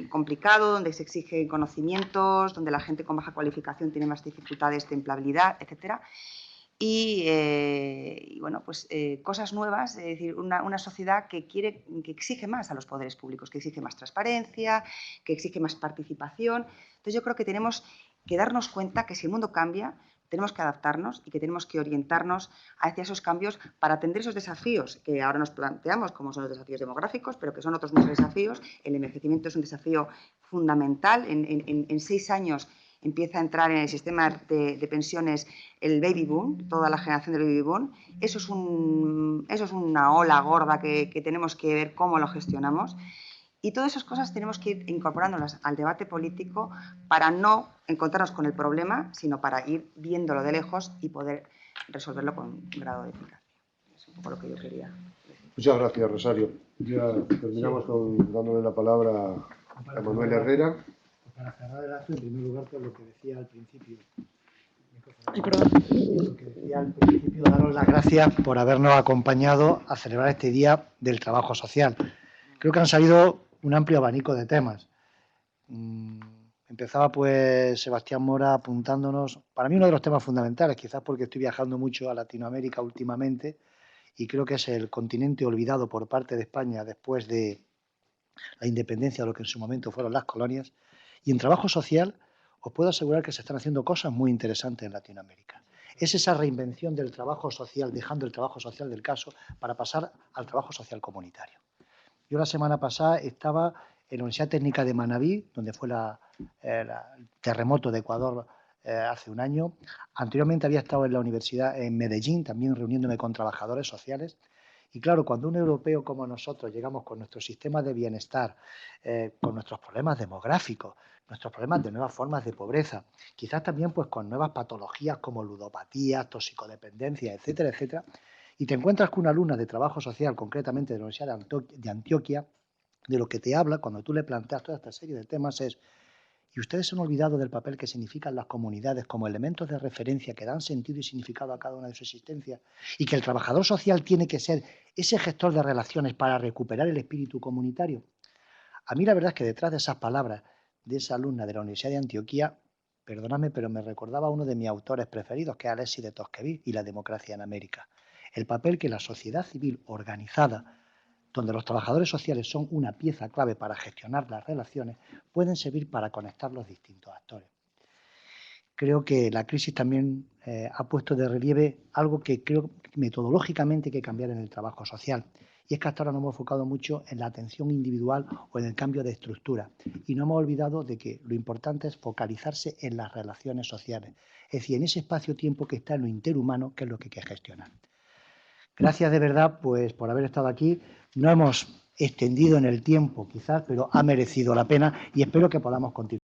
complicado, donde se exigen conocimientos, donde la gente con baja cualificación tiene más dificultades de empleabilidad, etc. y bueno, pues cosas nuevas, es decir, una sociedad que exige más a los poderes públicos, que exige más transparencia, que exige más participación. Entonces yo creo que tenemos que darnos cuenta que si el mundo cambia, tenemos que adaptarnos y que tenemos que orientarnos hacia esos cambios para atender esos desafíos que ahora nos planteamos, como son los desafíos demográficos, pero que son otros muchos desafíos. El envejecimiento es un desafío fundamental. En 6 años empieza a entrar en el sistema de pensiones el baby boom, toda la generación del baby boom. Eso es una ola gorda que tenemos que ver cómo lo gestionamos. Y todas esas cosas tenemos que ir incorporándolas al debate político para no encontrarnos con el problema, sino para ir viéndolo de lejos y poder resolverlo con un grado de eficacia. Es un poco lo que yo quería decir. Muchas gracias, Rosario. Ya terminamos dándole la palabra a Manuel Herrera. Para cerrar el acto, en primer lugar, por lo que decía al principio. Lo que decía al principio, daros las gracias por habernos acompañado a celebrar este Día del Trabajo Social. Creo que han salido un amplio abanico de temas. Empezaba pues Sebastián Mora apuntándonos, para mí uno de los temas fundamentales, quizás porque estoy viajando mucho a Latinoamérica últimamente y creo que es el continente olvidado por parte de España después de la independencia de lo que en su momento fueron las colonias. Y en trabajo social os puedo asegurar que se están haciendo cosas muy interesantes en Latinoamérica. Es esa reinvención del trabajo social, dejando el trabajo social del caso para pasar al trabajo social comunitario. Yo la semana pasada estaba en la Universidad Técnica de Manabí, donde fue el terremoto de Ecuador hace un año. Anteriormente había estado en la universidad en Medellín, también reuniéndome con trabajadores sociales. Y claro, cuando un europeo como nosotros llegamos con nuestro sistema de bienestar, con nuestros problemas demográficos, nuestros problemas de nuevas formas de pobreza, quizás también pues con nuevas patologías como ludopatías, toxicodependencia, etcétera, etcétera, y te encuentras con una alumna de trabajo social, concretamente de la Universidad de Antioquia, de lo que te habla cuando tú le planteas toda esta serie de temas es: ¿y ustedes se han olvidado del papel que significan las comunidades como elementos de referencia que dan sentido y significado a cada una de sus existencias? Y que el trabajador social tiene que ser ese gestor de relaciones para recuperar el espíritu comunitario. A mí la verdad es que detrás de esas palabras de esa alumna de la Universidad de Antioquia, perdóname, pero me recordaba a uno de mis autores preferidos, que es Alexis de Tocqueville y La democracia en América. El papel que la sociedad civil organizada, donde los trabajadores sociales son una pieza clave para gestionar las relaciones, pueden servir para conectar los distintos actores. Creo que la crisis también ha puesto de relieve algo que creo metodológicamente hay que cambiar en el trabajo social. Y es que hasta ahora nos hemos enfocado mucho en la atención individual o en el cambio de estructura. Y no hemos olvidado de que lo importante es focalizarse en las relaciones sociales. Es decir, en ese espacio-tiempo que está en lo interhumano, que es lo que hay que gestionar. Gracias de verdad pues, por haber estado aquí. No hemos extendido en el tiempo quizás, pero ha merecido la pena y espero que podamos continuar.